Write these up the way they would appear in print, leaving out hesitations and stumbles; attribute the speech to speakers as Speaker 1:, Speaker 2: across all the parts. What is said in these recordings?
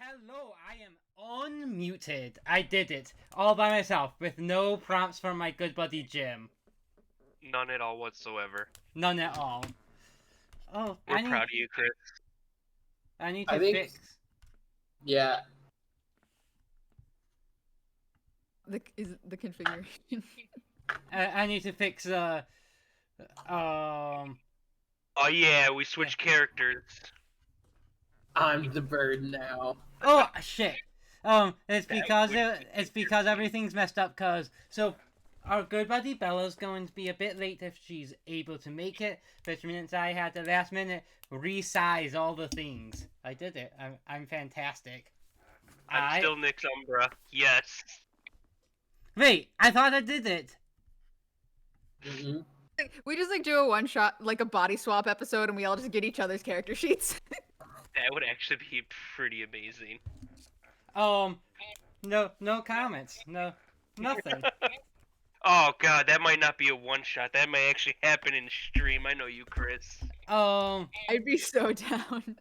Speaker 1: Hello, I am unmuted. I did it all by myself with no prompts from my good buddy Jim.
Speaker 2: None at all whatsoever.
Speaker 1: None at all. Oh,
Speaker 2: We're proud of you, Chris.
Speaker 1: I need
Speaker 3: I
Speaker 1: to
Speaker 3: think-
Speaker 1: fix.
Speaker 3: Yeah.
Speaker 4: The configuration.
Speaker 1: I need to fix.
Speaker 2: Oh yeah, we switched characters.
Speaker 3: I'm the bird now.
Speaker 1: Oh shit. It's because everything's messed up. So our good buddy Bella's going to be a bit late if she's able to make it, which means I had to last minute resize all the things. I did it. I'm fantastic.
Speaker 2: I'm still Nick's Umbra. Yes.
Speaker 1: Wait, I thought I did it.
Speaker 3: Mm-hmm.
Speaker 4: We just do a one shot, like a body swap episode, and we all just get each other's character sheets.
Speaker 2: That would actually be pretty amazing.
Speaker 1: No comments. No, nothing.
Speaker 2: Oh god, that might not be a one shot. That might actually happen in stream. I know you, Chris.
Speaker 4: I'd be so down.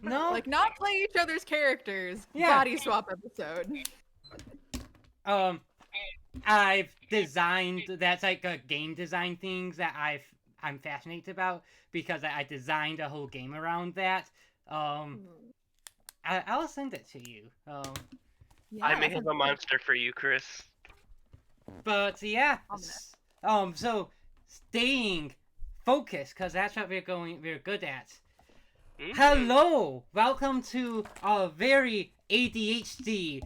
Speaker 1: No.
Speaker 4: Like, not play each other's characters.
Speaker 1: Yeah.
Speaker 4: Body swap episode.
Speaker 1: I've designed. That's like a game design things that I'm fascinated about because I designed a whole game around that. I'll send it to you.
Speaker 4: Yeah,
Speaker 2: I may have a monster for you, Chris.
Speaker 1: But yeah. So staying focused because that's what we're good at.
Speaker 2: Mm-hmm.
Speaker 1: Hello, welcome to our very ADHD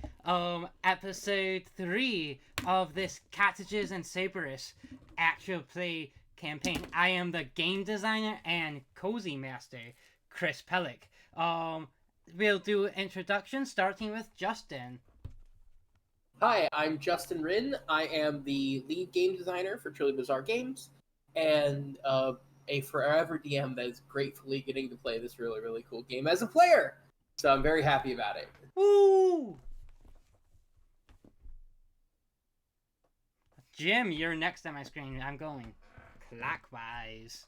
Speaker 1: episode 3 of this Cottages and Cerberus actual play campaign. I am the game designer and cozy master, Chris Pellick. We'll do introductions starting with Justin.
Speaker 3: Hi, I'm Justin Rinn. I am the lead game designer for Truly Bizarre Games, and a forever DM that is gratefully getting to play this really, really cool game as a player. So I'm very happy about it.
Speaker 1: Woo! Jim, you're next on my screen. I'm going clockwise.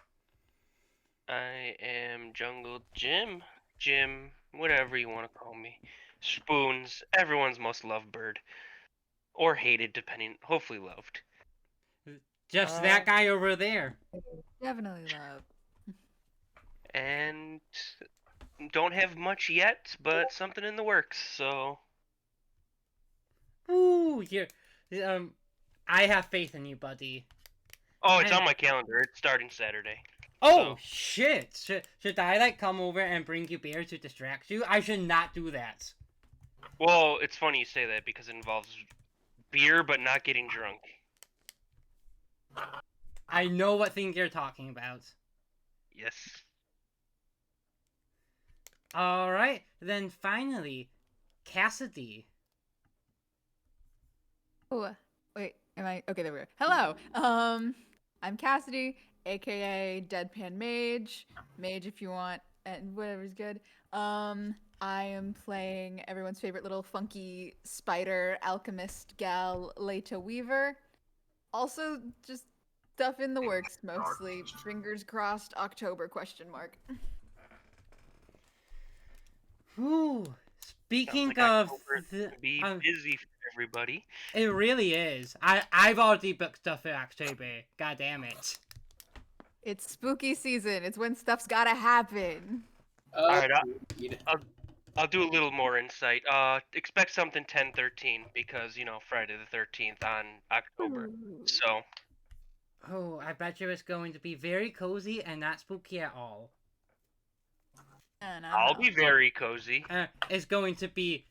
Speaker 2: I am Jungle Jim. Jim, whatever you want to call me. Spoons, everyone's most loved bird. Or hated, depending. Hopefully loved.
Speaker 1: Just that guy over there.
Speaker 4: Definitely love.
Speaker 2: And don't have much yet, but something in the works, so...
Speaker 1: Ooh, here. I have faith in you, buddy.
Speaker 2: Oh, it's on my calendar. It's starting Saturday.
Speaker 1: Oh, shit. Should I, like, come over and bring you beer to distract you? I should not do that.
Speaker 2: Well, it's funny you say that because it involves beer, but not getting drunk.
Speaker 1: I know what thing you're talking about.
Speaker 2: Yes.
Speaker 1: Alright, then finally, Cassidy.
Speaker 4: Oh, wait, am I? Okay, there we go. Hello, I'm Cassidy, aka Deadpan Mage. Mage if you want, and whatever's good. I am playing everyone's favorite little funky spider alchemist gal, Leita Weaver. Also, just stuff in the works, mostly. Fingers crossed, October, question mark.
Speaker 1: Ooh, speaking
Speaker 2: Sounds like
Speaker 1: of...
Speaker 2: October's gonna be busy for everybody.
Speaker 1: It really is. I've already booked stuff for October. God damn it.
Speaker 4: It's spooky season. It's when stuff's gotta happen.
Speaker 2: Alright, I'll do a little more insight. Expect something 10/13 because, you know, Friday the 13th on October. So.
Speaker 1: Oh, I bet you it's going to be very cozy and not spooky at all.
Speaker 2: I'll be very cozy.
Speaker 1: It's going to be...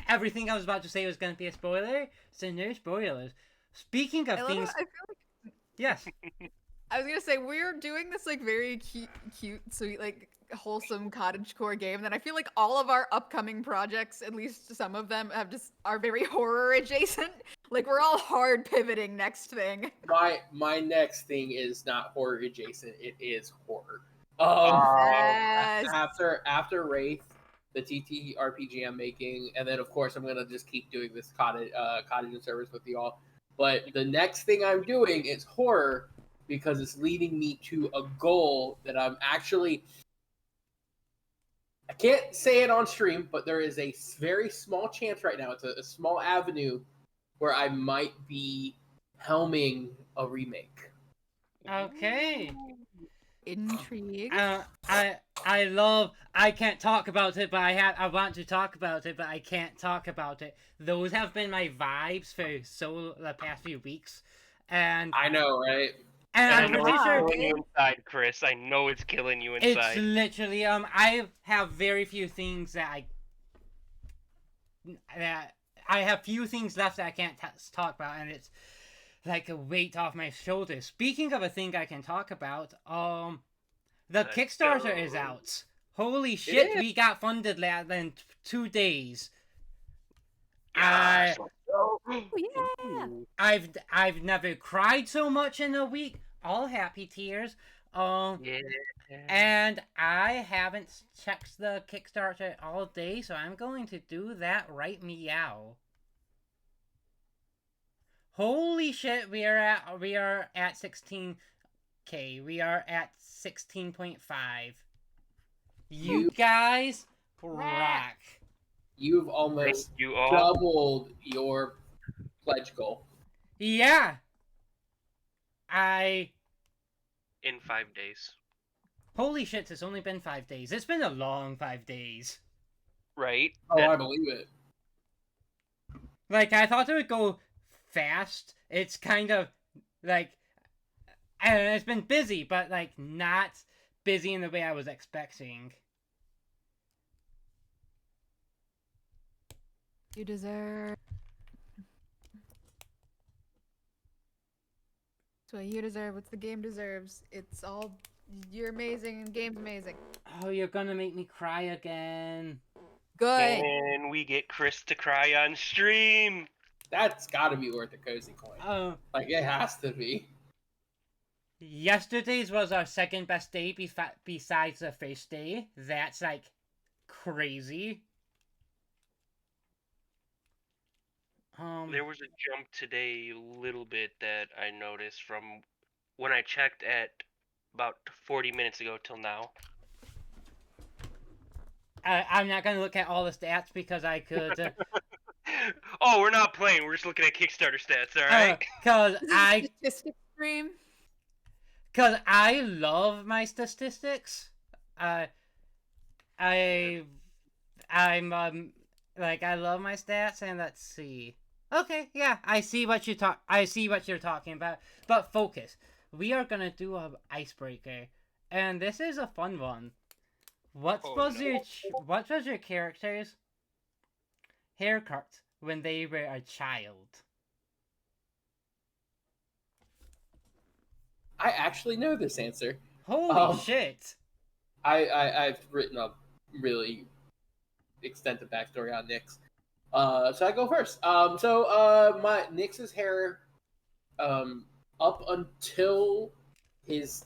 Speaker 1: everything I was about to say was going to be a spoiler, so no spoilers. Speaking of things...
Speaker 4: I feel like...
Speaker 1: Yes.
Speaker 4: I was gonna say, we're doing this, like, very cute, sweet, like, wholesome cottagecore game, and I feel like all of our upcoming projects, at least some of them, are very horror adjacent. Like, we're all hard pivoting next thing.
Speaker 3: My next thing is not horror adjacent. It is horror.
Speaker 4: Yes.
Speaker 3: After Wraith, the TTRPG I'm making, and then of course I'm gonna just keep doing this Cottages Cerberus with you all. But the next thing I'm doing is horror because it's leading me to a goal that I'm actually I can't say it on stream, but there is a very small chance right now. It's a small avenue where I might be helming a remake.
Speaker 1: Okay.
Speaker 4: Intrigue.
Speaker 1: I can't talk about it, but I want to talk about it, but I can't talk about it. Those have been my vibes for the past few weeks, and
Speaker 3: I know, right?
Speaker 1: and
Speaker 2: I
Speaker 1: I'm
Speaker 2: know
Speaker 1: pretty
Speaker 2: it's
Speaker 1: sure
Speaker 2: killing you inside, Chris. I know it's killing you
Speaker 1: it's
Speaker 2: inside.
Speaker 1: literally I have very few things that I have few things left that I can't talk about, and it's like a weight off my shoulders. Speaking of a thing I can talk about, the
Speaker 2: Let's
Speaker 1: Kickstarter
Speaker 2: go.
Speaker 1: is out. Holy shit,
Speaker 3: is.
Speaker 1: we got funded in 2 days.
Speaker 2: Yes.
Speaker 4: Oh yeah.
Speaker 1: I've never cried so much in a week. All happy tears.
Speaker 2: Yeah.
Speaker 1: And I haven't checked the Kickstarter all day, so I'm going to do that right meow. Holy shit, we are at 16K. We are at 16.5. You guys rock.
Speaker 3: You've
Speaker 2: Thank
Speaker 3: almost
Speaker 2: you all.
Speaker 3: doubled your pledge goal.
Speaker 1: Yeah.
Speaker 2: In 5 days.
Speaker 1: Holy shit, it's only been 5 days. It's been a long 5 days.
Speaker 2: Right?
Speaker 3: Oh, I believe it.
Speaker 1: Like, I thought it would go fast. It's kind of, like, and it's been busy, but, like, not busy in the way I was expecting.
Speaker 4: You deserve. It's what you deserve. What the game deserves. It's all. You're amazing and the game's amazing.
Speaker 1: Oh, you're gonna make me cry again.
Speaker 4: Good.
Speaker 2: And we get Chris to cry on stream.
Speaker 3: That's got to be worth a cozy coin.
Speaker 1: Oh,
Speaker 3: Like, it has to be.
Speaker 1: yesterday's was our second best day besides the first day. That's, like, crazy.
Speaker 2: There was a jump today a little bit that I noticed from when I checked at about 40 minutes ago till now.
Speaker 1: I'm not gonna look at all the stats because I could.
Speaker 2: Oh, we're not playing. We're just looking at Kickstarter stats, alright?
Speaker 1: Cause
Speaker 4: This is a
Speaker 1: I
Speaker 4: statistic stream.
Speaker 1: Cause I love my statistics. I'm like I love my stats, and let's see. Okay, yeah, I see what you're talking about. But focus. We are gonna do a icebreaker, and this is a fun one. What was your character's haircut when they were a child?
Speaker 3: I actually know this answer.
Speaker 1: Holy shit!
Speaker 3: I've written a really extensive backstory on Nyx. So I go first. My Nyx's hair, up until his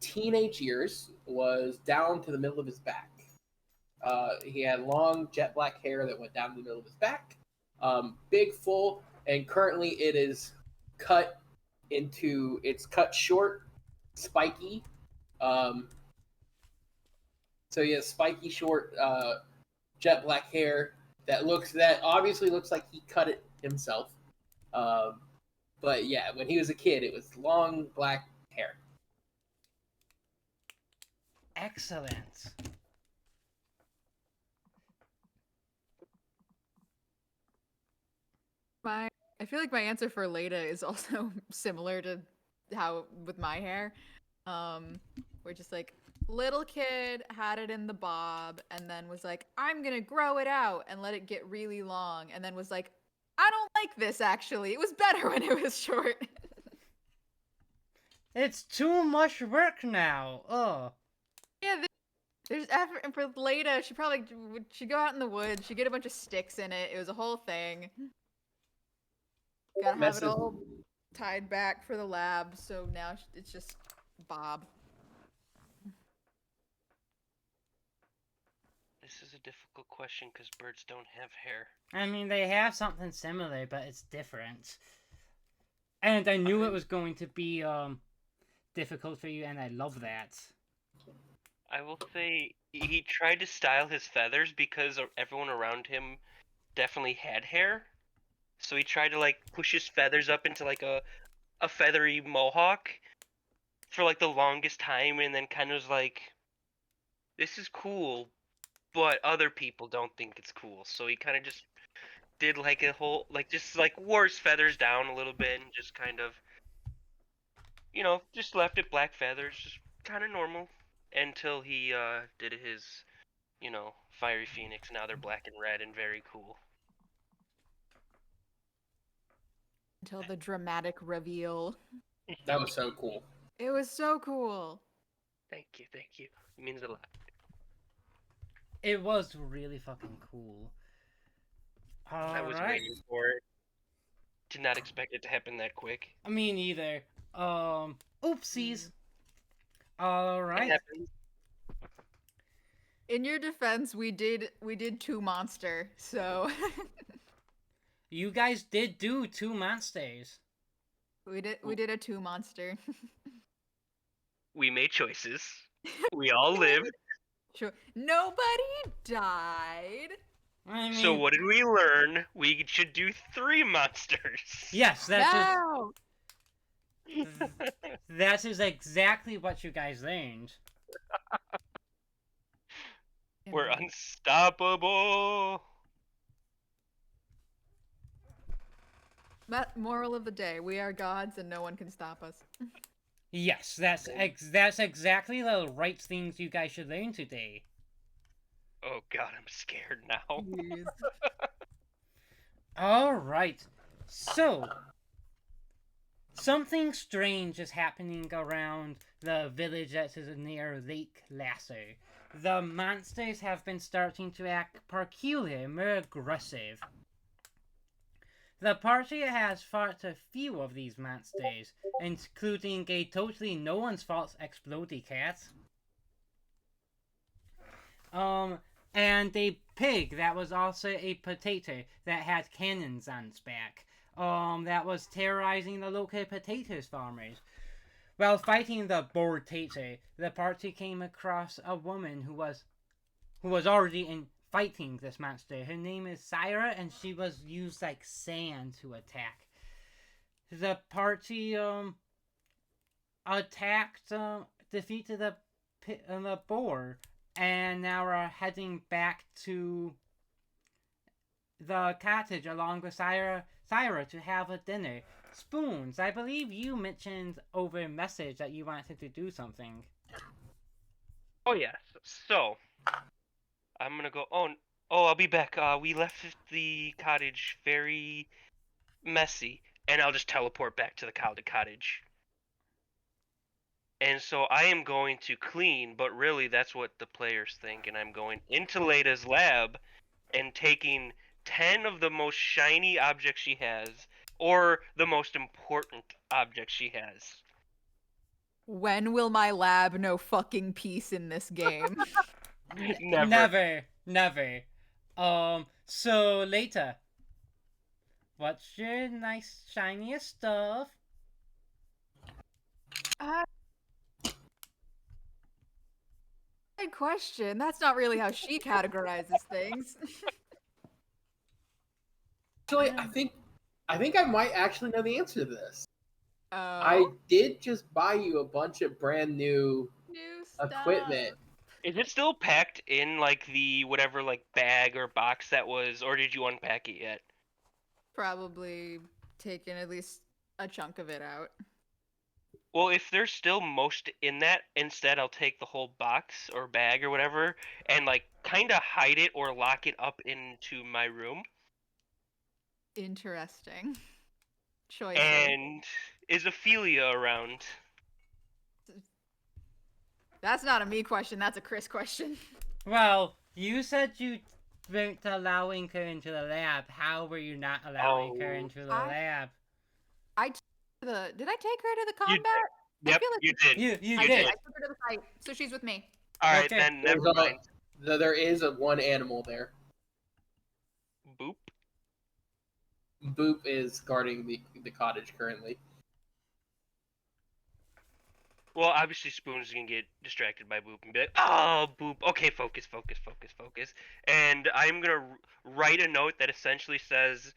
Speaker 3: teenage years, was down to the middle of his back. He had long jet black hair that went down to the middle of his back, big, full, and currently it is cut short, spiky. So he has spiky, short, jet black hair that obviously looks like he cut it himself. But yeah, when he was a kid, it was long black hair.
Speaker 1: Excellent.
Speaker 4: I feel like my answer for Leda is also similar to how with my hair. We're just like little kid had it in the bob and then was like, I'm gonna grow it out and let it get really long, and then was like, I don't like this actually. It was better when it was short.
Speaker 1: It's too much work now. Oh.
Speaker 4: Yeah, there's effort, and for Leda, she'd go out in the woods, she'd get a bunch of sticks in it. It was a whole thing. Gotta have it all tied back for the lab, so now it's just bob.
Speaker 2: This is a difficult question because birds don't have hair.
Speaker 1: I mean, they have something similar, but it's different. And I knew it was going to be difficult for you, and I love that.
Speaker 2: I will say he tried to style his feathers because everyone around him definitely had hair. So he tried to like push his feathers up into like a feathery mohawk for like the longest time, and then kind of was like, this is cool, but other people don't think it's cool. So he kind of just did like a whole like just like wore his feathers down a little bit and just kind of just left it black feathers, just kind of normal until he did his fiery phoenix. Now they're black and red and very cool.
Speaker 4: Until the dramatic reveal.
Speaker 3: That was so cool.
Speaker 4: It was so cool.
Speaker 2: Thank you. It means a lot.
Speaker 1: It was really fucking cool.
Speaker 2: I was
Speaker 1: Alright.
Speaker 2: waiting for it. Did not expect it to happen that quick.
Speaker 1: Me neither. Oopsies.
Speaker 2: It
Speaker 1: Alright.
Speaker 2: happens.
Speaker 4: In your defense, we did 2 monster, so
Speaker 1: You guys did do 2 monsters.
Speaker 4: we did a 2 monster.
Speaker 2: We made choices. We all lived.
Speaker 4: Sure. Nobody died.
Speaker 1: I mean,
Speaker 2: So what did we learn? We should do 3 monsters.
Speaker 1: yes,
Speaker 4: No.
Speaker 1: that is exactly what you guys learned.
Speaker 2: We're unstoppable.
Speaker 4: Moral of the day: we are gods, and no one can stop us.
Speaker 1: Yes, that's exactly the right things you guys should learn today.
Speaker 2: Oh god, I'm scared now.
Speaker 4: Jeez.
Speaker 1: Alright, so something strange is happening around the village that is near Lake Lasser. The monsters have been starting to act peculiar, more aggressive. The party has fought a few of these monsters, including a totally no one's fault explodey cat. And a pig that was also a potato that had cannons on its back. That was terrorizing the local potatoes farmers. While fighting the bored tater, the party came across a woman who was already fighting this monster. Her name is Syra, and she was used like sand to attack. The party attacked, defeated the boar, and now are heading back to the cottage along with Syra to have a dinner. Spoons, I believe you mentioned over message that you wanted to do something.
Speaker 2: Oh yes. So I'm gonna go. Oh, I'll be back. We left the cottage very messy, and I'll just teleport back to the cottage. And so I am going to clean, but really that's what the players think, and I'm going into Lada's lab and taking 10 of the most shiny objects she has, or the most important objects she has.
Speaker 4: When will my lab know fucking peace in this game?
Speaker 1: Never. So later. What's your nice shiniest stuff?
Speaker 4: Good question. That's not really how she categorizes things.
Speaker 3: Actually, I think I might actually know the answer to this.
Speaker 4: Oh,
Speaker 3: I did just buy you a bunch of brand new
Speaker 4: new stuff.
Speaker 3: equipment.
Speaker 2: Is it still packed in like the whatever like bag or box that was, or did you unpack it yet?
Speaker 4: Probably taken at least a chunk of it out.
Speaker 2: Well, if there's still most in that, instead I'll take the whole box or bag or whatever and like kind of hide it or lock it up into my room.
Speaker 4: Interesting choices.
Speaker 2: And is Ophelia around?
Speaker 4: That's not a me question, that's a Chris question.
Speaker 1: Well, you said you weren't allowing her into the lab. How were you not allowing her into the lab?
Speaker 4: Did I take her to the combat?
Speaker 2: Yep,
Speaker 4: I feel like
Speaker 2: you did.
Speaker 1: You
Speaker 4: I
Speaker 1: did.
Speaker 4: I took her to the fight, so she's with me.
Speaker 2: Alright,
Speaker 1: Okay.
Speaker 2: then never mind.
Speaker 3: There is one animal there.
Speaker 2: Boop.
Speaker 3: Boop is guarding the cottage currently.
Speaker 2: Well, obviously Spoon's gonna get distracted by Boop and be like, "Oh, Boop, okay, focus, focus, focus, focus." And I'm gonna write a note that essentially says,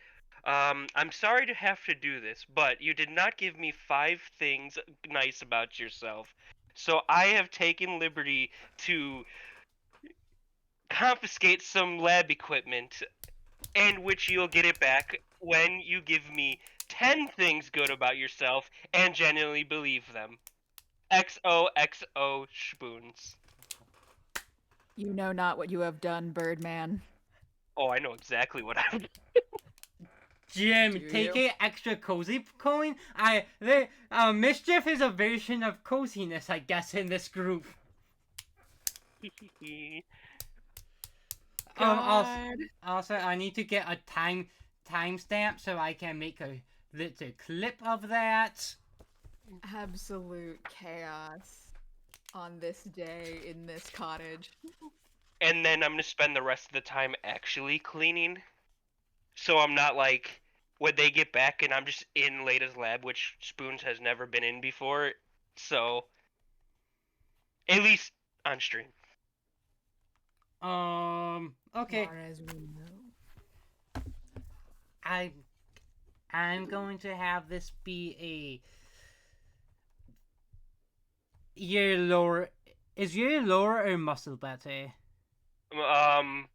Speaker 2: "I'm sorry to have to do this, but you did not give me 5 things nice about yourself. So I have taken liberty to confiscate some lab equipment, and which you'll get it back when you give me 10 things good about yourself and genuinely believe them. XOXO spoons."
Speaker 4: You know not what you have done, Birdman.
Speaker 2: Oh, I know exactly what I'm.
Speaker 1: Jim,
Speaker 4: Do
Speaker 1: take
Speaker 4: you?
Speaker 1: it extra cozy coin. Mischief is a version of coziness, I guess, in this group. Also,
Speaker 4: God.
Speaker 1: also, I need to get a timestamp so I can make a little clip of that.
Speaker 4: Absolute chaos on this day in this cottage.
Speaker 2: And then I'm gonna spend the rest of the time actually cleaning, so I'm not like when they get back and I'm just in Lada's lab, which Spoons has never been in before. So at least on stream.
Speaker 1: Okay.
Speaker 4: Far as we know.
Speaker 1: I I'm going to have this be a year lower. Is year lower or muscle better?
Speaker 2: Um,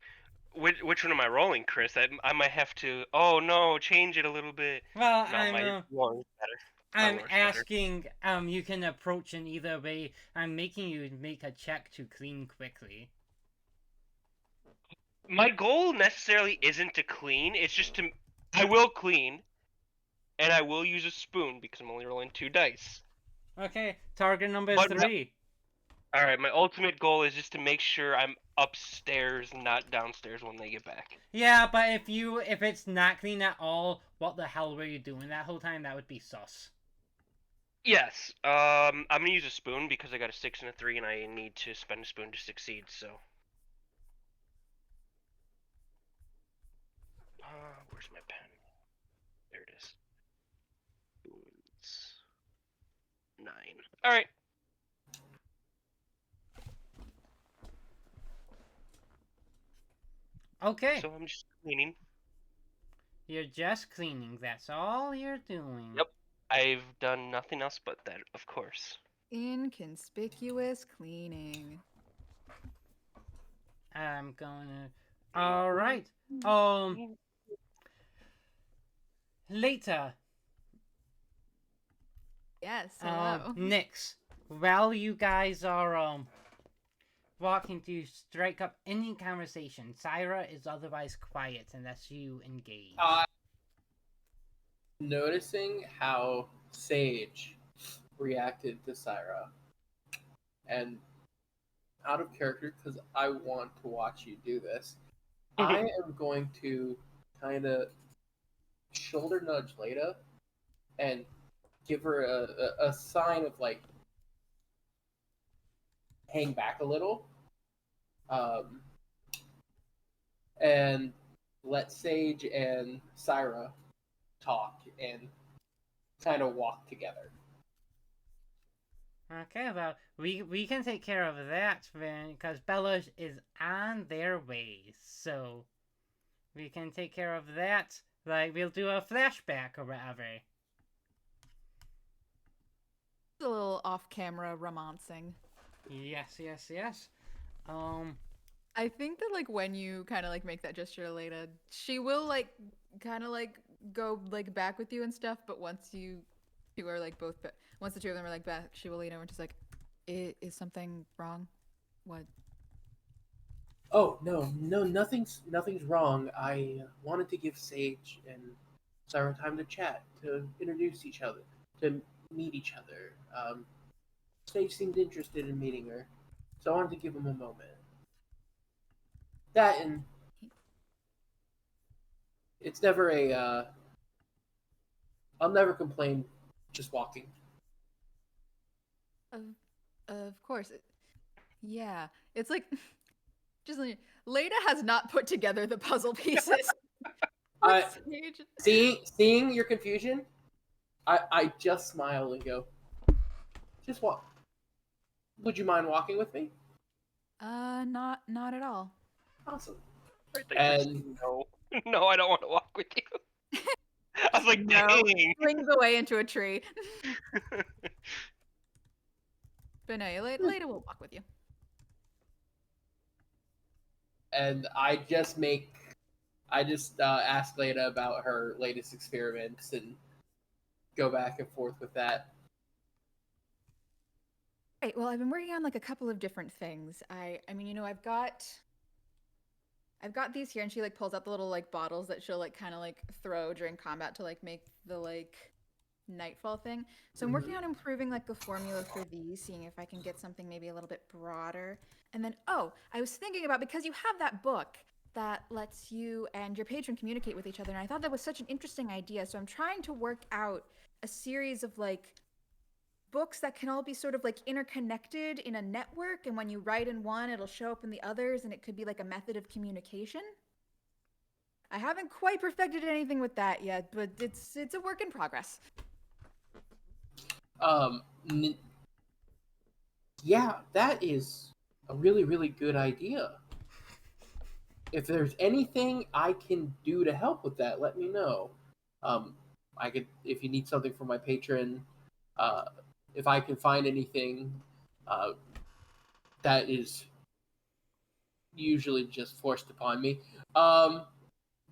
Speaker 2: which one am I rolling, Chris? I might have to. Oh no, change it a little bit.
Speaker 1: Well,
Speaker 2: No, my lore's better. My
Speaker 1: I'm
Speaker 2: lore's better.
Speaker 1: asking. You can approach in either way. I'm making you make a check to clean quickly.
Speaker 2: My goal necessarily isn't to clean. It's just to. I will clean, and I will use a spoon because I'm only rolling 2 dice.
Speaker 1: Okay, target number
Speaker 2: But
Speaker 1: 3.
Speaker 2: All right, my ultimate goal is just to make sure I'm upstairs, not downstairs when they get back.
Speaker 1: Yeah, but if it's not clean at all, what the hell were you doing that whole time? That would be sus.
Speaker 2: Yes. I'm gonna use a spoon because I got a 6 and a 3, and I need to spend a spoon to succeed. So. Where's my pen? There it is. Spoons. 9. All right.
Speaker 1: Okay.
Speaker 2: So I'm just cleaning.
Speaker 1: You're just cleaning. That's all you're doing.
Speaker 2: Yep. I've done nothing else but that, of course.
Speaker 4: Inconspicuous cleaning.
Speaker 1: I'm gonna. All right. Later.
Speaker 4: Yes, hello.
Speaker 1: Nyx. While you guys are walking to strike up any conversation, Syra is otherwise quiet unless you engage.
Speaker 3: Noticing how Sage reacted to Syra, and out of character because I want to watch you do this, I am going to kind of shoulder nudge Leda and give her a sign of like hang back a little, and let Sage and Syra talk and kind of walk together.
Speaker 1: Okay, well, we can take care of that because Bella is on their way, so we can take care of that. Like, we'll do a flashback or whatever.
Speaker 4: A little off-camera romancing.
Speaker 1: Yes.
Speaker 4: I think that like when you kind of like make that gesture later, she will like kind of like go like back with you and stuff. But once you two are like both, once the two of them are like back, she will lean over and just like, is something wrong? What?
Speaker 3: Oh no, nothing's wrong. I wanted to give Sage and Syra time to chat, to introduce each other, to meet each other. Sage seemed interested in meeting her, so I wanted to give him a moment. That and it's never a. I'll never complain just walking.
Speaker 4: Of course. Yeah, it's like just like, Leda has not put together the puzzle pieces.
Speaker 3: Seeing your confusion, I just smile and go, just walk. Would you mind walking with me?
Speaker 4: Not at all.
Speaker 3: Awesome.
Speaker 2: I think you said
Speaker 3: And
Speaker 2: no. No, I don't want to walk with you. I was like,
Speaker 4: No.
Speaker 2: dang.
Speaker 4: Swings away into a tree. But no, later we'll walk with you.
Speaker 3: and I just ask Leda about her latest experiments and go back and forth with that.
Speaker 4: Right. Well, I've been working on like a couple of different things. I mean, I've got these here, and she like pulls out the little like bottles that she'll like kind of like throw during combat to like make the like nightfall thing. So I'm working on improving like the formula for these, seeing if I can get something maybe a little bit broader. And then, oh, I was thinking about, because you have that book that lets you and your patron communicate with each other, and I thought that was such an interesting idea. So I'm trying to work out a series of like books that can all be sort of like interconnected in a network, and when you write in one it'll show up in the others, and it could be like a method of communication. I haven't quite perfected anything with that yet, but it's a work in progress.
Speaker 3: Um, yeah, that is a really, really good idea. If there's anything I can do to help with that, let me know. I could, if you need something from my patron, uh, if I can find anything uh, that is usually just forced upon me,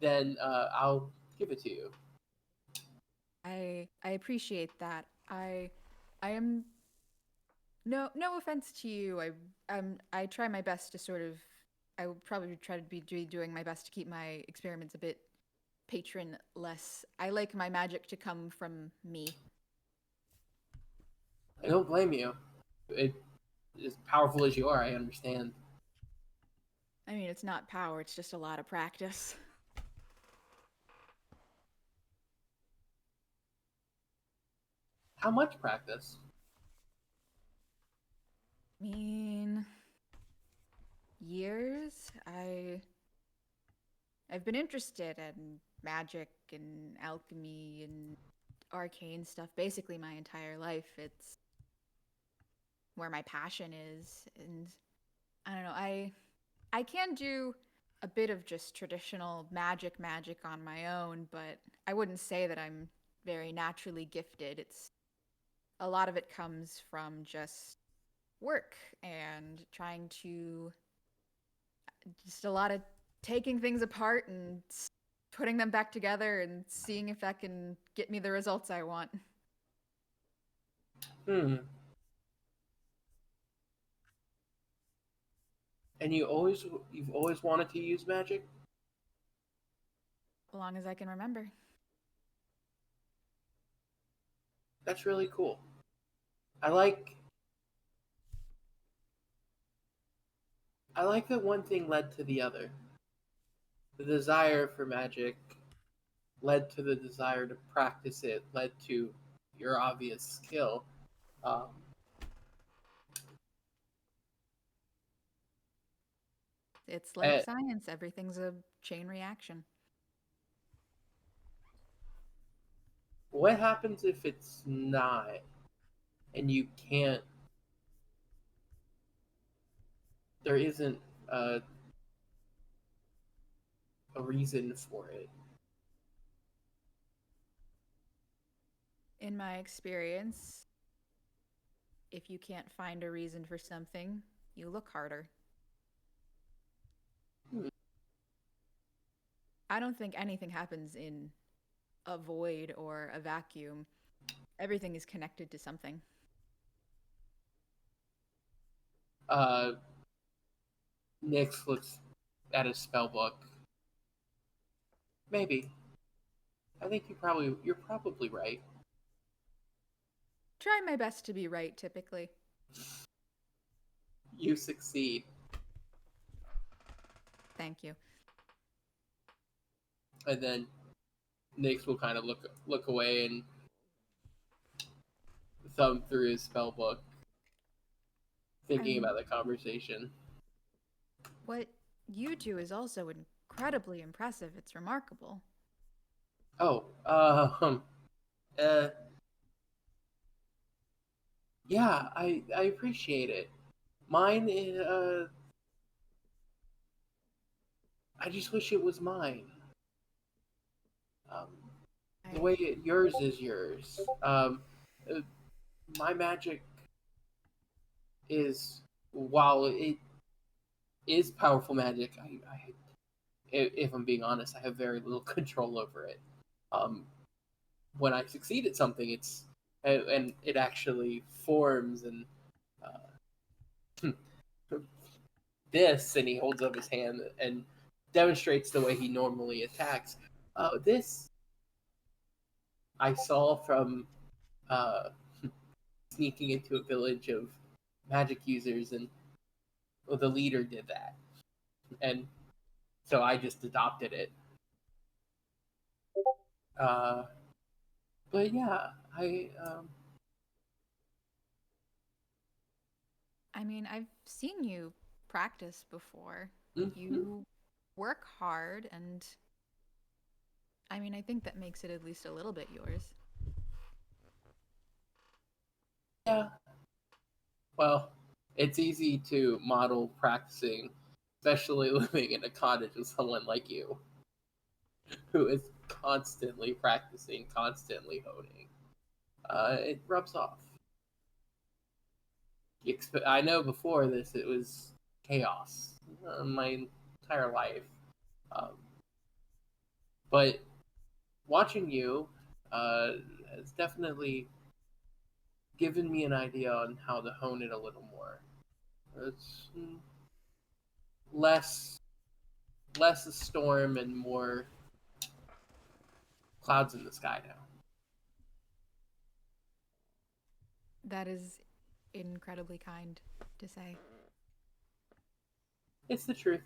Speaker 3: then I'll give it to you.
Speaker 4: I appreciate that. I am no offense to you. I try my best to sort of, I would probably try to be doing my best to keep my experiments a bit patron-less. I like my magic to come from me.
Speaker 3: I don't blame you. As powerful as you are, I understand.
Speaker 4: I mean, it's not power, it's just a lot of practice.
Speaker 3: How much practice?
Speaker 4: I mean, years. I've been interested in magic and alchemy and arcane stuff basically my entire life. It's where my passion is, and I don't know, I can do a bit of just traditional magic on my own, but I wouldn't say that I'm very naturally gifted. It's a lot of it comes from just work and trying to, just a lot of taking things apart and putting them back together and seeing if that can get me the results I want.
Speaker 3: Hmm. And you've always wanted to use magic?
Speaker 4: As long as I can remember.
Speaker 3: That's really cool. I like that one thing led to the other. The desire for magic led to the desire to practice it, led to your obvious skill. Um,
Speaker 4: It's like
Speaker 3: and
Speaker 4: science, everything's a chain reaction.
Speaker 3: what happens if it's not, and you can't? There isn't a reason for it.
Speaker 4: In my experience, if you can't find a reason for something, you look harder.
Speaker 3: Hmm.
Speaker 4: I don't think anything happens in a void or a vacuum. Everything is connected to something.
Speaker 3: Uh, Nyx looks at his spell book. Maybe. I think you're probably right.
Speaker 4: Try my best to be right, typically.
Speaker 3: You succeed.
Speaker 4: Thank you.
Speaker 3: And then Nyx will kind of look away and thumb through his spell book, thinking about the conversation.
Speaker 4: What you do is also incredibly impressive. It's remarkable.
Speaker 3: Oh, uh, Yeah, I appreciate it. Mine is, I just wish it was mine. Um, the way yours is yours. Uh, my magic is, while it is powerful magic, if I'm being honest, I have very little control over it. Um, when I succeed at something, and it actually forms and this, and he holds up his hand and demonstrates the way he normally attacks. This I saw from uh, sneaking into a village of magic users, and well, the leader did that, and so I just adopted it. Uh, but yeah,
Speaker 4: I mean, I've seen you practice before.
Speaker 3: mhm.
Speaker 4: You work hard, and I mean, I think that makes it at least a little bit yours.
Speaker 3: Yeah. Well, it's easy to model practicing, especially living in a cottage with someone like you, who is constantly practicing, constantly honing. It rubs off. I know before this it was chaos my entire life, um, but watching you uh, has definitely given me an idea on how to hone it a little more. It's less less a storm and more clouds in the sky now.
Speaker 4: That is incredibly kind to say.
Speaker 3: It's the truth.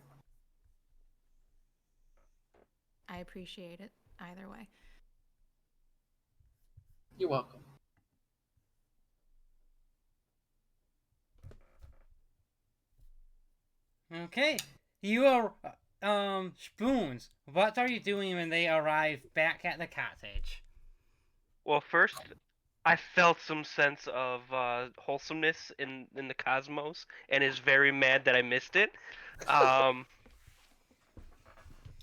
Speaker 4: I appreciate it either way.
Speaker 3: You're welcome.
Speaker 1: Okay. You are, Spoons. What are you doing when they arrive back at the cottage?
Speaker 2: Well, first, I felt some sense of wholesomeness in the cosmos, and is very mad that I missed it. Um,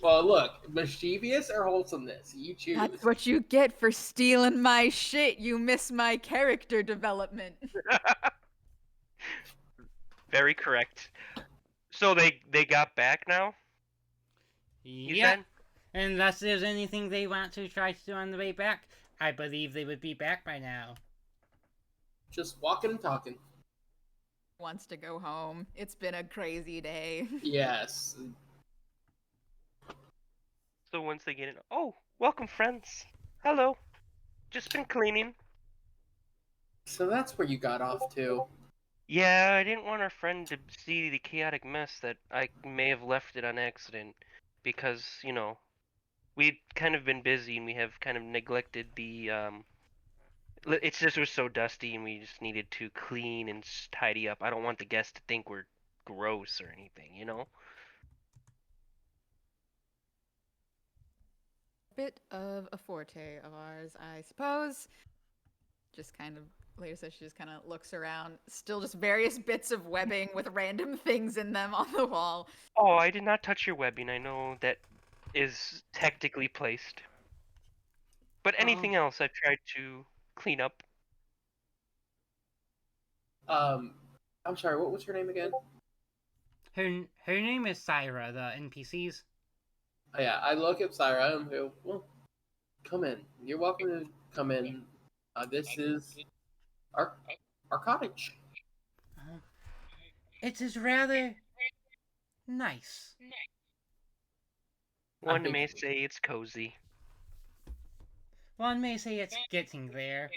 Speaker 3: Well, look, mischievous or wholesomeness, you choose.
Speaker 4: That's what you get for stealing my shit. You miss my character development.
Speaker 2: very correct. So they got back now. You
Speaker 1: Yep.
Speaker 2: said?
Speaker 1: Unless there's anything they want to try to do on the way back, I believe they would be back by now.
Speaker 3: Just walking and talking.
Speaker 4: Wants to go home. It's been a crazy day.
Speaker 3: Yes.
Speaker 2: So once they get in, oh, welcome friends. Hello. Just been cleaning.
Speaker 3: So that's where you got off to.
Speaker 2: Yeah, I didn't want our friend to see the chaotic mess that I may have left it on accident, because we've kind of been busy and we have kind of neglected the it's just was so dusty and we just needed to clean and tidy up. I don't want the guests to think we're gross or anything.
Speaker 4: Bit of a forte of ours, I suppose. Just kind of, later says she just kind of looks around. Still just various bits of webbing with random things in them on the wall.
Speaker 2: Oh, I did not touch your webbing. I know that is technically placed. But anything else I've tried to clean up.
Speaker 3: I'm sorry, what was her name again?
Speaker 1: Her name is Syra, the NPCs.
Speaker 3: Oh, yeah, I look at Syra and go, well, come in. You're welcome to come in. This is our our cottage.
Speaker 1: It is rather nice.
Speaker 2: One
Speaker 3: think-
Speaker 2: may say it's cozy.
Speaker 1: One may say it's getting there.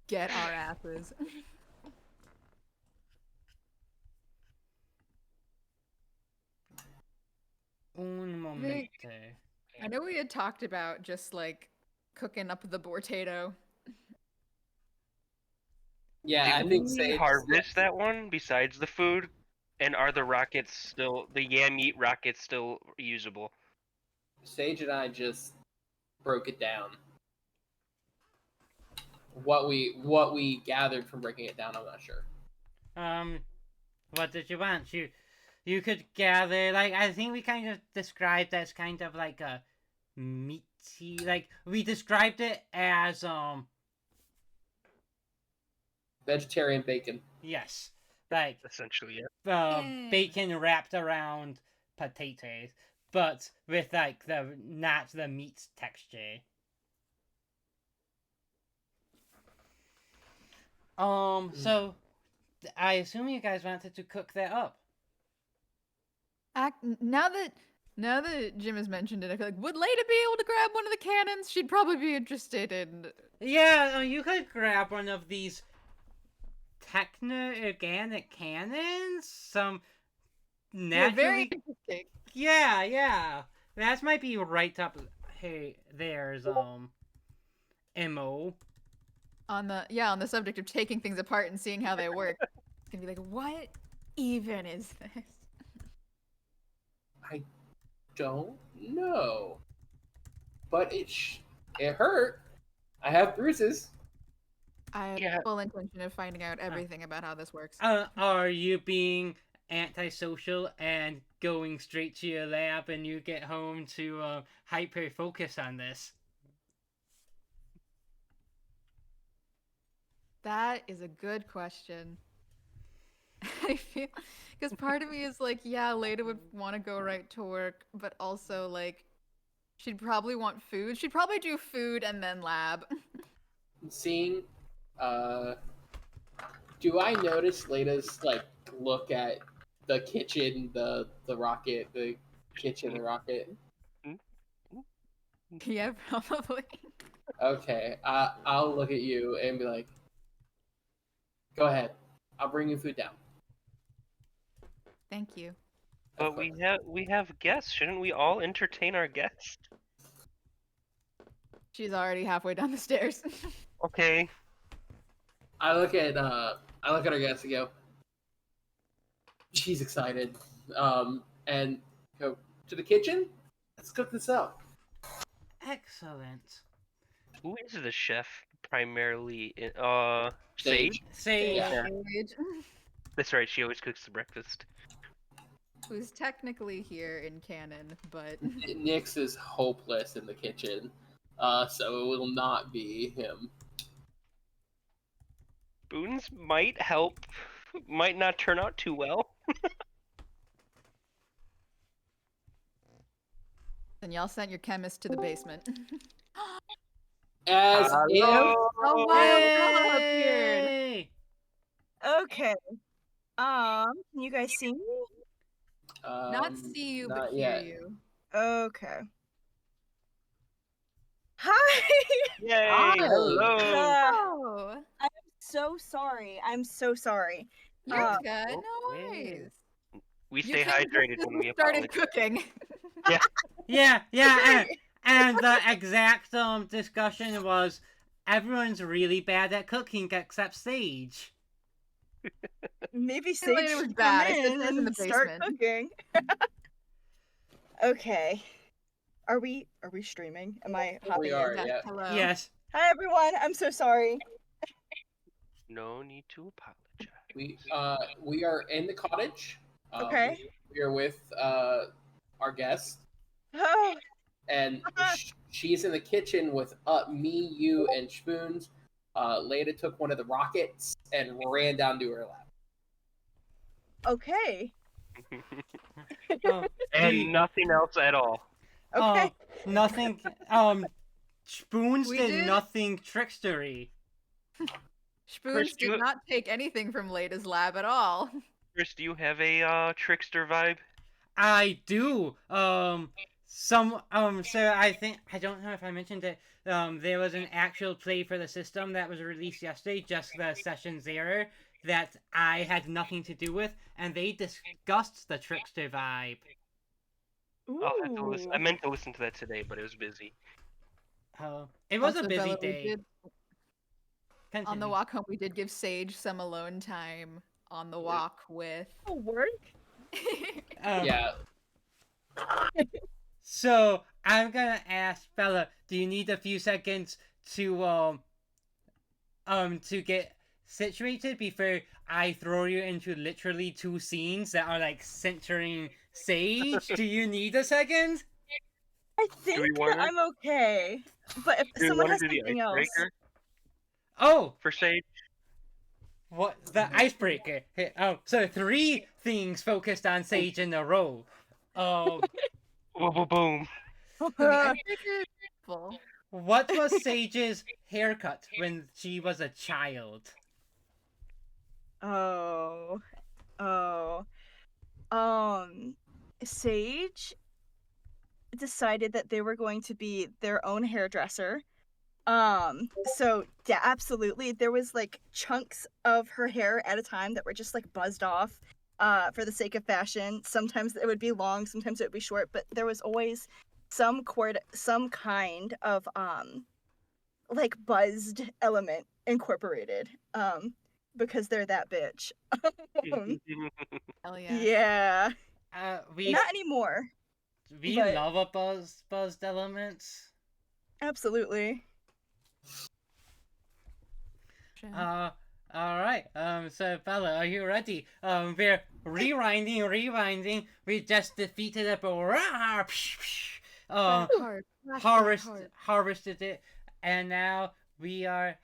Speaker 4: Get our asses.
Speaker 1: Un momento.
Speaker 4: I know we had talked about just like cooking up the potato.
Speaker 3: Yeah, I
Speaker 2: Did
Speaker 3: think
Speaker 2: we
Speaker 3: Sage
Speaker 2: harvest that one besides the food? And are the rockets still, the yam meat rockets still usable?
Speaker 3: Sage and I just broke it down. what we gathered from breaking it down. I'm not sure.
Speaker 1: What did you want? You could gather, like, I think we kind of described as kind of like a meaty, like, we described it as
Speaker 3: Vegetarian bacon.
Speaker 1: yes, like
Speaker 2: Essentially, yeah.
Speaker 4: Yay.
Speaker 1: bacon wrapped around potatoes, but with like the not the meat texture. So I assume you guys wanted to cook that up.
Speaker 4: Now that Jim has mentioned it, I feel like would Leda be able to grab one of the cannons? She'd probably be interested in.
Speaker 1: Yeah, you could grab one of these techno-organic cannons. Some
Speaker 4: Yeah, very
Speaker 1: naturally.
Speaker 4: interesting.
Speaker 1: Yeah. That might be right up. Hey, there's Mo.
Speaker 4: On the subject of taking things apart and seeing how they work. It's gonna be like, what even is this?
Speaker 3: I don't know, but it hurt. I have bruises.
Speaker 4: I have
Speaker 2: Yeah.
Speaker 4: full intention of finding out everything about how this works.
Speaker 1: Are you being antisocial and going straight to your lab and you get home to hyper focus on this?
Speaker 4: That is a good question. I feel because part of me is like, yeah, Leda would want to go right to work, but also like, she'd probably want food. She'd probably do food and then lab.
Speaker 3: Seeing, do I notice Leda's like look at the kitchen, the rocket, the kitchen, the rocket?
Speaker 4: Yeah, probably.
Speaker 3: Okay, I'll look at you and be like, "Go ahead, I'll bring you food down."
Speaker 4: Thank you.
Speaker 2: But we have guests. Shouldn't we all entertain our guests?
Speaker 4: She's already halfway down the stairs.
Speaker 2: Okay.
Speaker 3: I look at our guest and go, she's excited, and go to the kitchen. Let's cook this up.
Speaker 1: Excellent.
Speaker 2: Who is the chef primarily? Sage.
Speaker 1: Say,
Speaker 3: Yeah.
Speaker 2: That's right. She always cooks the breakfast.
Speaker 4: Who's technically here in canon, but
Speaker 3: Nyx is hopeless in the kitchen, so it will not be him.
Speaker 2: Spoons might help. Might not turn out too well.
Speaker 4: then y'all sent your chemist to the basement.
Speaker 3: As if
Speaker 4: A wild fella appeared.
Speaker 1: Yay!
Speaker 5: Okay. Can you guys see me?
Speaker 4: Not see you, but
Speaker 3: not
Speaker 4: hear
Speaker 3: yet.
Speaker 4: you.
Speaker 5: Okay. Hi!
Speaker 2: Yay!
Speaker 3: Hi.
Speaker 2: Hello.
Speaker 4: Oh,
Speaker 5: So sorry. I'm so sorry.
Speaker 4: you're
Speaker 5: Uh,
Speaker 4: good. No
Speaker 1: okay.
Speaker 4: worries.
Speaker 2: We
Speaker 4: You
Speaker 2: stay
Speaker 4: came
Speaker 2: hydrated
Speaker 4: just
Speaker 2: when we
Speaker 4: started
Speaker 2: apologize.
Speaker 4: cooking.
Speaker 1: Yeah,
Speaker 5: Right.
Speaker 1: and the exact discussion was everyone's really bad at cooking except Sage.
Speaker 5: Maybe
Speaker 4: Later
Speaker 5: Sage
Speaker 4: was
Speaker 5: should
Speaker 4: bad.
Speaker 5: come
Speaker 4: I said
Speaker 5: in
Speaker 4: this in the
Speaker 5: and start
Speaker 4: basement.
Speaker 5: cooking. Okay. Are we streaming? Am I hopping
Speaker 3: We
Speaker 5: in?
Speaker 3: are,
Speaker 4: Yes,
Speaker 3: yeah.
Speaker 4: hello.
Speaker 1: Yes.
Speaker 5: Hi everyone. I'm so sorry.
Speaker 2: No need to apologize.
Speaker 3: We are in the cottage.
Speaker 5: Okay.
Speaker 3: We are with our guest,
Speaker 5: Oh,
Speaker 3: and she's in the kitchen with me, you, and Spoons. Leda took one of the rockets and ran down to her lap.
Speaker 5: okay.
Speaker 1: Oh,
Speaker 2: And nothing else at all.
Speaker 5: Okay.
Speaker 1: nothing. Spoons
Speaker 4: We
Speaker 1: did
Speaker 4: did-
Speaker 1: nothing trickstery.
Speaker 4: Spoons
Speaker 2: Chris,
Speaker 4: did not take anything from Leda's lab at all.
Speaker 2: Chris, do you have a trickster vibe?
Speaker 1: I do. So I don't know if I mentioned it. There was an actual play for the system that was released yesterday, just the session 0, that I had nothing to do with, and they discussed the trickster vibe.
Speaker 2: I'll have to listen. I
Speaker 5: Ooh.
Speaker 2: meant to listen to that today, but it was busy.
Speaker 1: It was
Speaker 4: Also,
Speaker 1: a busy
Speaker 4: Bella, we
Speaker 1: day.
Speaker 4: did- on the
Speaker 1: Continue.
Speaker 4: walk home, we did give Sage some alone time on the walk with.
Speaker 5: Oh, work?
Speaker 3: Yeah,
Speaker 1: So I'm gonna ask Bella, do you need a few seconds to to get situated before I throw you into literally 2 scenes that are like centering Sage. Do you need a second?
Speaker 5: I think that
Speaker 2: wanna-
Speaker 5: I'm okay. But if
Speaker 2: Do we
Speaker 5: someone
Speaker 2: want
Speaker 5: has
Speaker 2: to do the
Speaker 5: something else,
Speaker 2: icebreaker
Speaker 1: Oh,
Speaker 2: for Sage?
Speaker 1: what the icebreaker? Oh, so 3 things focused on Sage in a row.
Speaker 2: Boom, boom, boom.
Speaker 4: So the icebreaker is full.
Speaker 1: What was Sage's haircut when she was a child?
Speaker 5: oh, Sage decided that they were going to be their own hairdresser. So yeah, absolutely. There was like chunks of her hair at a time that were just like buzzed off, for the sake of fashion. Sometimes it would be long, sometimes it would be short, but there was always some kind of like buzzed element incorporated. Because they're that bitch.
Speaker 4: Hell yeah.
Speaker 5: Yeah.
Speaker 1: We
Speaker 5: Not anymore.
Speaker 1: we
Speaker 5: but-
Speaker 1: love a buzzed element.
Speaker 5: Absolutely.
Speaker 1: All right. So Bella, are you ready? We're rewinding. We just defeated a harvested it, and now we are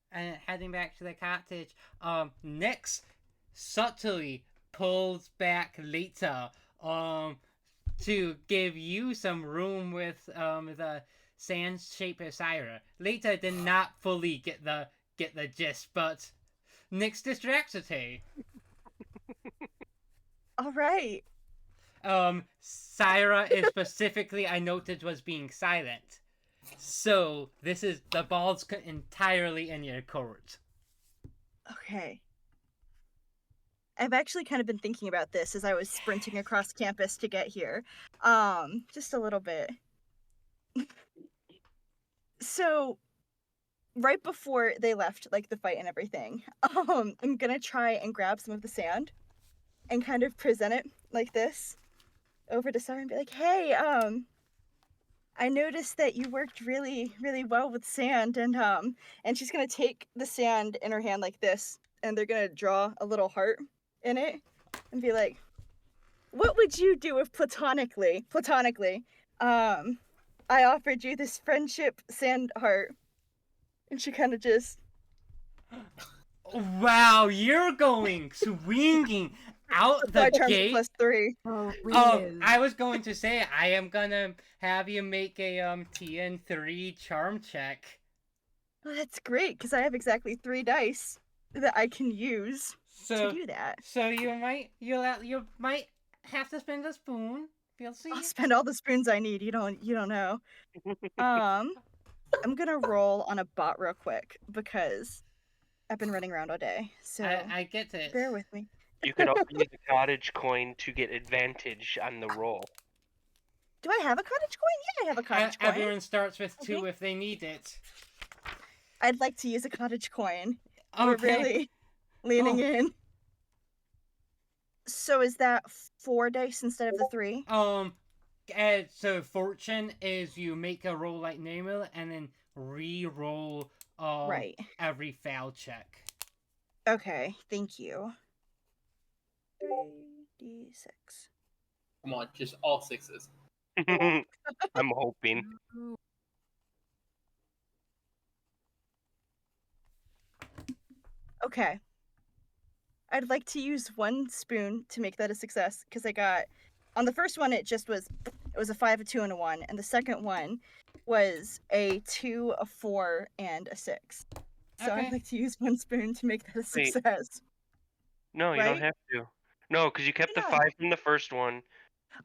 Speaker 1: heading back to the cottage. Nyx subtly pulls back Lita, to give you some room with the sand shaper Syra. Lita did not fully get the gist, but Nyx distracted her.
Speaker 5: All right.
Speaker 1: Syra is specifically, I noted, was being silent. So this is the ball's entirely in your court.
Speaker 5: Okay. I've actually kind of been thinking about this as I was sprinting across campus to get here. Just a little bit. So, right before they left, like the fight and everything, I'm gonna try and grab some of the sand and kind of present it like this over to Sarah and be like, "Hey, I noticed that you worked really, really well with sand," and she's gonna take the sand in her hand like this, and they're gonna draw a little heart in it, and be like, "What would you do if platonically, I offered you this friendship sand heart?" And she kind of just,
Speaker 1: Wow, you're going swinging out
Speaker 5: my
Speaker 1: the
Speaker 5: charms
Speaker 1: gate.
Speaker 5: +3.
Speaker 4: Oh,
Speaker 1: I was going to say I am gonna have you make a TN3 charm check.
Speaker 5: Well, that's great because I have exactly 3 dice that I can use
Speaker 1: So
Speaker 5: to do that.
Speaker 1: so you might have to spend a spoon. We'll see.
Speaker 5: I'll spend all the spoons I need. You don't know. I'm gonna roll on a bot real quick because I've been running around all day. So
Speaker 1: I get it.
Speaker 5: bear with me.
Speaker 2: You could also use a cottage coin to get advantage on the roll.
Speaker 5: Do I have a cottage coin? Yeah, I have a cottage coin.
Speaker 1: Everyone starts with 2
Speaker 5: Okay.
Speaker 1: if they need it.
Speaker 5: I'd like to use a cottage coin. We're
Speaker 1: Okay.
Speaker 5: really leaning
Speaker 1: Oh.
Speaker 5: in. So is that 4 dice instead of the 3?
Speaker 1: So fortune is you make a roll like normal and then re-roll
Speaker 5: Right.
Speaker 1: every fail check.
Speaker 5: Okay, thank you. 3d6.
Speaker 3: Come on, just all 6s.
Speaker 2: I'm hoping.
Speaker 5: Okay. I'd like to use 1 spoon to make that a success because I got on the first one it was a 5, a 2, and a 1, and the second one was a 2, a 4, and a 6. So
Speaker 1: Okay.
Speaker 5: I'd like to use 1 spoon to make that a success.
Speaker 2: No, you don't
Speaker 5: Right?
Speaker 2: have to. No, because you kept the
Speaker 5: Why
Speaker 2: 5
Speaker 5: not?
Speaker 2: from the first one.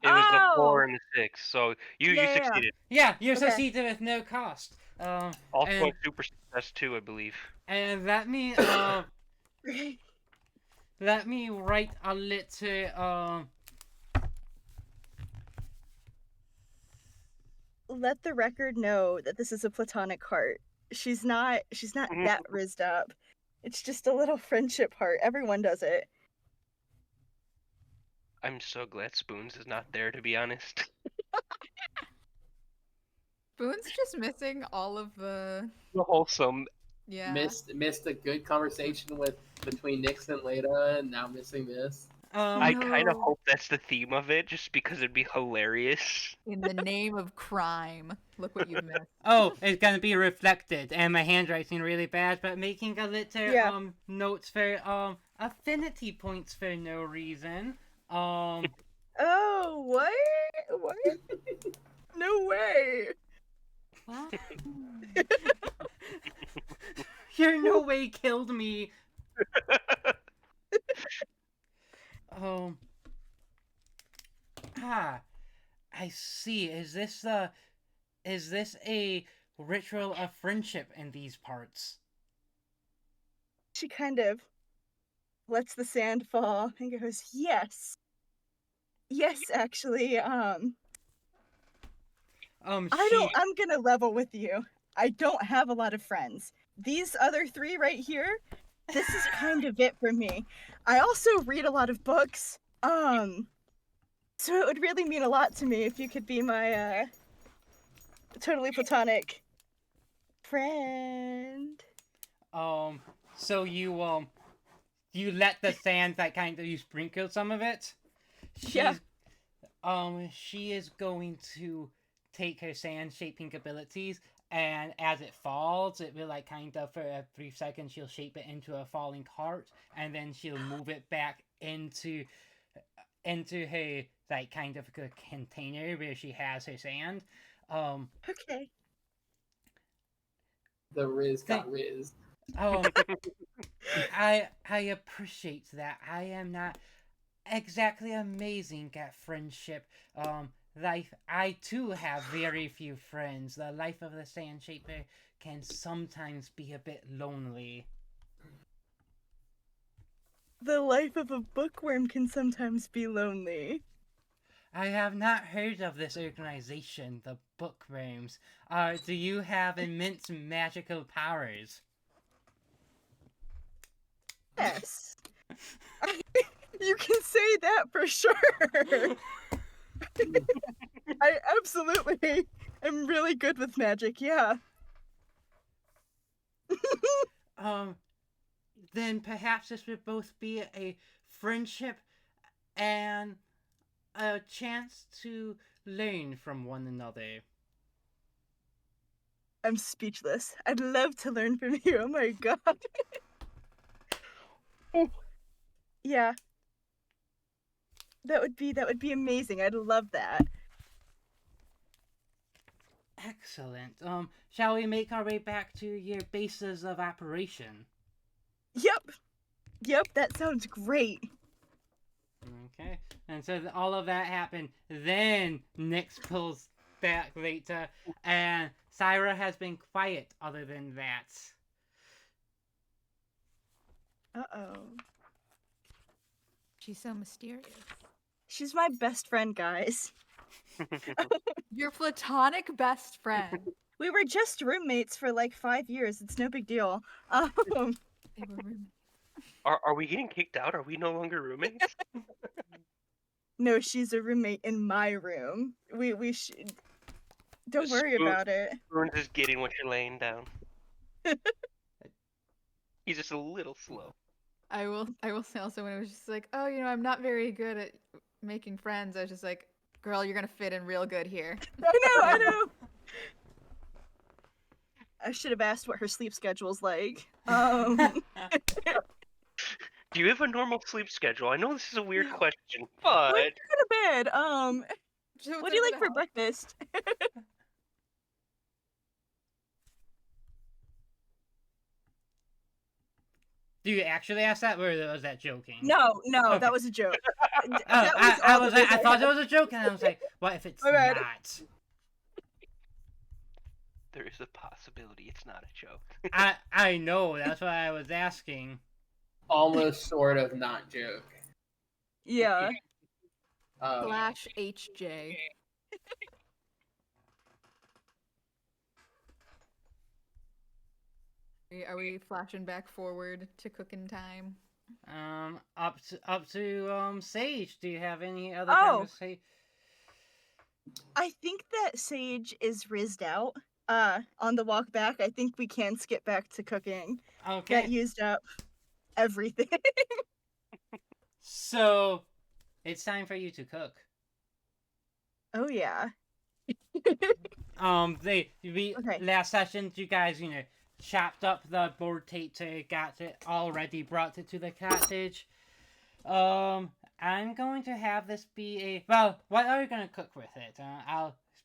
Speaker 2: It was the 4
Speaker 5: Oh!
Speaker 2: and the 6. So you
Speaker 5: Yeah.
Speaker 2: succeeded.
Speaker 1: Yeah, you
Speaker 5: Okay.
Speaker 1: succeeded with no cost.
Speaker 2: Also
Speaker 1: and,
Speaker 2: a super success too, I believe.
Speaker 1: and let me let me write a little
Speaker 5: Let the record know that this is a platonic heart. She's not that rizzed up. It's just a little friendship heart. Everyone does it.
Speaker 2: I'm so glad Spoons is not there, to be honest.
Speaker 4: Spoon's just missing all of the.
Speaker 2: The wholesome
Speaker 4: Yeah.
Speaker 3: Missed a good conversation between Nix and Leda, and now missing this.
Speaker 2: I kind of
Speaker 4: No.
Speaker 2: hope that's the theme of it, just because it'd be hilarious.
Speaker 4: In the name of crime. Look what you've missed.
Speaker 1: Oh, it's gonna be reflected, and my handwriting really bad, but making a little
Speaker 5: Yeah.
Speaker 1: notes for affinity points for no reason.
Speaker 5: Oh, what? What? No way.
Speaker 4: What?
Speaker 1: You're no way killed me. Um. I see. Is this a ritual of friendship in these parts?
Speaker 5: She kind of lets the sand fall and goes, "Yes. Yes, actually, I'm gonna level with you. I don't have a lot of friends. These other 3 right here, this is kind of it for me. I also read a lot of books. So it would really mean a lot to me if you could be my totally platonic friend."
Speaker 1: So you let the sand you sprinkle some of it.
Speaker 5: Yeah.
Speaker 1: She is going to take her sand shaping abilities, and as it falls, it will for a brief second she'll shape it into a falling heart, and then she'll move it back into her container where she has her sand.
Speaker 5: Okay.
Speaker 3: The Riz got Riz.
Speaker 1: I appreciate that. I am not exactly amazing at friendship. I too have very few friends. The life of the sand shaper can sometimes be a bit lonely.
Speaker 5: The life of a bookworm can sometimes be lonely.
Speaker 1: I have not heard of this organization, the Bookworms. Do you have immense magical powers?
Speaker 5: Yes. You can say that for sure. I absolutely am really good with magic, yeah.
Speaker 1: Then perhaps this would both be a friendship and a chance to learn from one another.
Speaker 5: I'm speechless. I'd love to learn from you. Oh my god. Yeah. That would be amazing. I'd love that.
Speaker 1: Excellent. Shall we make our way back to your bases of operation?
Speaker 5: Yep, that sounds great.
Speaker 1: Okay. And so all of that happened. Then Nyx pulls back later, and Syra has been quiet other than that.
Speaker 5: Uh-oh.
Speaker 4: She's so mysterious.
Speaker 5: She's my best friend, guys.
Speaker 4: Your platonic best friend.
Speaker 5: We were just roommates for like 5 years. It's no big deal.
Speaker 4: They were roommates.
Speaker 2: Are we getting kicked out? Are we no longer roommates?
Speaker 5: No, she's a roommate in my room. We should. Don't worry about it.
Speaker 2: Spoons is getting what you're laying down. He's just a little slow.
Speaker 4: I will say also when it was just like, oh, I'm not very good at making friends. I was just like, girl, you're gonna fit in real good here.
Speaker 5: I know. I should have asked what her sleep schedule's like.
Speaker 2: Do you have a normal sleep schedule? I know this is a weird question, but
Speaker 5: When you go to bed,
Speaker 4: So
Speaker 5: what do you like for
Speaker 4: help.
Speaker 5: breakfast?
Speaker 1: Do you actually ask that, or was that joking?
Speaker 5: No,
Speaker 1: Okay.
Speaker 5: that was a joke.
Speaker 1: I thought it was a joke, and I was like, what if it's
Speaker 5: My bad.
Speaker 1: not?
Speaker 2: there is a possibility it's not a joke.
Speaker 1: I know, that's why I was asking.
Speaker 3: Almost sort of not joke.
Speaker 5: Yeah.
Speaker 4: Slash HJ. Are we flashing back forward to cooking time?
Speaker 1: Up to Sage. Do you have any other
Speaker 5: Oh.
Speaker 1: time to say?
Speaker 5: I think that Sage is rizzed out. on the walk back, I think we can skip back to cooking.
Speaker 1: Okay.
Speaker 5: That used up everything.
Speaker 1: So, it's time for you to cook.
Speaker 5: Oh yeah.
Speaker 1: Okay. Last session, you guys, chopped up the board potato, got it already, brought it to the cottage. I'm going to have this be what are you going to cook with it?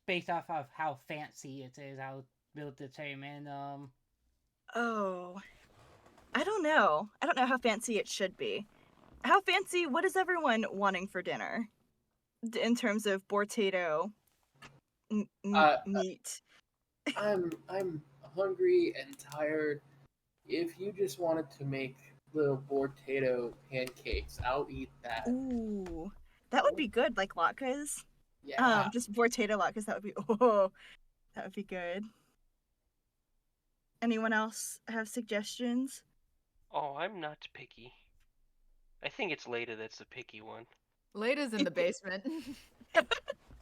Speaker 1: Based off of how fancy it is, we'll determine,
Speaker 5: Oh. I don't know. I don't know how fancy it should be. How fancy, what is everyone wanting for dinner? In terms of bortato meat.
Speaker 3: I'm hungry and tired. If you just wanted to make little potato pancakes, I'll eat that.
Speaker 5: Ooh, that would be good, like latkes.
Speaker 3: Yeah.
Speaker 5: Just potato latkes. That would be good. Anyone else have suggestions?
Speaker 2: Oh, I'm not picky. I think it's Leda that's the picky one.
Speaker 4: Leda's in the basement.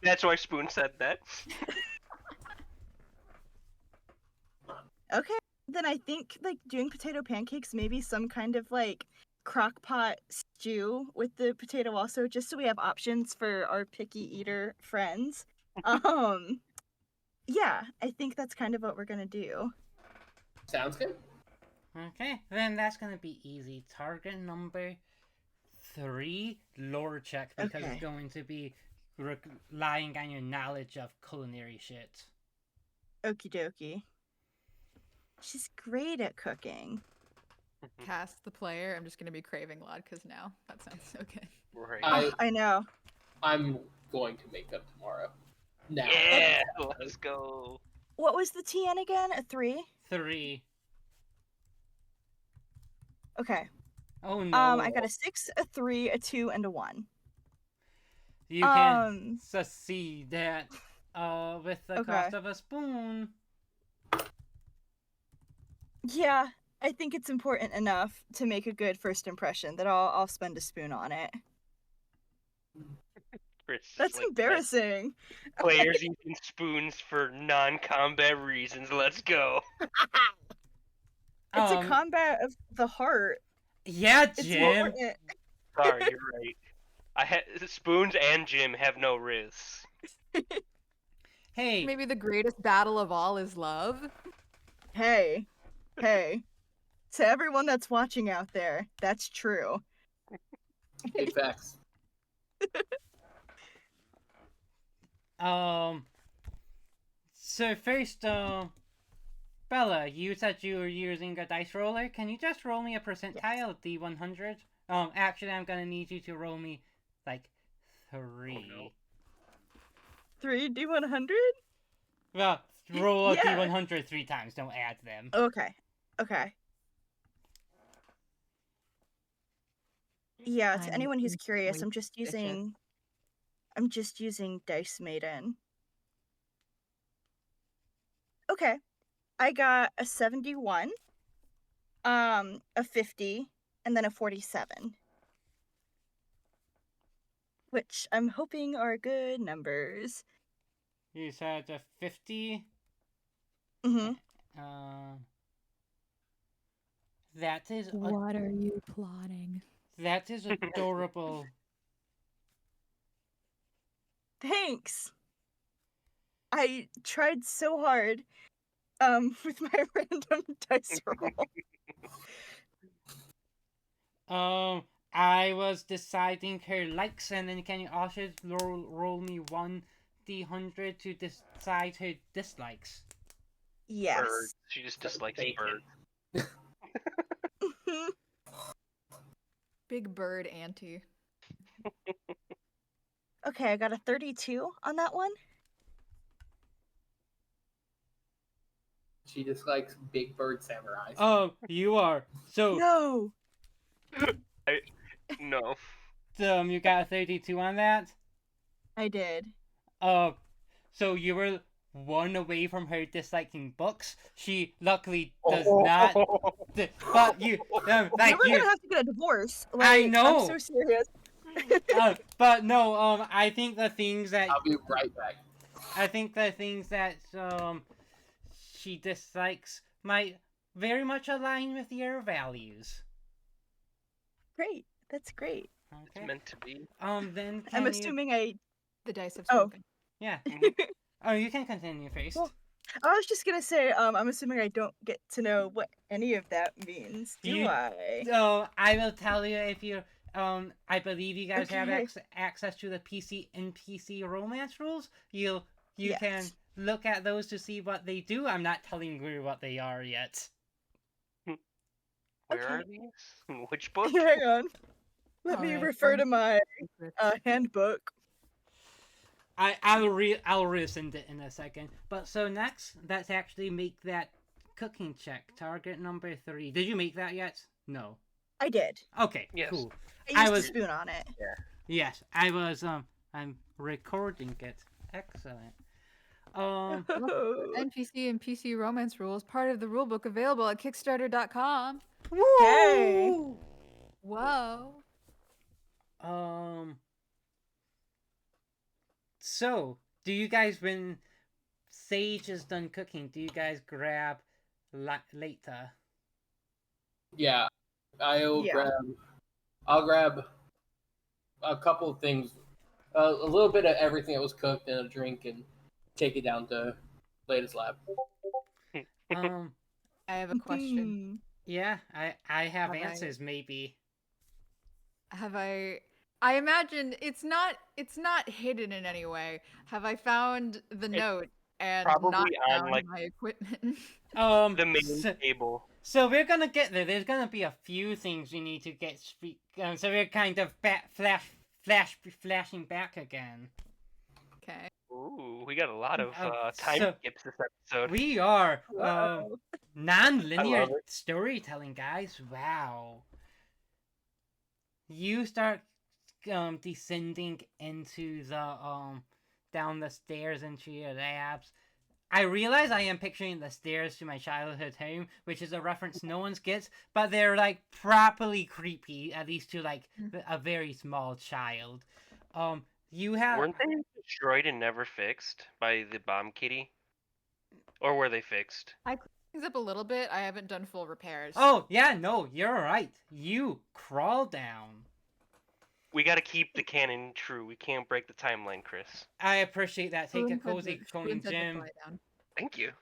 Speaker 2: That's why Spoon said that.
Speaker 5: Okay, then I think like doing potato pancakes, maybe some kind of like crock pot stew with the potato also, just so we have options for our picky eater friends. Yeah, I think that's kind of what we're gonna do.
Speaker 3: Sounds good.
Speaker 1: Okay, then that's going to be easy. Target number 3, lore check, because it's going to be relying on your knowledge of culinary shit.
Speaker 5: Okie dokie. She's great at cooking.
Speaker 4: Cast the player. I'm just gonna be craving latkes now. That sounds so good.
Speaker 2: Right.
Speaker 5: I know.
Speaker 3: I'm going to make them tomorrow. Now.
Speaker 2: Yeah, let's go.
Speaker 5: What was the TN again? A 3?
Speaker 1: 3.
Speaker 5: Okay.
Speaker 1: Oh no.
Speaker 5: I got a 6, a 3, a 2, and a 1.
Speaker 1: You can see that with the cost of a spoon.
Speaker 5: Yeah, I think it's important enough to make a good first impression that I'll spend a spoon on it. That's like embarrassing.
Speaker 2: Players using spoons for non-combat reasons. Let's go.
Speaker 5: It's a combat of the heart.
Speaker 1: Yeah, Jim.
Speaker 2: Sorry, you're right. Spoons and Jim have no riz.
Speaker 1: Hey.
Speaker 4: Maybe the greatest battle of all is love.
Speaker 5: Hey. To everyone that's watching out there, that's true.
Speaker 3: Big facts.
Speaker 1: So first, Bella, you said you were using a dice roller. Can you just roll me a percentile, D100? Actually, I'm gonna need you to roll me, like, 3.
Speaker 2: Oh, no.
Speaker 5: 3 D100?
Speaker 1: Well, roll a D100 3 times, don't add them.
Speaker 5: Okay. Yeah, to anyone who's curious, I'm just using Dice Maiden. Okay. I got a 71, a 50, and then a 47. Which I'm hoping are good numbers.
Speaker 1: You said a 50?
Speaker 5: Mm-hmm.
Speaker 1: That is...
Speaker 4: What are you plotting?
Speaker 1: That is adorable.
Speaker 5: Thanks. I tried so hard with my random dice roll.
Speaker 1: I was deciding her likes, and then can you also roll me 1d100 to decide her dislikes?
Speaker 5: Yes.
Speaker 2: Bird. She just dislikes birds.
Speaker 4: Big bird auntie.
Speaker 5: Okay, I got a 32 on that one.
Speaker 3: She just likes big bird samurais.
Speaker 1: Oh, you are. So
Speaker 5: no.
Speaker 2: No.
Speaker 1: You got a 32 on that?
Speaker 5: I did.
Speaker 1: So you were 1 away from her disliking books. She luckily does not. But you, like
Speaker 5: we're gonna have to get a divorce. Like,
Speaker 1: I know.
Speaker 5: I'm so serious.
Speaker 1: But no. I think the things that
Speaker 3: I'll be right back.
Speaker 1: I think the things that she dislikes might very much align with your values.
Speaker 5: Great. That's great.
Speaker 2: It's
Speaker 1: Okay.
Speaker 2: meant to be.
Speaker 1: Then
Speaker 5: I'm
Speaker 1: can you?
Speaker 5: assuming I.
Speaker 4: The dice have
Speaker 5: Oh.
Speaker 4: spoken.
Speaker 1: Yeah.
Speaker 2: Mhm.
Speaker 1: Oh, you can continue first.
Speaker 5: Well, I was just gonna say, I'm assuming I don't get to know what any of that means, do
Speaker 1: You-
Speaker 5: I?
Speaker 1: So I will tell you if you. I believe you guys have
Speaker 5: Okay.
Speaker 1: access to the NPC romance rules. You
Speaker 5: Yes.
Speaker 1: can look at those to see what they do. I'm not telling you what they are yet.
Speaker 2: Where are
Speaker 5: Okay.
Speaker 2: these? Which book?
Speaker 5: Hang on. Let me
Speaker 4: Alright,
Speaker 5: refer to
Speaker 4: fun
Speaker 5: my
Speaker 4: secrets.
Speaker 5: handbook.
Speaker 1: I'll resend it in a second. But so next, let's actually make that cooking check. Target number 3. Did you make that yet? No.
Speaker 5: I did.
Speaker 1: Okay.
Speaker 2: Yes.
Speaker 1: Cool.
Speaker 5: I
Speaker 1: I
Speaker 5: used
Speaker 1: was-
Speaker 5: a spoon on it.
Speaker 1: Yes, I was. I'm recording it. Excellent.
Speaker 4: NPC and PC romance rules, part of the rulebook available at Kickstarter.com.
Speaker 5: Hey.
Speaker 1: Woo!
Speaker 4: Whoa.
Speaker 1: So, do you guys, when Sage is done cooking, do you guys grab later?
Speaker 3: Yeah, I'll
Speaker 5: Yeah.
Speaker 3: grab a couple of things, a little bit of everything that was cooked and a drink, and take it down to latest lab.
Speaker 1: Um,
Speaker 4: I have a question.
Speaker 1: yeah, I have
Speaker 4: Have I-
Speaker 1: answers maybe.
Speaker 4: Have I imagine it's not hidden in any way. Have I found the note and
Speaker 2: probably
Speaker 4: not
Speaker 2: on,
Speaker 4: found
Speaker 2: like,
Speaker 4: my equipment?
Speaker 2: The main
Speaker 1: so,
Speaker 2: table.
Speaker 1: so we're gonna get there. There's gonna be a few things we need to get. So we're kind of flashing back again.
Speaker 4: Okay.
Speaker 2: Ooh, we got a lot of time
Speaker 1: so-
Speaker 2: skips this episode.
Speaker 1: We are
Speaker 5: Whoa.
Speaker 1: non-linear
Speaker 2: I love it.
Speaker 1: storytelling, guys. Wow. You start descending into the down the stairs into your labs. I realize I am picturing the stairs to my childhood home, which is a reference no one gets, but they're like properly creepy, at least to like a very small child. You have
Speaker 2: Weren't they destroyed and never fixed by the bomb kitty? Or were they fixed?
Speaker 4: I cleaned things up a little bit. I haven't done full repairs.
Speaker 1: Oh yeah, no, you're right. You crawl down.
Speaker 2: We gotta keep the canon true. We can't break the timeline, Chris.
Speaker 1: I appreciate that. Take a
Speaker 4: Spoon said
Speaker 1: cozy
Speaker 4: to-
Speaker 1: cone,
Speaker 4: Spoon said to
Speaker 1: Jim.
Speaker 4: fly down.
Speaker 2: Thank you.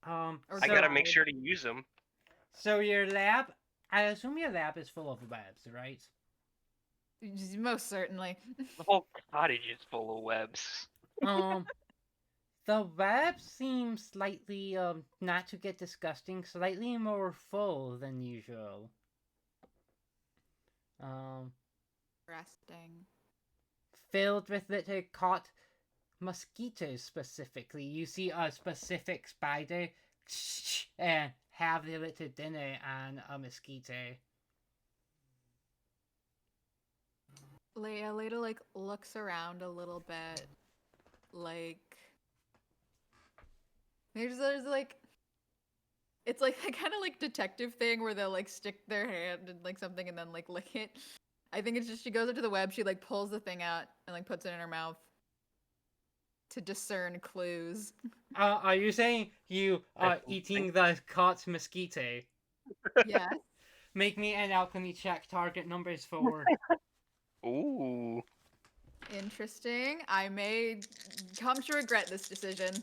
Speaker 4: Or
Speaker 2: I gotta
Speaker 4: died.
Speaker 2: make sure to use them.
Speaker 1: So your lab, I assume your lab is full of webs, right?
Speaker 4: Most certainly.
Speaker 2: The whole cottage is full of webs.
Speaker 1: The web seems slightly, not to get disgusting, slightly more full than usual.
Speaker 4: Resting.
Speaker 1: Filled with little caught mosquitoes specifically. You see a specific spider and have the little dinner on a mosquito.
Speaker 4: Leda like looks around a little bit, like there's like it's like a kind of like detective thing where they'll like stick their hand in like something and then like lick it. I think it's just she goes up to the web, she like pulls the thing out and like puts it in her mouth to discern clues.
Speaker 1: Are you saying you are
Speaker 2: That's
Speaker 1: eating the caught mosquito?
Speaker 4: Yes.
Speaker 1: Make me an alchemy check. Target numbers 4.
Speaker 2: Ooh.
Speaker 4: Interesting. I may come to regret this decision.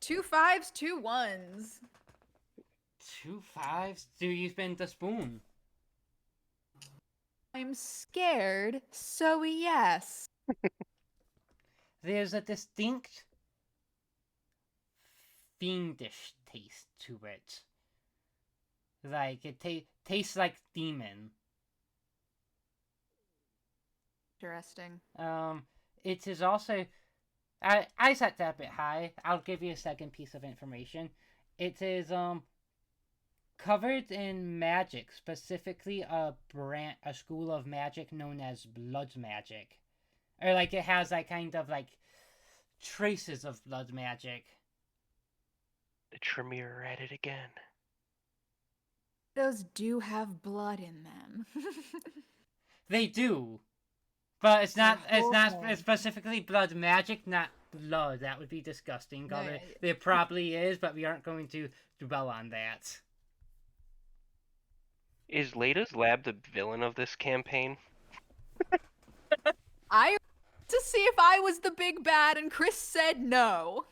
Speaker 4: 2 5s, 2 1s.
Speaker 1: 2 5s. Do you spend the spoon?
Speaker 4: I'm scared, so yes.
Speaker 1: There's a distinct fiendish taste to it. Like it tastes like demon.
Speaker 4: Interesting.
Speaker 1: It is also. I set that a bit high. I'll give you a second piece of information. It is covered in magic, specifically a school of magic known as blood magic, or like it has that kind of like traces of blood magic.
Speaker 2: The Tremere at it again.
Speaker 4: Those do have blood in them.
Speaker 1: They do, but it's not. It's not
Speaker 4: Okay.
Speaker 1: specifically blood magic. Not blood. That would be disgusting.
Speaker 4: No, yeah,
Speaker 1: There probably is, but we aren't going to dwell on that.
Speaker 2: Is Lada's lab the villain of this campaign?
Speaker 4: I to see if I was the big bad, and Chris said no.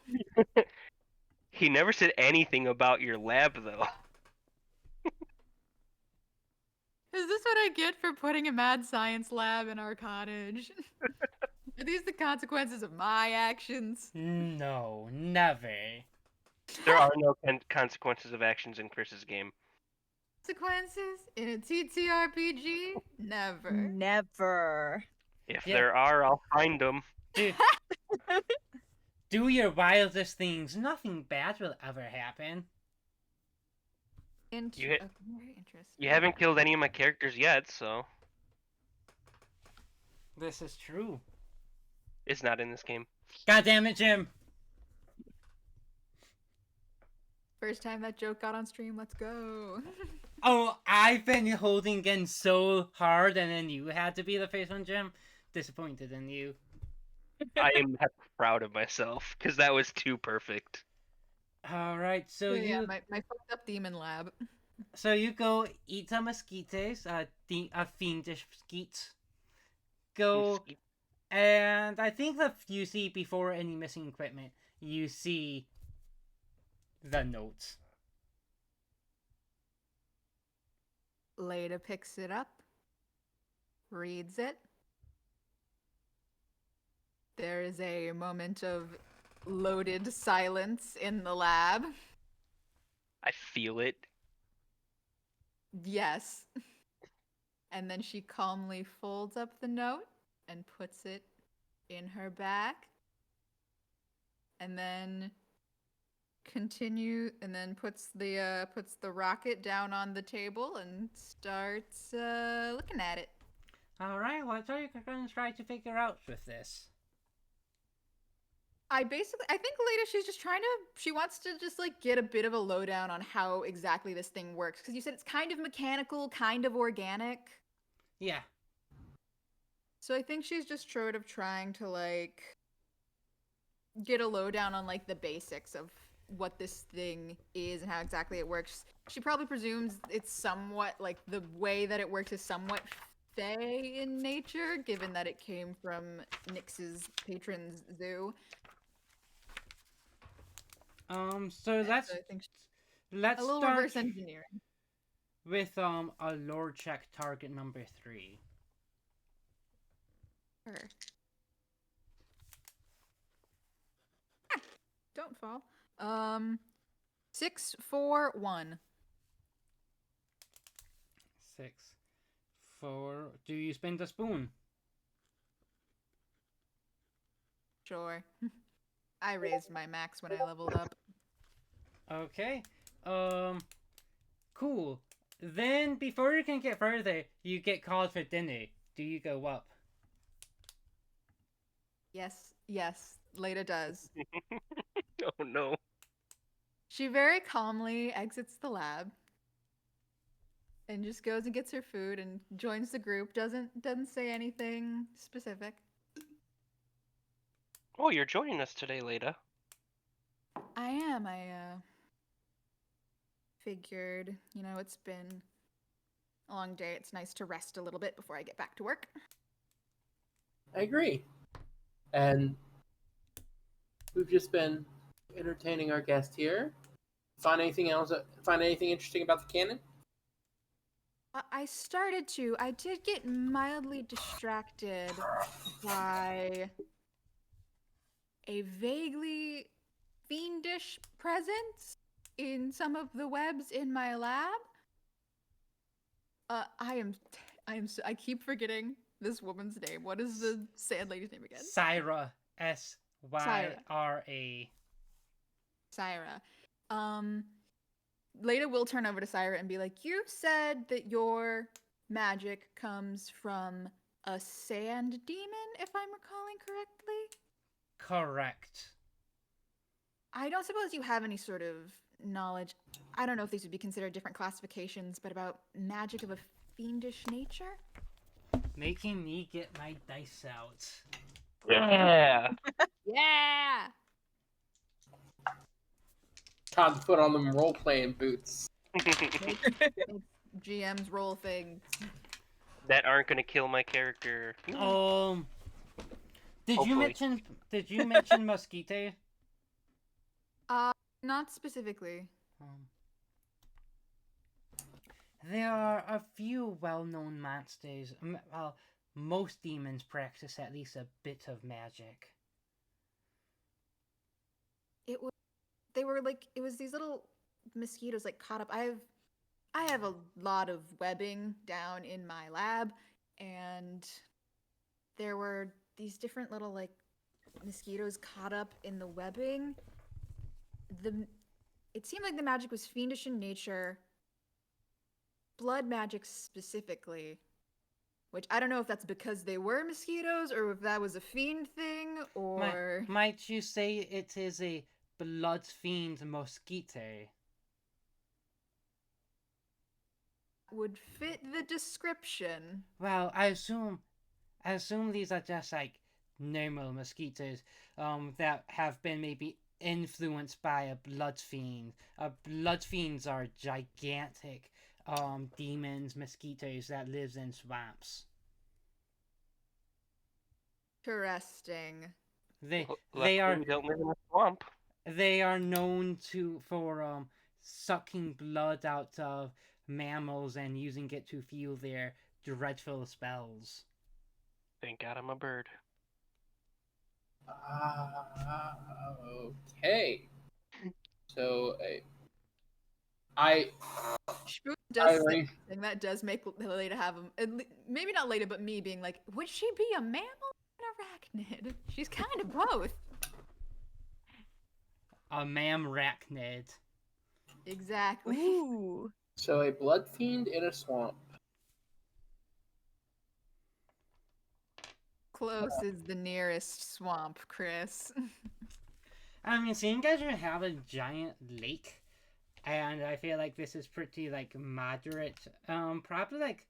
Speaker 2: He never said anything about your lab, though.
Speaker 4: Is this what I get for putting a mad science lab in our cottage? Are these the consequences of my actions?
Speaker 1: No, never.
Speaker 2: There are no consequences of actions in Chris's game.
Speaker 4: Consequences in a TTRPG? Never.
Speaker 5: Never.
Speaker 2: If
Speaker 1: Yeah.
Speaker 2: there are, I'll find them.
Speaker 1: Do your wildest things. Nothing bad will ever happen.
Speaker 2: You
Speaker 4: Very interesting.
Speaker 2: You haven't killed any of my characters yet, so
Speaker 1: This is true.
Speaker 2: it's not in this game.
Speaker 1: God damn it, Jim.
Speaker 4: First time that joke got on stream, let's go.
Speaker 1: Oh, I've been holding in so hard, and then you had to be the first one, Jim. Disappointed in you.
Speaker 2: I am proud of myself, because that was too perfect.
Speaker 1: Alright, so
Speaker 4: yeah,
Speaker 1: you...
Speaker 4: my fucked up demon lab.
Speaker 1: So you go eat some mosquitoes, a fiendish skeet. Go, and I think that you see before any missing equipment, you see the notes.
Speaker 4: Leda picks it up, reads it. There is a moment of loaded silence in the lab.
Speaker 2: I feel it.
Speaker 4: Yes. And then she calmly folds up the note and puts it in her bag. And then puts the rocket down on the table and starts looking at it.
Speaker 1: Alright, what are you going to try to figure out with this?
Speaker 4: I think Leda, she wants to just like get a bit of a lowdown on how exactly this thing works. Because you said it's kind of mechanical, kind of organic.
Speaker 1: Yeah.
Speaker 4: So I think she's just sort of trying to like get a lowdown on like the basics of what this thing is and how exactly it works. She probably presumes it's somewhat like the way that it works is somewhat fey in nature, given that it came from Nyx's patron's zoo.
Speaker 1: So let's
Speaker 4: I think
Speaker 1: let's
Speaker 4: a little
Speaker 1: start
Speaker 4: reverse engineering.
Speaker 1: with a lore check target number 3.
Speaker 4: Sure. Don't fall. 6, 4, 1.
Speaker 1: 6, 4. Do you spend a spoon?
Speaker 4: Sure. I raised my max when I leveled up.
Speaker 1: Okay. Cool. Then before you can get further, you get called for dinner. Do you go up?
Speaker 4: Yes, Leda does.
Speaker 2: Oh no.
Speaker 4: She very calmly exits the lab and just goes and gets her food and joins the group. Doesn't say anything specific.
Speaker 2: Oh, you're joining us today, Leda.
Speaker 4: I am. I figured, it's been a long day. It's nice to rest a little bit before I get back to work.
Speaker 3: I agree. And we've just been entertaining our guest here. Find anything interesting about the canon?
Speaker 4: I started to. I did get mildly distracted by a vaguely fiendish presence in some of the webs in my lab. I keep forgetting this woman's name. What is the sand lady's name again?
Speaker 1: Syra. Syra.
Speaker 4: Syra. Leda will turn over to Syra and be like, you said that your magic comes from a sand demon, if I'm recalling correctly?
Speaker 1: Correct.
Speaker 4: I don't suppose you have any sort of knowledge. I don't know if these would be considered different classifications, but about magic of a fiendish nature?
Speaker 1: Making me get my dice out.
Speaker 2: Yeah.
Speaker 4: Yeah.
Speaker 3: Time to put on them role-playing boots.
Speaker 4: Makes GMs roll things.
Speaker 2: That aren't gonna kill my character.
Speaker 1: Did you
Speaker 2: Hopefully.
Speaker 1: mention mosquito?
Speaker 4: Not specifically.
Speaker 1: There are a few well-known monsters. Well, most demons practice at least a bit of magic.
Speaker 4: It was these little mosquitoes like caught up. I have a lot of webbing down in my lab, and there were these different little like mosquitoes caught up in the webbing. It seemed like the magic was fiendish in nature. Blood magic specifically, which I don't know if that's because they were mosquitoes or if that was a fiend thing or
Speaker 1: Might you say it is a blood fiend mosquito?
Speaker 4: would fit the description.
Speaker 1: Well, I assume these are just like normal mosquitoes that have been maybe influenced by a blood fiend. Blood fiends are gigantic demons, mosquitoes that lives in swamps.
Speaker 4: Interesting.
Speaker 1: They
Speaker 2: Luckily,
Speaker 1: are
Speaker 2: we don't live in a swamp.
Speaker 1: they are known for sucking blood out of mammals and using it to fuel their dreadful spells.
Speaker 2: Thank God I'm a bird.
Speaker 3: Okay. So, I
Speaker 4: Spoon does
Speaker 3: I-
Speaker 4: say something that does make Leda have him. Maybe not Leda, but me being like, would she be a mammal or an arachnid? She's kind of both.
Speaker 1: A mamrachnid.
Speaker 4: Exactly.
Speaker 5: Ooh.
Speaker 3: so a blood fiend in a swamp.
Speaker 4: Close is the nearest swamp, Chris.
Speaker 1: I mean, seeing as you have a giant lake, and I feel like this is pretty like moderate, probably like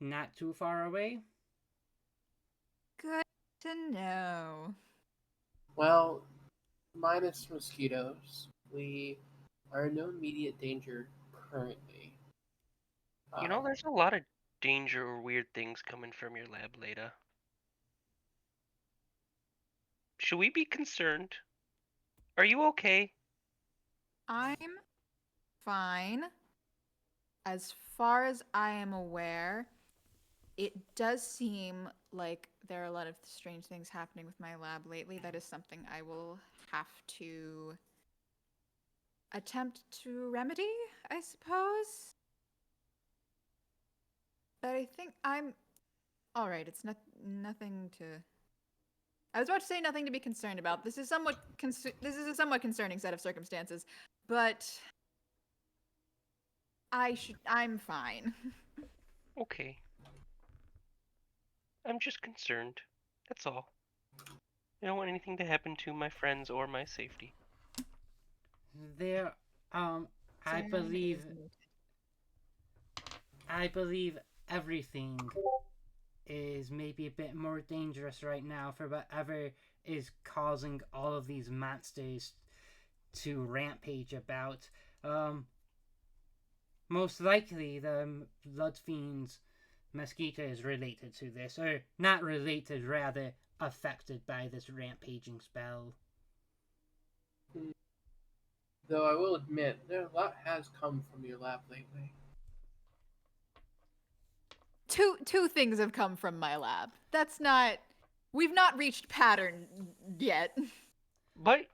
Speaker 1: not too far away.
Speaker 4: Good to know.
Speaker 3: Well, minus mosquitoes, we are in no immediate danger currently.
Speaker 2: You know, there's a lot of danger or weird things coming from your lab, Leda. Should we be concerned? Are you okay?
Speaker 4: I'm fine. As far as I am aware, it does seem like there are a lot of strange things happening with my lab lately. That is something I will have to attempt to remedy, I suppose. But I think I'm all right. It's nothing to. I was about to say nothing to be concerned about. This is this is a somewhat concerning set of circumstances, but I'm fine.
Speaker 2: Okay. I'm just concerned. That's all. I don't want anything to happen to my friends or my safety.
Speaker 1: There, I believe everything is maybe a bit more dangerous right now for whatever is causing all of these monsters to rampage about. Most likely the blood fiend's mosquito is related to this, or not related, rather affected by this rampaging spell.
Speaker 3: Though I will admit, a lot has come from your lab lately.
Speaker 4: Two things have come from my lab. That's not. We've not reached pattern yet.
Speaker 2: But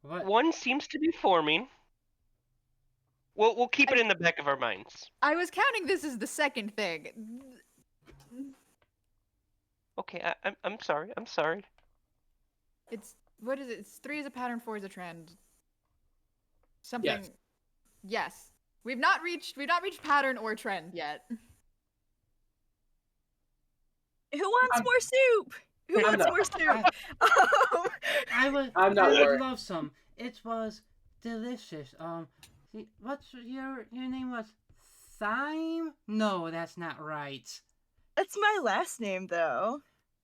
Speaker 1: What?
Speaker 2: one seems to be forming. We'll keep it in the back of our minds.
Speaker 4: I was counting this as the second thing.
Speaker 2: Okay, I'm sorry. I'm sorry.
Speaker 4: It's what is it? It's 3 is a pattern, 4 is a trend. Something.
Speaker 3: Yes.
Speaker 4: Yes. We've not reached pattern or trend yet.
Speaker 5: Who wants more soup? Who
Speaker 3: I'm
Speaker 5: wants
Speaker 3: not-
Speaker 5: more soup?
Speaker 1: I would
Speaker 3: worried.
Speaker 1: love some. It was delicious. What's your name was Thyme? No, that's not right.
Speaker 5: That's my last name, though.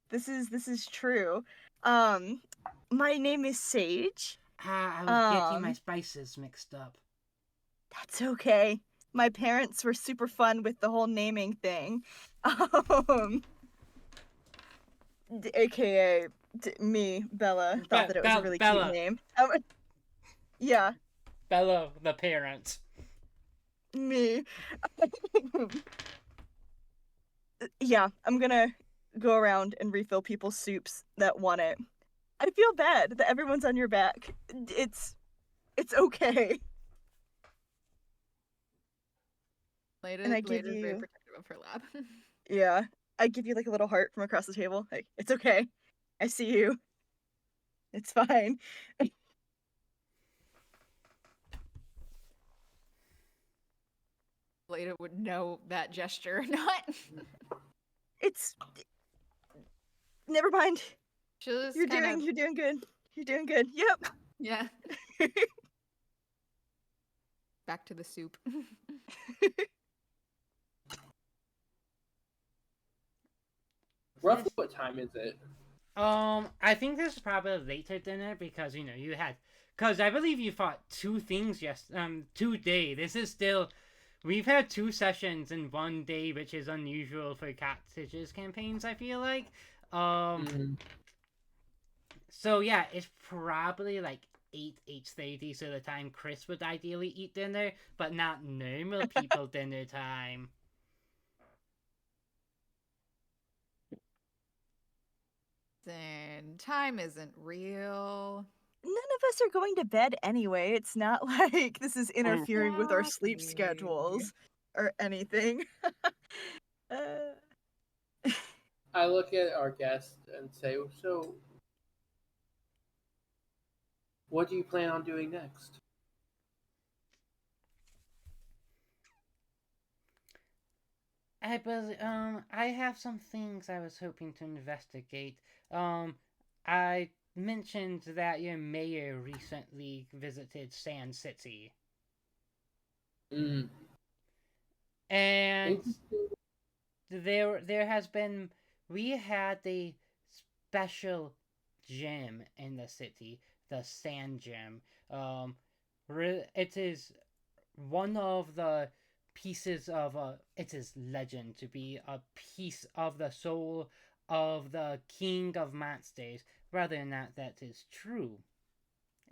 Speaker 5: This is true. My name is Sage.
Speaker 1: I was getting my spices mixed up.
Speaker 5: That's okay. My parents were super fun with the whole naming thing. AKA me, Bella, thought that it was a really
Speaker 1: Bella.
Speaker 5: cute name. Yeah,
Speaker 1: Bella, the parent.
Speaker 5: me. Yeah, I'm gonna go around and refill people's soups that want it. I feel bad that everyone's on your back. It's okay. And I give
Speaker 4: Lady's very
Speaker 5: you,
Speaker 4: protective of her lab.
Speaker 5: yeah, I give you like a little heart from across the table. Like, it's okay. I see you. It's fine.
Speaker 4: Leda would know that gesture or not.
Speaker 5: It's never mind.
Speaker 4: She'll just
Speaker 5: You're
Speaker 4: kind
Speaker 5: doing
Speaker 4: of,
Speaker 5: you're doing good. You're doing good. Yep.
Speaker 4: yeah. Back to the soup.
Speaker 3: Roughly what time is it?
Speaker 1: I think this is probably a later dinner because you had, because I believe you fought 2 things today. This is still, we've had 2 sessions in one day, which is unusual for Cottages campaigns. I feel like, so yeah, it's probably like 8:30, so the time Chris would ideally eat dinner, but not normal people dinner time.
Speaker 4: Then time isn't real.
Speaker 5: None of us are going to bed anyway. It's not like this is interfering with our sleep
Speaker 4: Exactly.
Speaker 5: schedules or anything.
Speaker 3: I look at our guest and say, so, what do you plan on doing next?
Speaker 1: I have some things I was hoping to investigate. I mentioned that your mayor recently visited Sand City.
Speaker 3: Mm.
Speaker 1: And
Speaker 3: Interesting.
Speaker 1: there has been, we had a special gem in the city, the Sand Gem. It is one of the pieces of it is legend to be a piece of the soul of the king of monsters. Whether or not that is true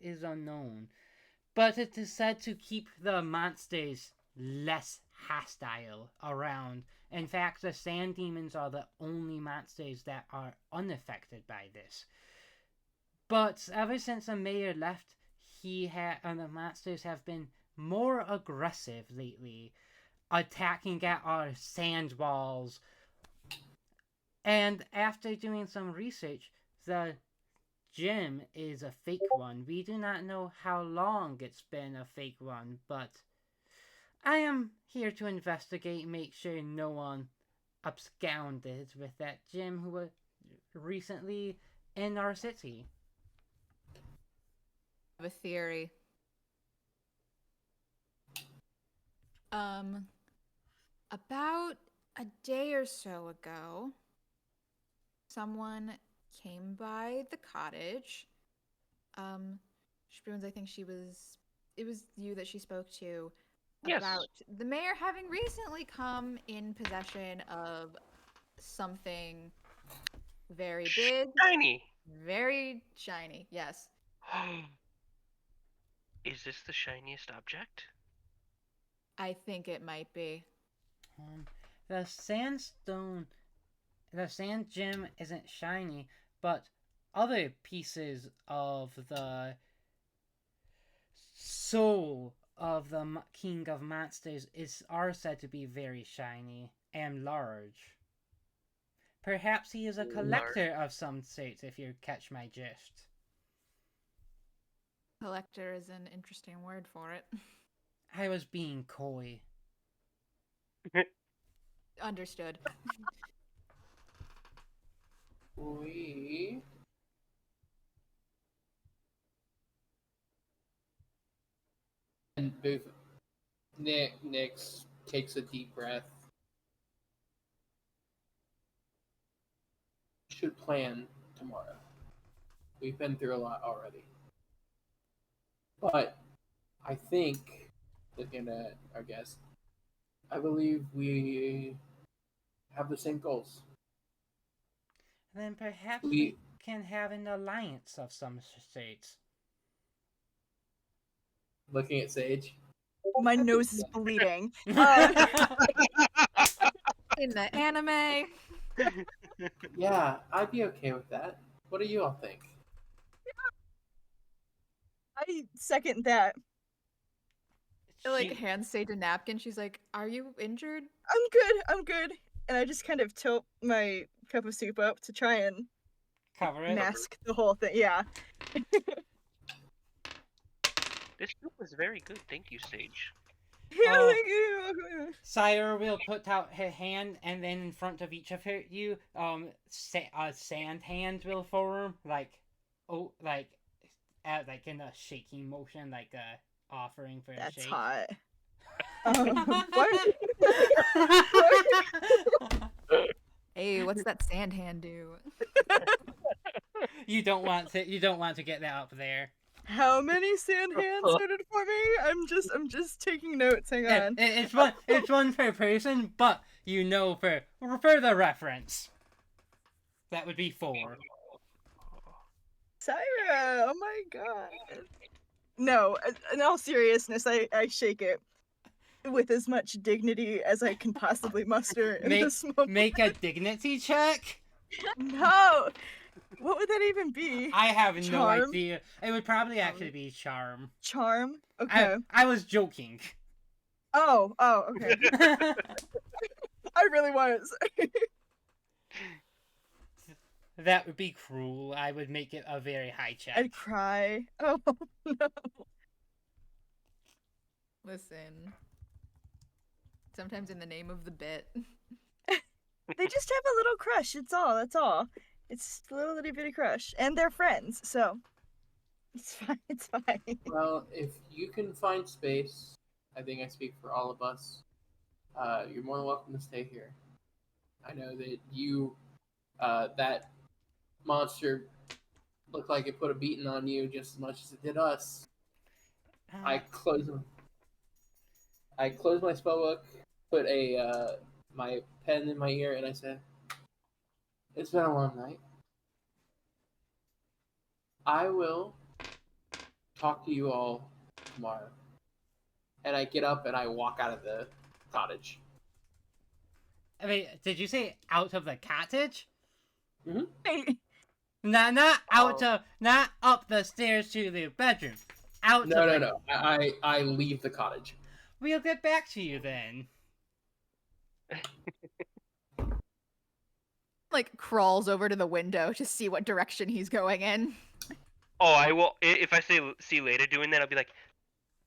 Speaker 1: is unknown, but it is said to keep the monsters less hostile around. In fact, the sand demons are the only monsters that are unaffected by this. But ever since the mayor left, the monsters have been more aggressive lately, attacking at our sand walls. And after doing some research, the gem is a fake one. We do not know how long it's been a fake one, but I am here to investigate, make sure no one absconded with that gem who was recently in our city.
Speaker 4: I have a theory. About a day or so ago, someone came by the cottage. Spoons, I think it was you that she spoke to
Speaker 2: Yes.
Speaker 4: about the mayor having recently come in possession of something very big,
Speaker 2: Shiny.
Speaker 4: very shiny. Yes.
Speaker 2: Is this the shiniest object?
Speaker 4: I think it might be.
Speaker 1: The sand gem isn't shiny, but other pieces of the soul of the king of monsters are said to be very shiny and large. Perhaps he is a collector of some sort, if you catch my drift.
Speaker 4: Collector is an interesting word for it.
Speaker 1: I was being coy.
Speaker 4: Understood.
Speaker 3: We and both Nix takes a deep breath. Should plan tomorrow. We've been through a lot already. But I think, looking at our guest, I believe we have the same goals.
Speaker 1: Then perhaps
Speaker 3: We-
Speaker 1: we can have an alliance of some sorts.
Speaker 3: Looking at Sage.
Speaker 5: My nose is bleeding.
Speaker 4: In the anime.
Speaker 3: Yeah, I'd be okay with that. What do you all think?
Speaker 5: I second that.
Speaker 4: Like
Speaker 1: She-
Speaker 4: hands Sage a napkin. She's like, "Are you injured?"
Speaker 5: I'm good. And I just kind of tilt my cup of soup up to try and
Speaker 1: cover it.
Speaker 5: mask the whole thing. Yeah.
Speaker 2: This soup was very good. Thank you, Sage.
Speaker 5: Yeah,
Speaker 1: Oh.
Speaker 5: thank you.
Speaker 1: Sire will put out her hand, and then in front of each of you, a sand hand will form, like in a shaking motion, like a offering for a
Speaker 5: That's
Speaker 1: shake.
Speaker 5: hot. What?
Speaker 4: Hey, what's that sand hand do?
Speaker 1: You don't want to get that up there.
Speaker 5: How many sand hands noted for me? I'm just taking notes. Hang on.
Speaker 1: It's one per person, but for further reference, that would be 4.
Speaker 5: Syra, oh my god. No, in all seriousness, I shake it with as much dignity as I can possibly muster in this moment.
Speaker 1: Make a dignity check.
Speaker 5: No! What would that even be?
Speaker 1: I have no
Speaker 5: Charm?
Speaker 1: idea. It would probably actually be charm.
Speaker 5: Charm? Okay.
Speaker 1: I was joking.
Speaker 5: Oh, okay. I really was.
Speaker 1: That would be cruel. I would make it a very high check.
Speaker 5: I'd cry. Oh, no.
Speaker 4: Listen. Sometimes in the name of the bit.
Speaker 5: They just have a little crush. That's all. It's a little itty bitty crush. And they're friends, so it's fine. It's fine.
Speaker 3: Well, if you can find space, I think I speak for all of us. You're more than welcome to stay here. I know that that monster looked like it put a beating on you just as much as it did us. I close my spell book, put my pen in my ear, and I said, "It's been a long night. I will talk to you all tomorrow." And I get up and I walk out of the cottage.
Speaker 1: I mean, did you say out of the cottage?
Speaker 5: Hey,
Speaker 1: Not up the stairs to the bedroom.
Speaker 3: No. I leave the cottage.
Speaker 1: We'll get back to you then.
Speaker 4: Like crawls over to the window to see what direction he's going in.
Speaker 2: Oh, I will. If I say see you later doing that, I'll be like,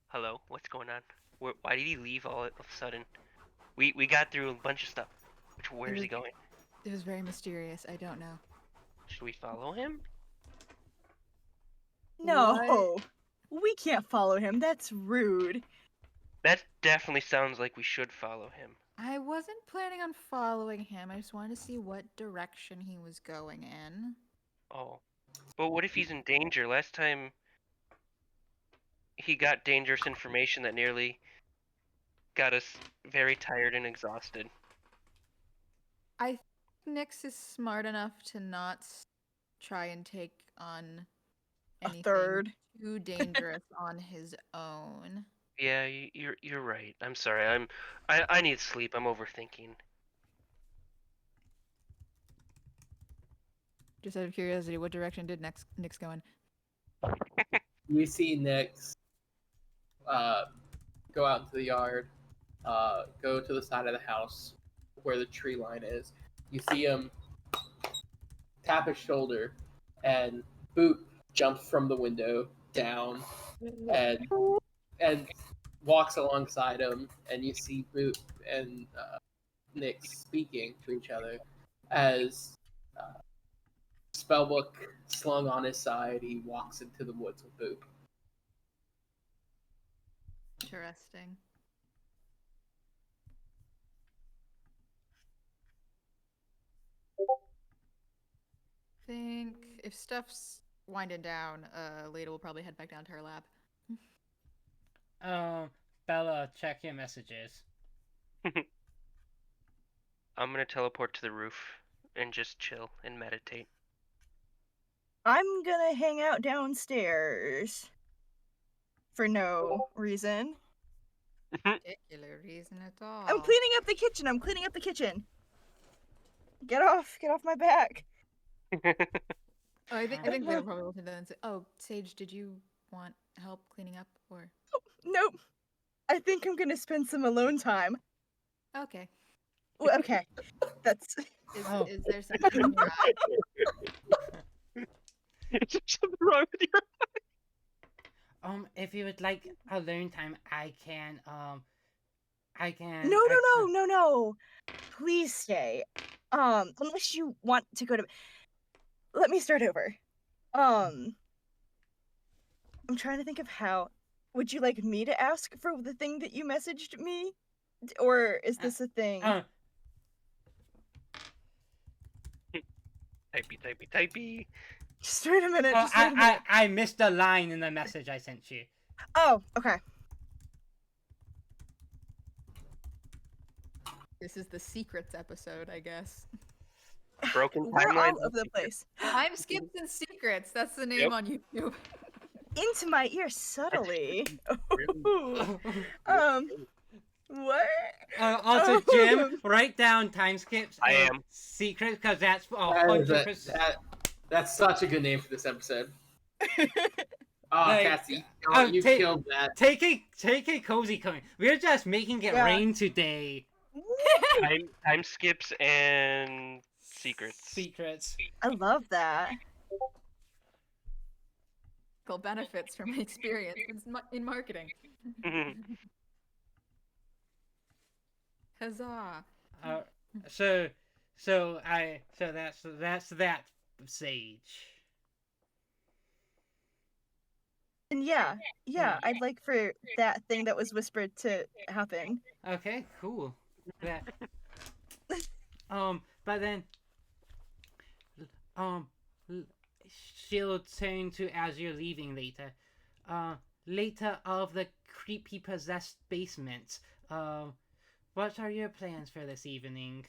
Speaker 2: "Hello, what's going on? Why did he leave all of a sudden? We got through a bunch of stuff. Where's he going?
Speaker 4: It was very mysterious. I don't know.
Speaker 2: Should we follow him?"
Speaker 5: no. We can't follow him. That's rude.
Speaker 2: That definitely sounds like we should follow him.
Speaker 4: I wasn't planning on following him. I just wanted to see what direction he was going in.
Speaker 2: Oh, but what if he's in danger? Last time he got dangerous information that nearly got us very tired and exhausted.
Speaker 4: I think Nyx is smart enough to not try and take on
Speaker 5: A
Speaker 4: anything
Speaker 5: third.
Speaker 4: too dangerous on his own.
Speaker 2: Yeah, you're right. I'm sorry. I need sleep. I'm overthinking.
Speaker 4: Just out of curiosity, what direction did Nyx go in?
Speaker 3: You see Nyx go out into the yard, go to the side of the house where the tree line is. You see him tap his shoulder, and Boot jumps from the window down and walks alongside him, and you see Boot and Nyx speaking to each other as spellbook slung on his side. He walks into the woods with Boot.
Speaker 4: Interesting. Think if stuff's winding down, Leda will probably head back down to her lab.
Speaker 1: Bella, check your messages.
Speaker 2: I'm gonna teleport to the roof and just chill and meditate.
Speaker 5: I'm gonna hang out downstairs for no reason.
Speaker 4: Particular reason at all.
Speaker 5: I'm cleaning up the kitchen. I'm cleaning up the kitchen. Get off my back.
Speaker 4: Oh, I think Leda probably will do that and say, "Oh, Sage, did you want help cleaning up or?"
Speaker 5: Nope. I think I'm gonna spend some alone time.
Speaker 4: Okay.
Speaker 5: Well, okay. That's
Speaker 1: Oh.
Speaker 4: Is there something in your eye?
Speaker 2: Is there something wrong with your...
Speaker 1: If you would like alone time, I can.
Speaker 5: No. Please stay. Unless you want to go to. Let me start over. I'm trying to think of how. Would you like me to ask for the thing that you messaged me, or is this a thing?
Speaker 2: Typey.
Speaker 5: Just wait a minute.
Speaker 1: I missed a line in the message I sent you.
Speaker 5: Oh, okay.
Speaker 4: This is the secrets episode, I guess.
Speaker 2: Broken
Speaker 5: We're
Speaker 2: timeline.
Speaker 5: all over the place.
Speaker 4: Time skips and secrets. That's the name
Speaker 2: Yep.
Speaker 4: on YouTube.
Speaker 5: Into my ear subtly.
Speaker 2: Really?
Speaker 5: What?
Speaker 1: Also, Jim, write down time skips.
Speaker 2: I
Speaker 1: and
Speaker 2: am.
Speaker 1: secrets because that's
Speaker 3: That is
Speaker 1: 100%.
Speaker 3: that's such a good name for this episode. Oh,
Speaker 1: Like,
Speaker 3: Cassie,
Speaker 1: oh,
Speaker 3: you
Speaker 1: take-
Speaker 3: killed that.
Speaker 1: Take a cozy coin. We're just making it
Speaker 5: Yeah.
Speaker 1: rain today.
Speaker 2: Time skips and secrets.
Speaker 1: Secrets.
Speaker 5: I love that.
Speaker 4: Benefits from my experience in marketing. Huzzah!
Speaker 1: So that's that, Sage.
Speaker 5: And yeah, I'd like for that thing that was whispered to happen.
Speaker 1: Okay, cool. That. But then, she'll turn to as you're leaving later. Later of the creepy possessed basement. What are your plans for this evening?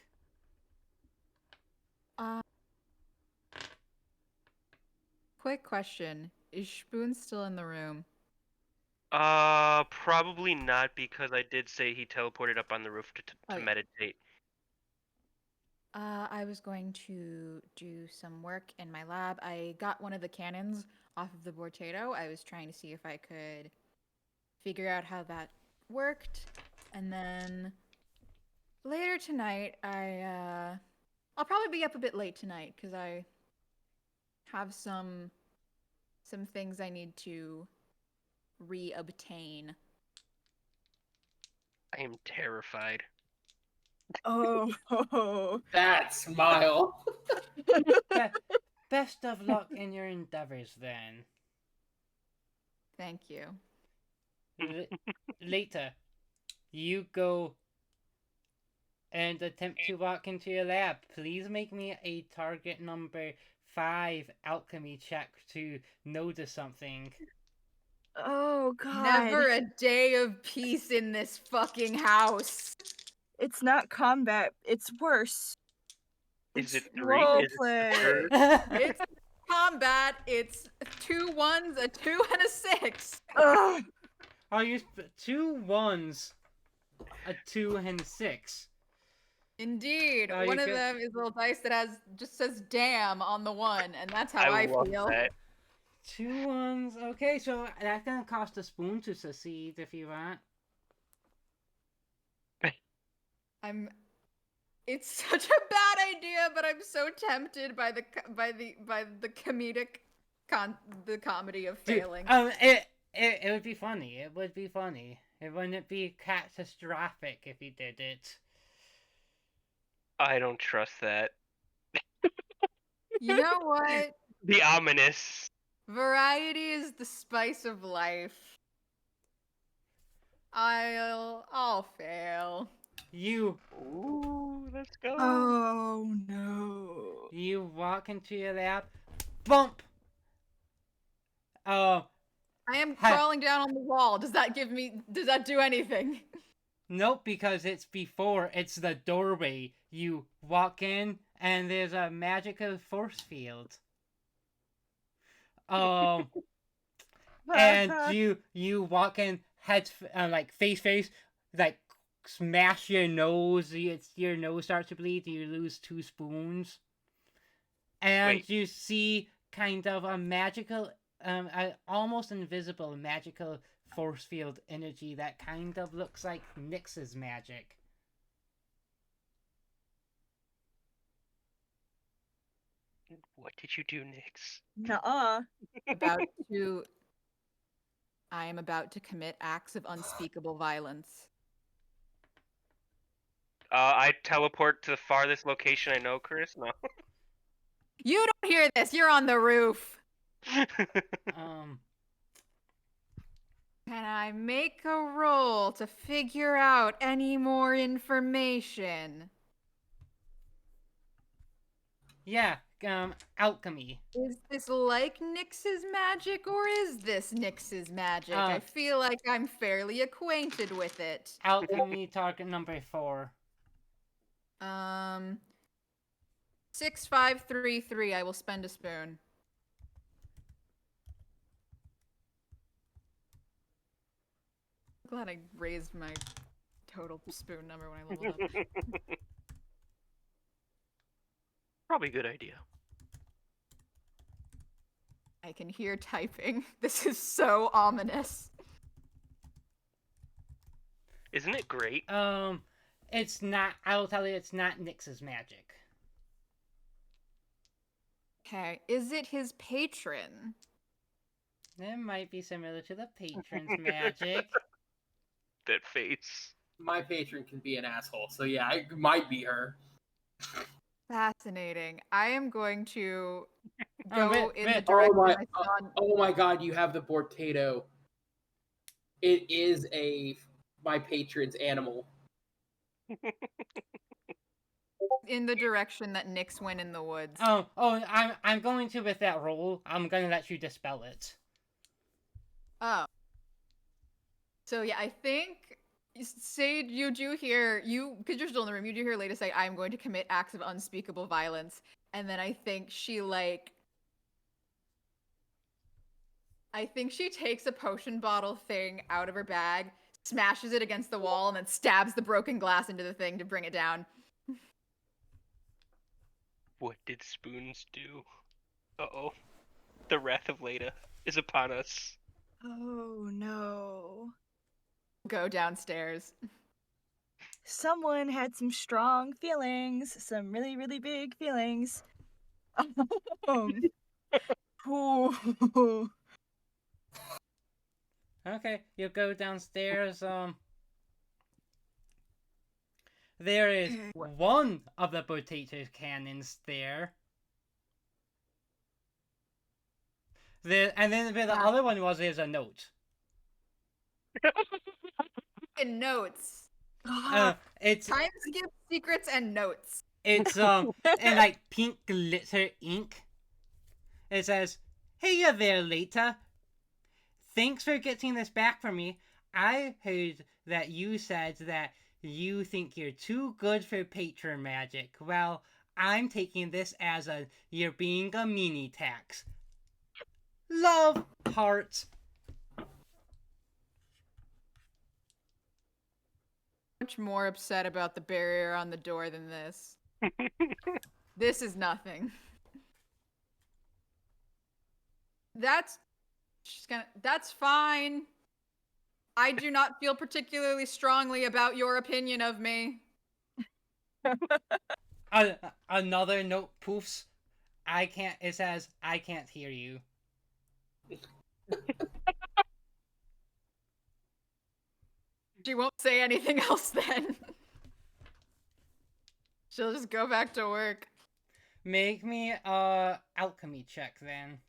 Speaker 4: Quick question: is Spoon still in the room?
Speaker 2: Probably not, because I did say he teleported up on the roof to
Speaker 4: Oh, yeah.
Speaker 2: meditate.
Speaker 4: I was going to do some work in my lab. I got one of the cannons off of the Bortato. I was trying to see if I could figure out how that worked. And then later tonight, I'll probably be up a bit late tonight because I have some things I need to reobtain.
Speaker 2: I am terrified.
Speaker 5: Oh.
Speaker 3: That smile.
Speaker 1: Best of luck in your endeavors, then.
Speaker 4: Thank you.
Speaker 1: Later, you go and attempt to walk into your lab. Please make me a target number 5 alchemy check to notice something.
Speaker 5: Oh god.
Speaker 4: Never a day of peace in this fucking house.
Speaker 5: It's not combat. It's worse.
Speaker 2: Is
Speaker 5: It's
Speaker 2: it 3?
Speaker 5: role
Speaker 2: Is it
Speaker 5: play.
Speaker 2: third?
Speaker 4: It's combat. It's 2 1s, a 2, and a 6.
Speaker 5: Ugh.
Speaker 1: Are you 2 1s, a 2 and a 6?
Speaker 4: Indeed.
Speaker 1: Oh,
Speaker 4: One
Speaker 1: you
Speaker 4: of
Speaker 1: could-
Speaker 4: them is a little dice that just says damn on the one, and that's how
Speaker 2: I
Speaker 4: I
Speaker 2: love
Speaker 4: feel.
Speaker 2: that.
Speaker 1: 2 1s. Okay, so that's gonna cost a spoon to succeed if you want.
Speaker 4: It's such a bad idea, but I'm so tempted by the comedic the comedy of
Speaker 1: Dude,
Speaker 4: failing.
Speaker 1: it would be funny. It would be funny. It wouldn't be catastrophic if you did it.
Speaker 2: I don't trust that.
Speaker 4: You know what?
Speaker 2: The ominous.
Speaker 4: Variety is the spice of life. I'll fail.
Speaker 2: Ooh, let's go.
Speaker 5: Oh no.
Speaker 1: You walk into your lab, bump Uh,
Speaker 4: I am
Speaker 1: Ha-
Speaker 4: crawling down on the wall. Does that do anything?
Speaker 1: nope, because it's the doorway. You walk in, and there's a magical force field. Um, and you walk in like face, like smash your nose. Your nose starts to bleed. You lose 2 spoons, and
Speaker 2: Wait.
Speaker 1: you see kind of a magical, almost invisible magical force field energy that kind of looks like Nyx's magic.
Speaker 2: What did you do, Nyx?
Speaker 5: Nuh-uh.
Speaker 4: I am about to commit acts of unspeakable violence.
Speaker 2: I teleport to the farthest location I know, Chris. No.
Speaker 4: You don't hear this. You're on the roof.
Speaker 1: Um,
Speaker 4: Can I make a roll to figure out any more information?
Speaker 1: yeah, alchemy.
Speaker 4: Is this like Nyx's magic, or is this Nyx's magic? I
Speaker 1: Uh,
Speaker 4: feel like I'm fairly acquainted with it.
Speaker 1: Alchemy target number 4.
Speaker 4: 6533. I will spend a spoon. Glad I raised my total spoon number when I leveled up.
Speaker 2: Probably a good idea.
Speaker 4: I can hear typing. This is so ominous.
Speaker 2: Isn't it great?
Speaker 1: It's not. I will tell you, it's not Nyx's magic.
Speaker 4: Okay, is it his patron?
Speaker 1: It might be similar to the patron's magic.
Speaker 2: That face.
Speaker 3: My patron can be an asshole, so yeah, it might be her.
Speaker 4: Fascinating. I am going to
Speaker 1: Oh,
Speaker 4: go
Speaker 1: wait,
Speaker 4: in
Speaker 1: wait.
Speaker 4: the direction I saw.
Speaker 3: Oh my god, you have the Bortato. It is my patron's animal.
Speaker 4: In the direction that Nyx went in the woods.
Speaker 1: I'm going to with that roll. I'm gonna let you dispel it.
Speaker 4: Oh. So yeah, I think Sage, you do hear because you're still in the room. You do hear Leda say, "I'm going to commit acts of unspeakable violence," and then I think she takes a potion bottle thing out of her bag, smashes it against the wall, and then stabs the broken glass into the thing to bring it down.
Speaker 2: What did spoons do? Uh-oh. The wrath of Leda is upon us.
Speaker 5: Oh no.
Speaker 4: Go downstairs.
Speaker 5: Someone had some strong feelings, some really, really big feelings. Ooh.
Speaker 1: Okay, you go downstairs. There is one of the potato cannons there. And then where the other one was, there's a note.
Speaker 4: And notes.
Speaker 1: It's
Speaker 4: Time skip secrets and notes.
Speaker 1: It's in like pink glitter ink. It says, "Hey there, Leta. Thanks for getting this back for me. I heard that you said that you think you're too good for patron magic. Well, I'm taking this as you're being a meanie tax. Love, heart."
Speaker 4: Much more upset about the barrier on the door than this. This is nothing. That's fine. I do not feel particularly strongly about your opinion of me.
Speaker 1: Another note poofs. It says, "I can't hear you."
Speaker 4: She won't say anything else then. She'll just go back to work.
Speaker 1: Make me a alchemy check then.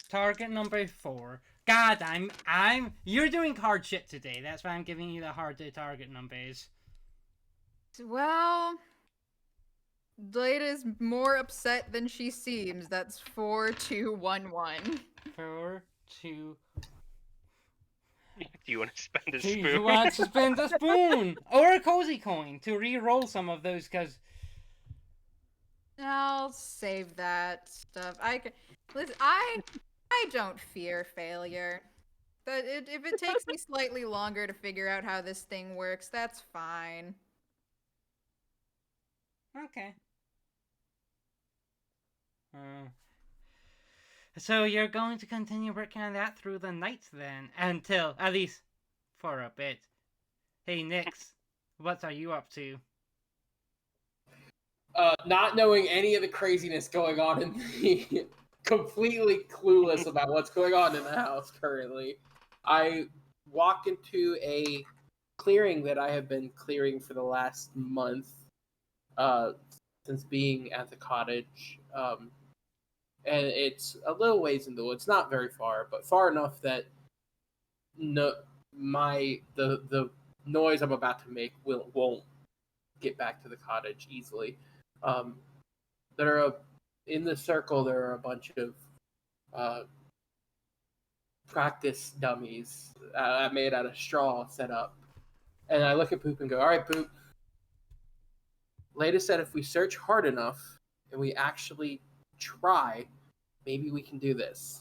Speaker 1: Target number 4. God, you're doing hard shit today. That's why I'm giving you the harder target numbers.
Speaker 4: Well, Lada's more upset than she seems. That's 4211.
Speaker 1: 4, 2.
Speaker 2: Do you want to spend a
Speaker 1: Do
Speaker 2: spoon?
Speaker 1: you want to spend a spoon or a cozy coin to re-roll some of those? Because
Speaker 4: I'll save that stuff. Listen, I don't fear failure. But if it takes me slightly longer to figure out how this thing works, that's fine.
Speaker 1: okay. So you're going to continue working on that through the night then, until at least for a bit. Hey, Nix, what are you up to?
Speaker 3: Not knowing any of the craziness going on in the completely clueless about what's going on in the house currently, I walk into a clearing that I have been clearing for the last month, since being at the cottage. And it's a little ways in the woods, not very far, but far enough that the noise I'm about to make won't get back to the cottage easily. Um, in the circle. There are a bunch of uh, practice dummies made out of straw set up, and I look at Poop and go, "All right, Poop. Leda said if we search hard enough and we actually try, maybe we can do this."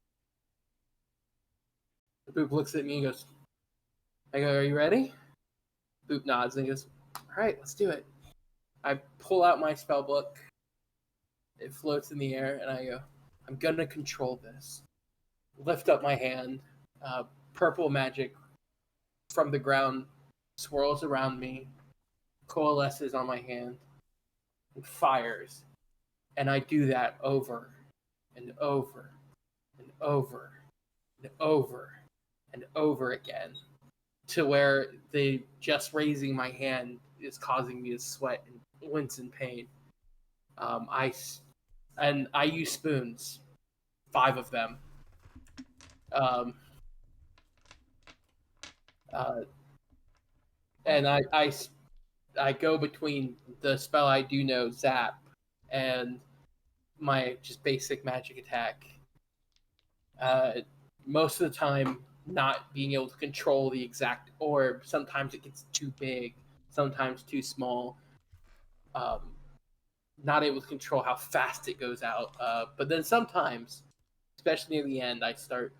Speaker 3: Poop looks at me and goes, "I go, are you ready?" Poop nods and goes, "All right, let's do it." I pull out my spell book. It floats in the air, and I go, "I'm gonna control this." Lift up my hand. Purple magic from the ground swirls around me, coalesces on my hand, and fires. And I do that over and over and over and over and over again, to where the just raising my hand is causing me to sweat and wince in pain. I use spoons, 5 of them. Um, uh, and I go between the spell I do know, Zap, and my just basic magic attack. Most of the time, not being able to control the exact orb. Sometimes it gets too big, sometimes too small. Um, not able to control how fast it goes out. But then sometimes, especially near the end, I start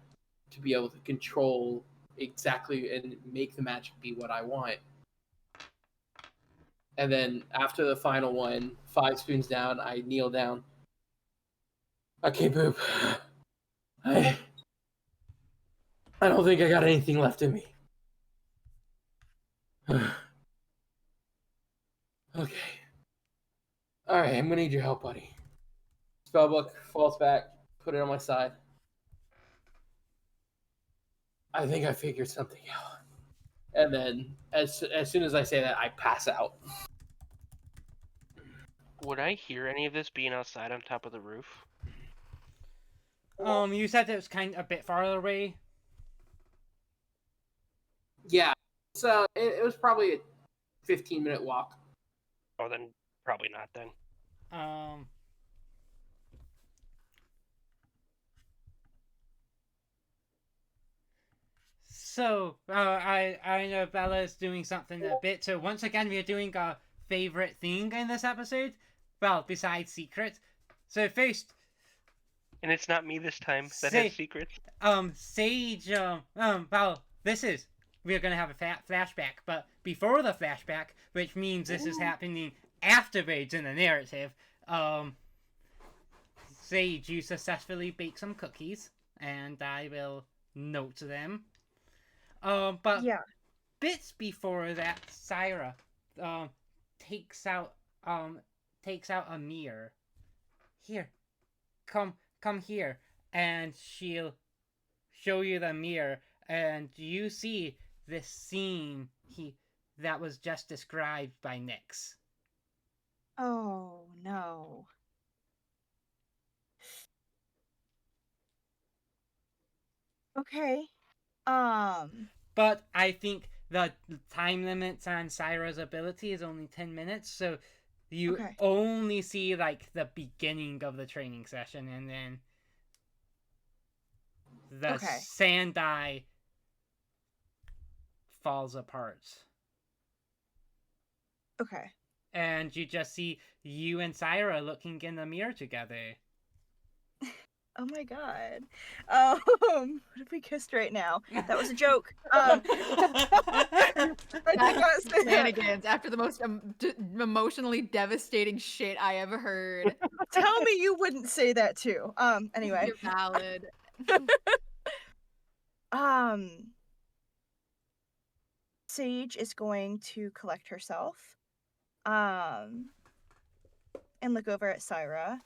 Speaker 3: to be able to control exactly and make the magic be what I want. And then after the final one, 5 spoons down, I kneel down. Okay, Boop. I don't think I got anything left in me. Okay. Alright, I'm gonna need your help, buddy. Spellbook falls back, put it on my side. I think I figured something out. And then, as soon as I say that, I pass out.
Speaker 2: Would I hear any of this being outside on top of the roof?
Speaker 1: You said it was kind of a bit farther away.
Speaker 3: Yeah, so it was probably a 15-minute walk.
Speaker 2: Oh, then probably not then.
Speaker 1: Um. So, I know Bella's doing something a bit. So once again, we are doing our favorite thing in this episode. Well, besides secret. So first,
Speaker 2: And it's not me this time that
Speaker 1: Say-
Speaker 2: has secrets.
Speaker 1: Sage, well, we're gonna have a flashback, but before the flashback, which means this is happening afterwards in the narrative, Sage, you successfully bake some cookies, and I will note them. But
Speaker 5: Yeah.
Speaker 1: bits before that, Syra, um, takes out, a mirror. Here, come here, and she'll show you the mirror, and you see this scene that was just described by Nyx.
Speaker 5: Oh no. Okay.
Speaker 1: But I think the time limits on Syra's ability is only 10 minutes, so You
Speaker 5: Okay.
Speaker 1: only see like the beginning of the training session, and then the
Speaker 5: Okay.
Speaker 1: sand eye falls apart.
Speaker 5: Okay.
Speaker 1: And you just see you and Syra looking in the mirror together.
Speaker 5: Oh my god. What if we kissed right now? That was a joke. I did not say that.
Speaker 4: Shenanigans after the most emotionally devastating shit I ever heard.
Speaker 5: Tell me you wouldn't say that too. Anyway.
Speaker 4: You're valid.
Speaker 5: Sage is going to collect herself. And look over at Syra.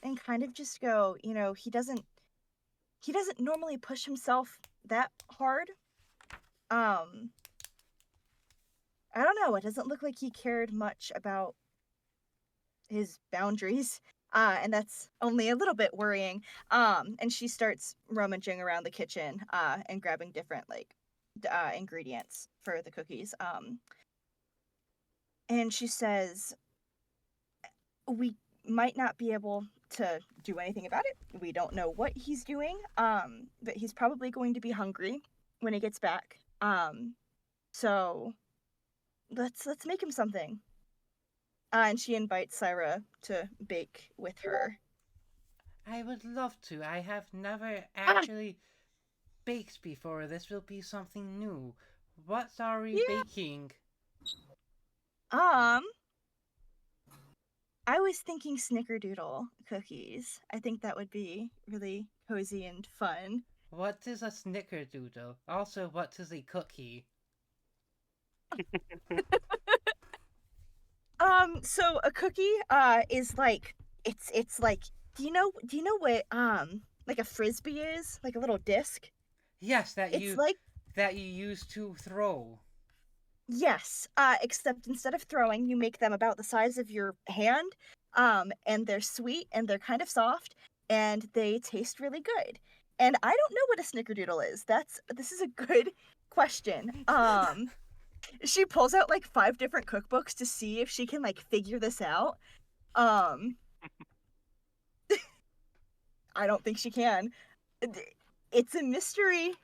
Speaker 5: And kind of just go, he doesn't normally push himself that hard. I don't know, it doesn't look like he cared much about his boundaries. And that's only a little bit worrying. And she starts rummaging around the kitchen, and grabbing different ingredients for the cookies. And she says, we might not be able to do anything about it. We don't know what he's doing. But he's probably going to be hungry when he gets back. So let's make him something. And she invites Syra to bake with her.
Speaker 1: I would love to. I have never actually baked before. This will be something new. What are we baking?
Speaker 5: I was thinking snickerdoodle cookies. I think that would be really cozy and fun.
Speaker 1: What is a snickerdoodle? Also, what is a cookie?
Speaker 5: So a cookie is like it's like, do you know what like a frisbee is? Like a little disc?
Speaker 1: Yes,
Speaker 5: It's like,
Speaker 1: that you use to throw.
Speaker 5: yes, except instead of throwing, you make them about the size of your hand. And they're sweet and they're kind of soft and they taste really good. And I don't know what a snickerdoodle is. This is a good question. She pulls out like 5 different cookbooks to see if she can like figure this out. I don't think she can. It's a mystery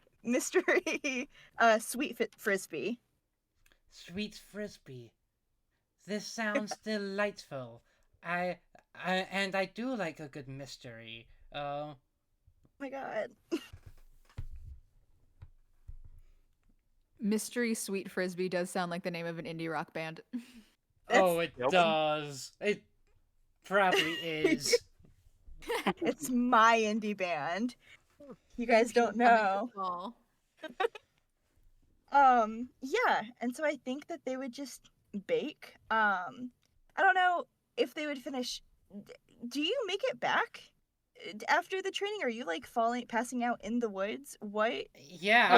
Speaker 5: sweet frisbee.
Speaker 1: Sweet frisbee. This sounds delightful. And I do like a good mystery.
Speaker 5: Oh my god.
Speaker 4: Mystery Sweet Frisbee does sound like the name of an indie rock band.
Speaker 1: Oh, it
Speaker 2: Yep.
Speaker 1: does. It probably is.
Speaker 5: It's my indie band. You guys don't know. Yeah, and so I think that they would just bake. I don't know if they would finish. Do you make it back after the training? Are you like passing out in the woods? What?
Speaker 1: Yeah,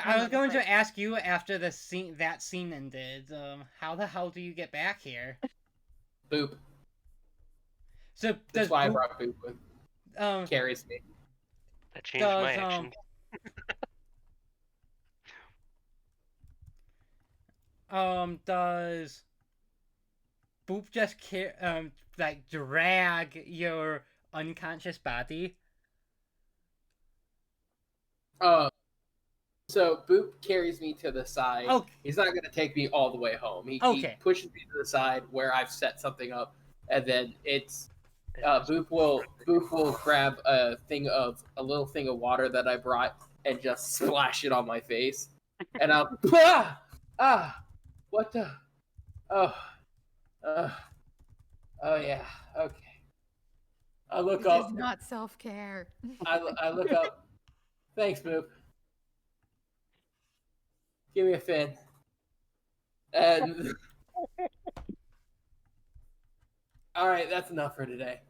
Speaker 1: I was going
Speaker 5: like...
Speaker 1: to ask you after that scene ended. How the hell do you get back here?
Speaker 3: Boop.
Speaker 1: So
Speaker 3: That's why I brought Boop with. Carries me.
Speaker 2: That changed my action.
Speaker 1: Does Boop just like drag your unconscious body?
Speaker 3: So Boop carries me to the side.
Speaker 1: Okay.
Speaker 3: He's not going to take me all the way home. He pushes me to the side where I've set something up, and then it's Boop will grab a little thing of water that I brought and just splash it on my face, and I'll what the oh yeah, okay. I look
Speaker 4: This
Speaker 3: up.
Speaker 4: is not self-care.
Speaker 3: I look up. Thanks, Boop. Give me a fin. And all right, that's enough for today.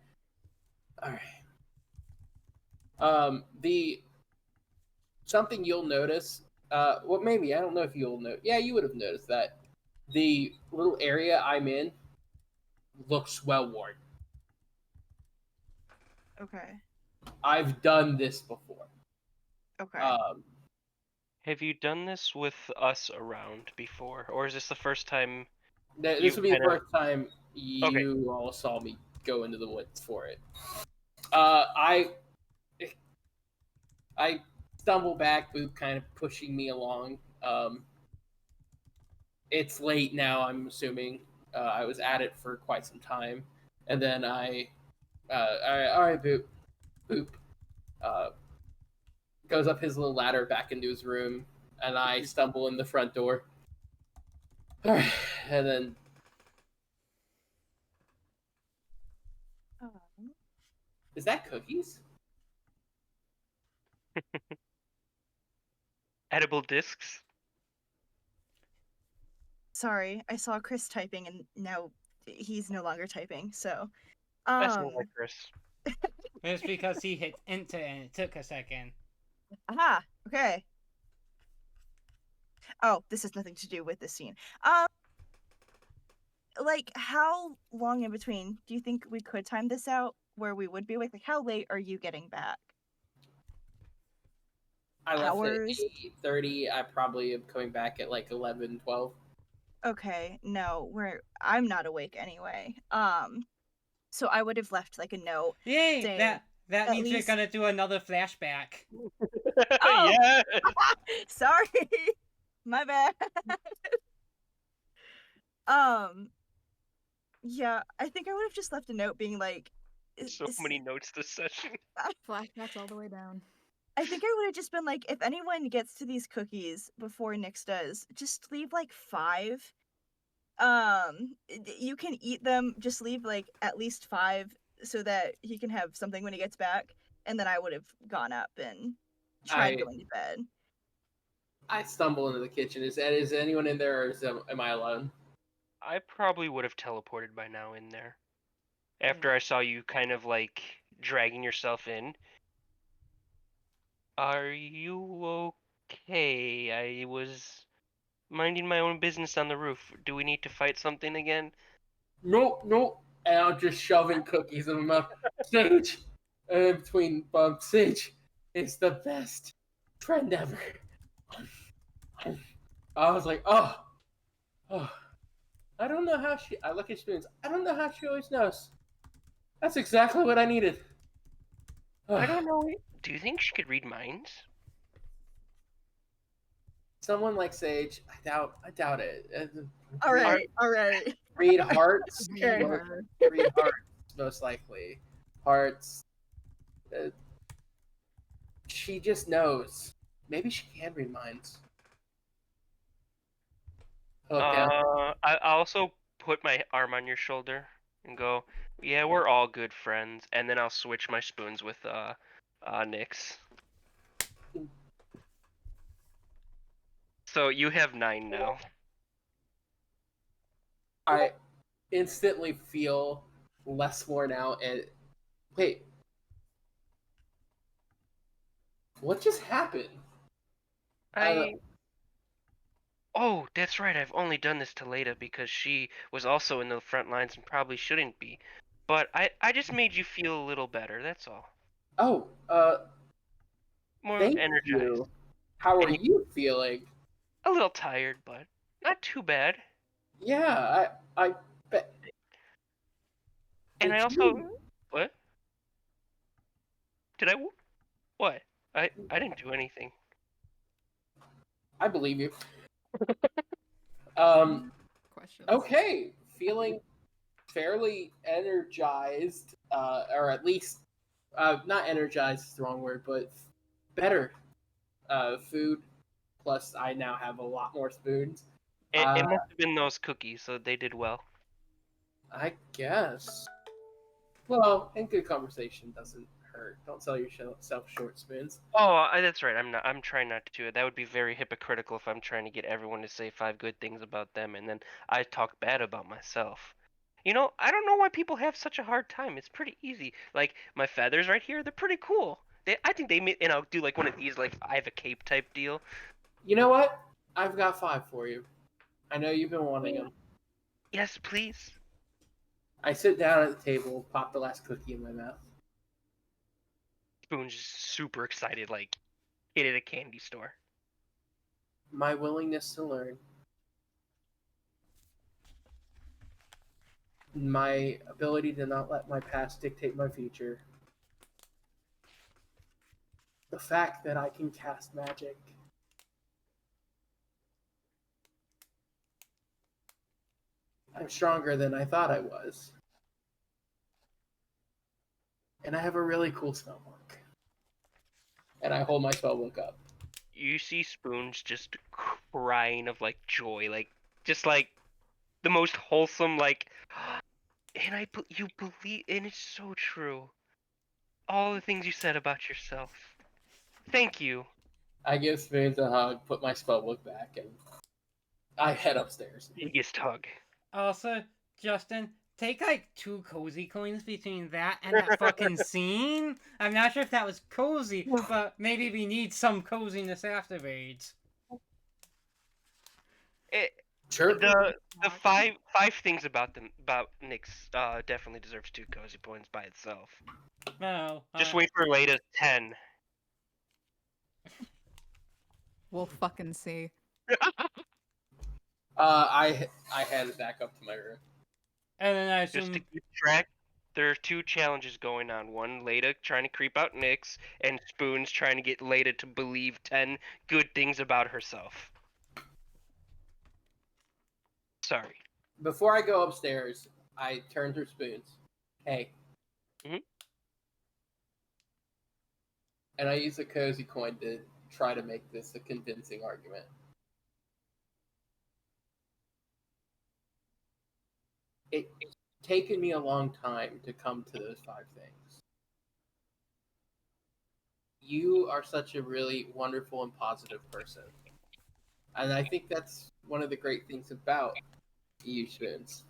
Speaker 3: All right. The something you'll notice. Well, maybe I don't know if you'll know. Yeah, you would have noticed that the little area I'm in looks well worn.
Speaker 5: Okay.
Speaker 3: I've done this before.
Speaker 5: Okay.
Speaker 2: Have you done this with us around before, or is this the first time?
Speaker 3: This would be the
Speaker 2: kind of-
Speaker 3: first time
Speaker 2: Okay.
Speaker 3: you all saw me go into the woods for it. I stumble back, Boop kind of pushing me along. It's late now, I'm assuming. I was at it for quite some time. And then all right, Boop. Boop. Uh, goes up his little ladder back into his room, and I stumble in the front door. All right, and then is that cookies?
Speaker 2: Edible discs.
Speaker 5: Sorry, I saw Chris typing and now he's no longer typing. So,
Speaker 2: That's not like Chris.
Speaker 1: It's because he hit enter and it took a second.
Speaker 5: aha, okay. Oh, this has nothing to do with this scene. Like, how long in between do you think we could time this out where we would be awake? Like, how late are you getting back?
Speaker 3: I left
Speaker 5: Hours?
Speaker 3: at 8:30. I probably am coming back at like 11, 12.
Speaker 5: Okay, no, I'm not awake anyway. So I would have left like a note.
Speaker 1: Yay!
Speaker 5: Saying,
Speaker 1: That
Speaker 5: at
Speaker 1: means we're
Speaker 5: least-
Speaker 1: gonna do another flashback.
Speaker 5: Oh!
Speaker 2: Yeah.
Speaker 5: Sorry, my bad. Yeah, I think I would have just left a note being like,
Speaker 2: So many notes this session.
Speaker 4: Flashbacks all the way down.
Speaker 5: I think I would have just been like, if anyone gets to these cookies before Nyx does, just leave like 5. You can eat them. Just leave like at least 5 so that he can have something when he gets back. And then I would have gone up and tried going to bed.
Speaker 3: I stumble into the kitchen. Is anyone in there, or am I alone?
Speaker 2: I probably would have teleported by now in there. After I saw you kind of like dragging yourself in. Are you okay? I was minding my own business on the roof. Do we need to fight something again?
Speaker 3: Nope, nope. And I'm just shoving cookies in my mouth. Sage, in between bumps. Sage is the best friend ever. I was like, oh. I don't know how she. I look at Spoons. I don't know how she always knows. That's exactly what I needed.
Speaker 2: I don't know. Do you think she could read minds?
Speaker 3: Someone like Sage, I doubt it.
Speaker 5: All right.
Speaker 3: Read hearts.
Speaker 5: Okay.
Speaker 3: Read hearts, most likely. Hearts. She just knows. Maybe she can read minds.
Speaker 2: I also put my arm on your shoulder and go, yeah, we're all good friends. And then I'll switch my spoons with Nyx. So you have 9 now.
Speaker 3: I instantly feel less worn out and wait. What just happened?
Speaker 2: Oh, that's right. I've only done this to Leda because she was also in the front lines and probably shouldn't be. But I just made you feel a little better, that's all.
Speaker 3: Oh,
Speaker 2: More
Speaker 3: thank
Speaker 2: energized.
Speaker 3: you. How are you feeling?
Speaker 2: A little tired, but not too bad.
Speaker 3: Yeah, I bet.
Speaker 2: And I also... What? Did I... What? I didn't do anything.
Speaker 3: I believe you.
Speaker 4: Questions.
Speaker 3: Okay, feeling fairly energized, or at least not energized is the wrong word, but better. Food. Plus, I now have a lot more spoons.
Speaker 2: It must have been those cookies, so they did well.
Speaker 3: I guess. Well, and good conversation doesn't hurt. Don't sell yourself short, spoons.
Speaker 2: Oh, that's right. I'm trying not to. That would be very hypocritical if I'm trying to get everyone to say 5 good things about them and then I talk bad about myself. You know, I don't know why people have such a hard time. It's pretty easy. Like my feathers right here, they're pretty cool. I think they and I'll do like one of these, like I have a cape type deal.
Speaker 3: You know what? I've got 5 for you. I know you've been wanting them.
Speaker 2: Yes, please.
Speaker 3: I sit down at the table, pop the last cookie in my mouth.
Speaker 2: Spoon's just super excited, like hit at a candy store.
Speaker 3: my willingness to learn, my ability to not let my past dictate my future, the fact that I can cast magic. I'm stronger than I thought I was. And I have a really cool spellbook. And I hold my spellbook up.
Speaker 2: You see Spoons just crying of like joy, like just like the most wholesome, like, and you believe, and it's so true. All the things you said about yourself. Thank you.
Speaker 3: I give Spoons a hug, put my spellbook back, and I head upstairs.
Speaker 2: Biggest hug.
Speaker 1: Also, Justin, take like 2 cozy coins between that and that fucking scene. I'm not sure if that was cozy, but maybe we need some coziness afterwards.
Speaker 3: Sure.
Speaker 2: The five things about Nyx definitely deserves 2 cozy points by itself.
Speaker 1: No.
Speaker 2: Just wait for Lada's 10.
Speaker 4: We'll fucking see.
Speaker 3: I head back up to my room.
Speaker 1: And then I
Speaker 2: Just to
Speaker 1: assume.
Speaker 2: keep track, there are 2 challenges going on. One, Lada trying to creep out Nyx, and Spoons trying to get Lada to believe 10 good things about herself. Sorry.
Speaker 3: Before I go upstairs, I turn to Spoons. Hey.
Speaker 2: Mhm.
Speaker 3: And I use a cozy coin to try to make this a convincing argument. It's taken me a long time to come to those 5 things. You are such a really wonderful and positive person. And I think that's one of the great things about you, Spoons.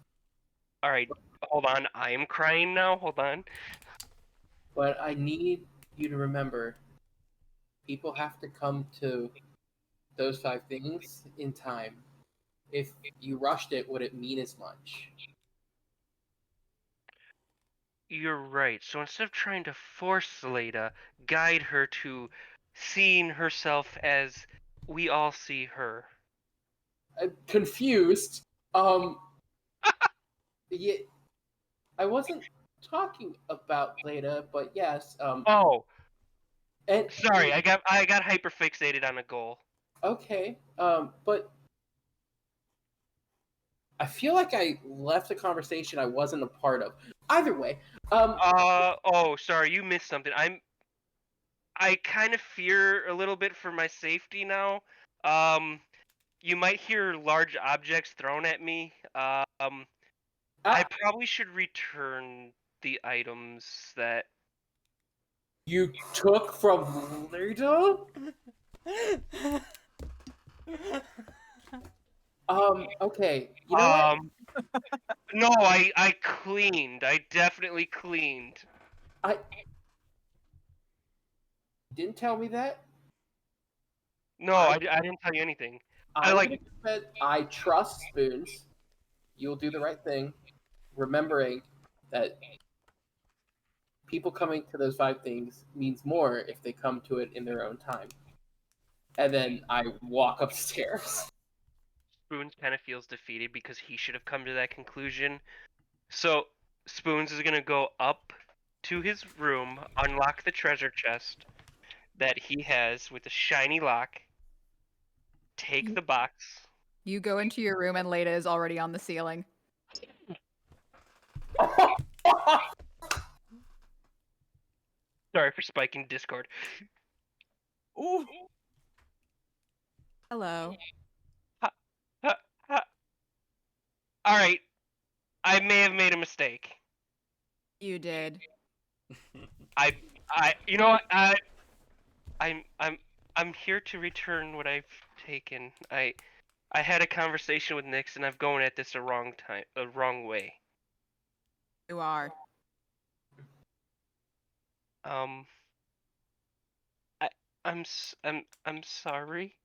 Speaker 2: Alright, hold on. I am crying now. Hold on.
Speaker 3: But I need you to remember, people have to come to those 5 things in time. If you rushed it, would it mean as much?
Speaker 2: You're right. So instead of trying to force Leda, guide her to seeing herself as we all see her.
Speaker 3: I'm confused. Yeah, I wasn't talking about Leda, but yes.
Speaker 2: Oh,
Speaker 3: And
Speaker 2: sorry. I got hyper fixated on a goal.
Speaker 3: okay. But I feel like I left a conversation I wasn't a part of. Either way,
Speaker 2: Oh, sorry. You missed something. I kind of fear a little bit for my safety now. You might hear large objects thrown at me. I probably should return the items that.
Speaker 3: You took from Leda? Okay. You know what?
Speaker 2: No, I cleaned. I definitely cleaned.
Speaker 3: I didn't tell me that.
Speaker 2: No, I didn't tell you anything.
Speaker 3: I trust Spoons. You'll do the right thing, remembering that people coming to those 5 things means more if they come to it in their own time. And then I walk upstairs.
Speaker 2: Spoons kind of feels defeated because he should have come to that conclusion. So Spoons is gonna go up to his room, unlock the treasure chest that he has with a shiny lock, take the box.
Speaker 4: You go into your room and Leda is already on the ceiling.
Speaker 2: Sorry for spiking Discord.
Speaker 5: Ooh.
Speaker 4: Hello.
Speaker 2: Alright. I may have made a mistake.
Speaker 4: You did.
Speaker 2: You know what? I'm here to return what I've taken. I had a conversation with Nyx and I'm going at this a wrong way.
Speaker 4: You are.
Speaker 2: I'm sorry.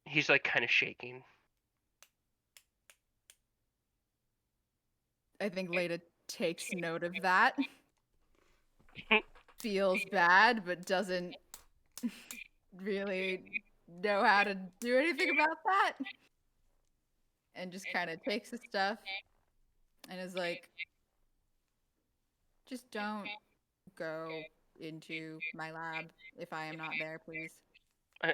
Speaker 2: He's like kind of shaking.
Speaker 4: I think Leda takes note of that. feels bad but doesn't really know how to do anything about that. And just kind of takes the stuff and is like, just don't go into my lab if I am not there, please.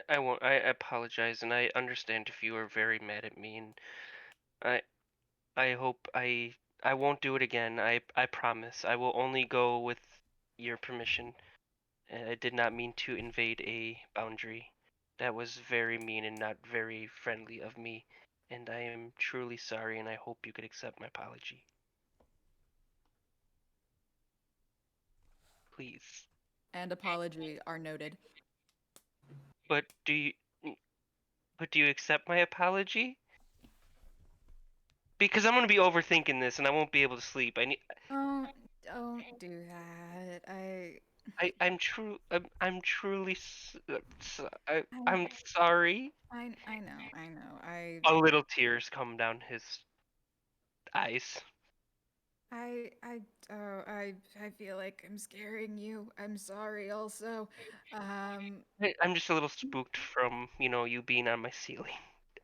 Speaker 2: I won't. I apologize, and I understand if you are very mad at me, and I I hope I won't do it again. I promise. I will only go with your permission. I did not mean to invade a boundary. That was very mean and not very friendly of me, and I am truly sorry, and I hope you could accept my apology. Please.
Speaker 4: And apology are noted.
Speaker 2: But do you but do you accept my apology? Because I'm gonna be overthinking this and I won't be able to sleep.
Speaker 4: Don't do that.
Speaker 2: I'm truly
Speaker 4: I,
Speaker 2: I'm sorry.
Speaker 4: I know.
Speaker 2: A little tears come down his eyes.
Speaker 4: I feel like I'm scaring you. I'm sorry also.
Speaker 2: I'm just a little spooked from, you being on my ceiling.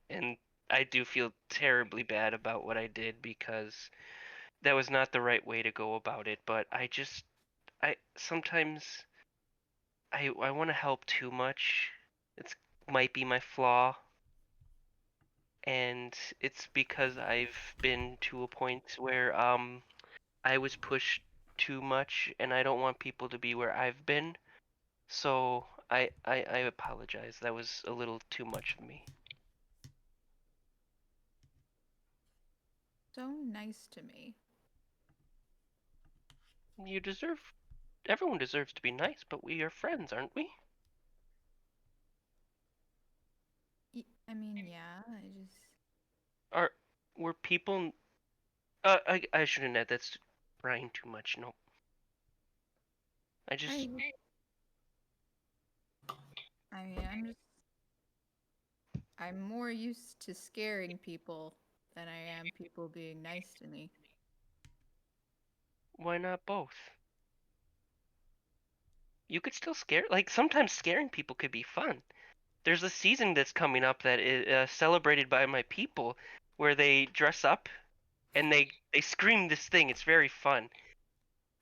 Speaker 2: And I do feel terribly bad about what I did because that was not the right way to go about it, but I sometimes I want to help too much. It's might be my flaw, and it's because I've been to a point where I was pushed too much, and I don't want people to be where I've been. So I apologize. That was a little too much of me.
Speaker 4: So nice to me.
Speaker 2: You deserve. Everyone deserves to be nice, but we are friends, aren't we?
Speaker 4: I mean, yeah,
Speaker 2: Are were people? I shouldn't add. That's prying too much. No. I just.
Speaker 4: I mean, I'm more used to scaring people than I am people being nice to me.
Speaker 2: Why not both? You could still scare. Like sometimes scaring people could be fun. There's a season that's coming up that is celebrated by my people, where they dress up and they scream this thing. It's very fun.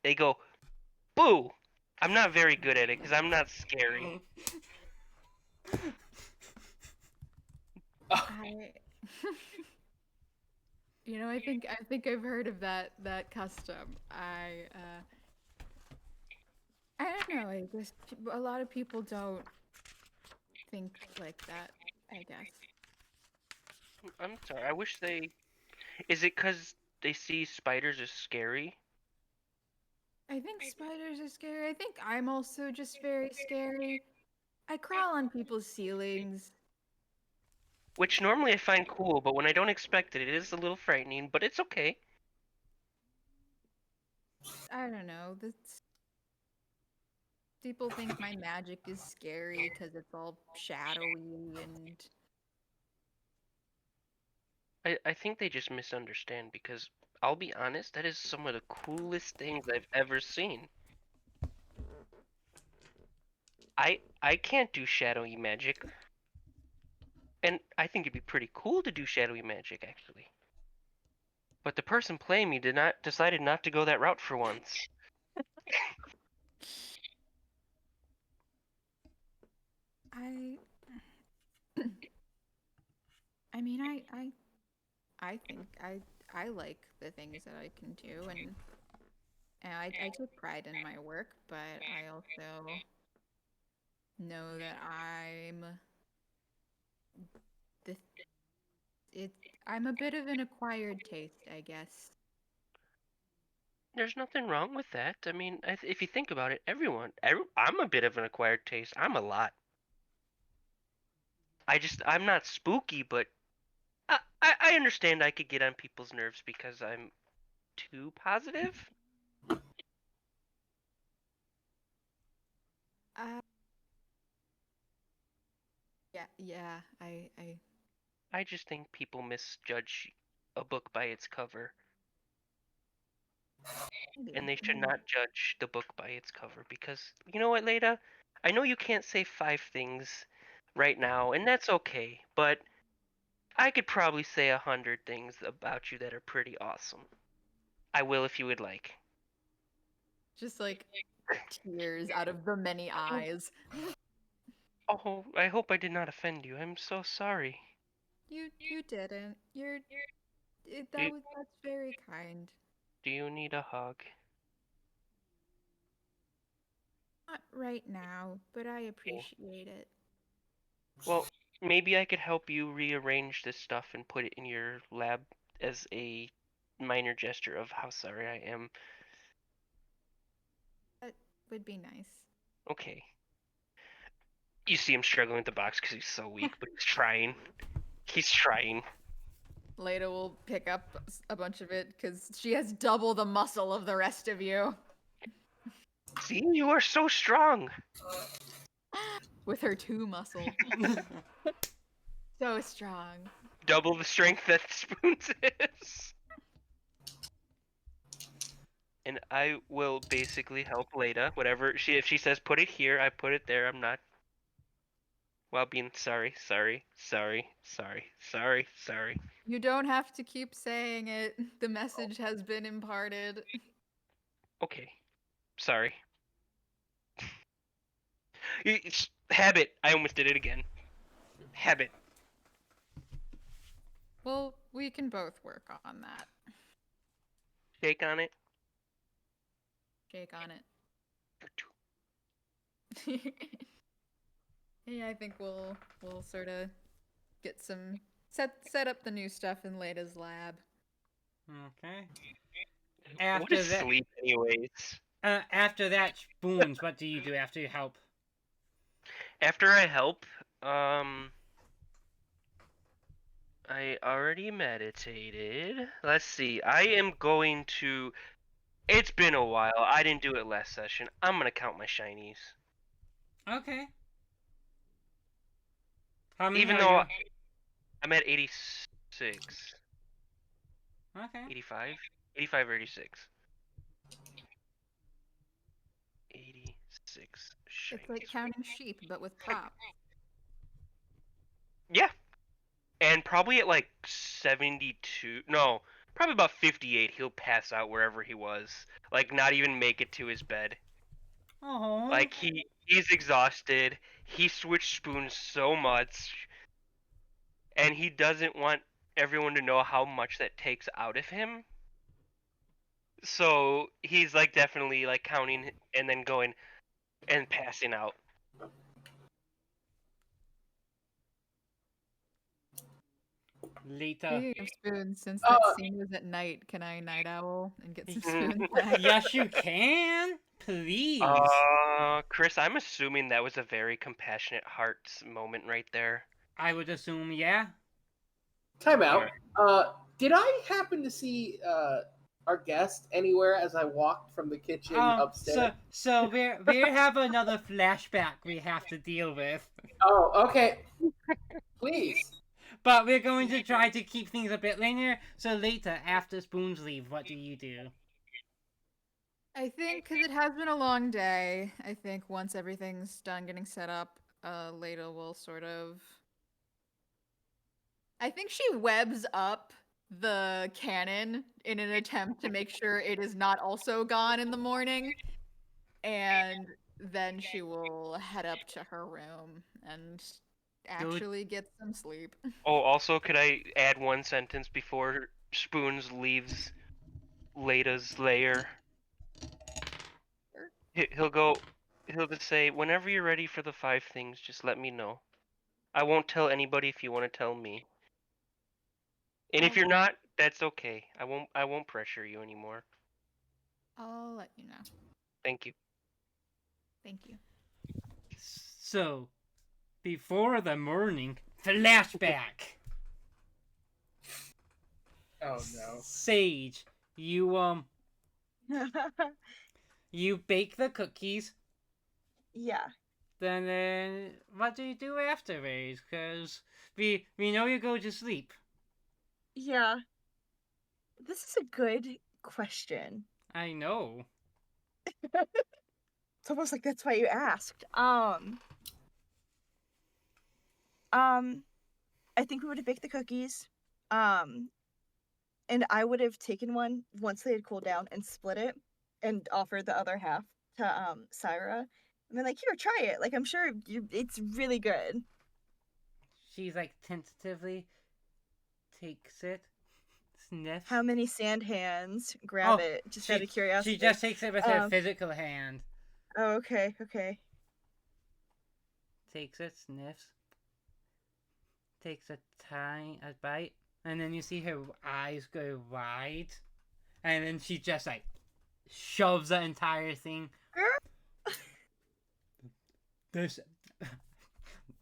Speaker 2: They go, "Boo!" I'm not very good at it because I'm not scary.
Speaker 4: I I think I've heard of that custom. I don't know. I guess a lot of people don't think like that, I guess.
Speaker 2: I'm sorry. I wish they. Is it because they see spiders as scary?
Speaker 4: I think spiders are scary. I think I'm also just very scary. I crawl on people's ceilings.
Speaker 2: Which normally I find cool, but when I don't expect it, it is a little frightening. But it's okay.
Speaker 4: I don't know. That's People think my magic is scary because it's all shadowy and
Speaker 2: I think they just misunderstand because I'll be honest, that is some of the coolest things I've ever seen. I can't do shadowy magic, and I think it'd be pretty cool to do shadowy magic actually. But the person playing me decided not to go that route for once.
Speaker 4: I I mean I think I like the things that I can do and I take pride in my work, but I also know that the it I'm a bit of an acquired taste, I guess.
Speaker 2: There's nothing wrong with that. I mean, if you think about it, I'm a bit of an acquired taste. I'm a lot. I'm not spooky, but I understand I could get on people's nerves because I'm too positive.
Speaker 4: Uh yeah,
Speaker 2: I just think people misjudge a book by its cover. And they should not judge the book by its cover because, you know what, Leda? I know you can't say 5 things right now, and that's okay, but I could probably say 100 things about you that are pretty awesome. I will if you would like.
Speaker 4: Just like tears out of the many eyes.
Speaker 2: Oh, I hope I did not offend you. I'm so sorry.
Speaker 4: You didn't.
Speaker 2: Do,
Speaker 4: That's very kind.
Speaker 2: do you need a hug?
Speaker 4: Not right now, but I appreciate it.
Speaker 2: Well, maybe I could help you rearrange this stuff and put it in your lab as a minor gesture of how sorry I am.
Speaker 4: That would be nice.
Speaker 2: Okay. You see him struggling with the box because he's so weak, but he's trying. He's trying.
Speaker 4: Leda will pick up a bunch of it because she has double the muscle of the rest of you.
Speaker 2: See, you are so strong.
Speaker 4: With her 2 muscle. So strong.
Speaker 2: Double the strength that Spoons is. And I will basically help Leda. Whatever if she says put it here, I put it there. I'm not. While being sorry.
Speaker 4: You don't have to keep saying it. The message has been imparted.
Speaker 2: Okay. Sorry. Habit. I almost did it again. Habit.
Speaker 4: Well, we can both work on that.
Speaker 2: Shake on it.
Speaker 4: Shake on it. Yeah, I think we'll sort of get some set up the new stuff in Leda's lab.
Speaker 1: Okay.
Speaker 2: What is sleep, anyways?
Speaker 1: After that, Spoons, what do you do after you help?
Speaker 2: After I help, I already meditated. Let's see. I am going to. It's been a while. I didn't do it last session. I'm gonna count my shinies.
Speaker 1: Okay. How many
Speaker 2: Even
Speaker 1: are
Speaker 2: though
Speaker 1: you?
Speaker 2: I'm at 86.
Speaker 1: Okay.
Speaker 2: 85? 85 or 86. 86 shinies.
Speaker 4: It's like counting sheep, but with props.
Speaker 2: Yeah. And probably at like 72. No, probably about 58, he'll pass out wherever he was. Like, not even make it to his bed.
Speaker 1: Oh.
Speaker 2: Like, he's exhausted. He switched spoons so much. And he doesn't want everyone to know how much that takes out of him. So he's like definitely like counting and then going and passing out.
Speaker 1: Later.
Speaker 4: Speaking of spoons, since that scene was at night, can I night owl and get some spoons back?
Speaker 1: Yes, you can. Please.
Speaker 2: Chris, I'm assuming that was a very compassionate hearts moment right there.
Speaker 1: I would assume, yeah.
Speaker 3: Time out. Did I happen to see our guest anywhere as I walked from the kitchen upstairs?
Speaker 1: So we have another flashback we have to deal with.
Speaker 3: Oh, okay. Please.
Speaker 1: But we're going to try to keep things a bit linear. So later, after Spoons leave, what do you do?
Speaker 4: I think, because it has been a long day, I think once everything's done getting set up, Leda will sort of... I think she webs up the cannon in an attempt to make sure it is not also gone in the morning. And then she will head up to her room and actually get some sleep.
Speaker 2: Oh, also, could I add one sentence before Spoons leaves Leda's lair? He'll just say, whenever you're ready for the 5 things, just let me know. I won't tell anybody if you want to tell me. And if you're not, that's okay. I won't pressure you anymore.
Speaker 4: I'll let you know.
Speaker 2: Thank you.
Speaker 4: Thank you.
Speaker 1: So, before the morning, flashback.
Speaker 3: Oh no.
Speaker 1: Sage, you you bake the cookies.
Speaker 5: Yeah.
Speaker 1: Then what do you do afterwards? Because we know you go to sleep.
Speaker 5: Yeah. This is a good question.
Speaker 1: I know.
Speaker 5: It's almost like that's why you asked. I think we would have baked the cookies. And I would have taken one once they had cooled down and split it and offered the other half to Syra. And been like, here, try it. Like, I'm sure it's really good.
Speaker 1: She's like tentatively takes it, sniffs.
Speaker 5: How many sand hands grab
Speaker 1: Oh,
Speaker 5: it? Just out of
Speaker 1: She
Speaker 5: curiosity.
Speaker 1: just takes it with her
Speaker 5: Um,
Speaker 1: physical hand.
Speaker 5: Oh, okay, okay.
Speaker 1: Takes it, sniffs. Takes a bite, and then you see her eyes go wide, and then she just like shoves the entire thing. This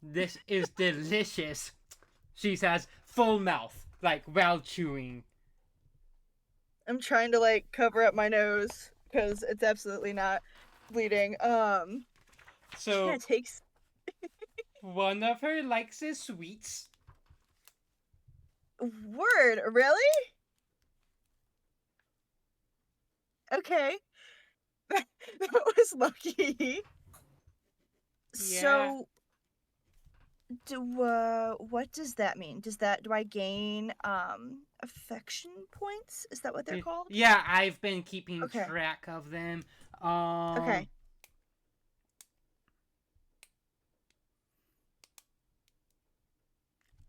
Speaker 1: this is delicious, she says, full mouth, like while chewing.
Speaker 5: I'm trying to like cover up my nose because it's absolutely not bleeding.
Speaker 1: So
Speaker 5: Yeah, it takes.
Speaker 1: one of her likes is sweets.
Speaker 5: Word, really? Okay. That was lucky.
Speaker 1: Yeah.
Speaker 5: So, what does that mean? Do I gain affection points? Is that what they're called?
Speaker 1: Yeah, I've been keeping
Speaker 5: Okay.
Speaker 1: track of them.
Speaker 5: Okay.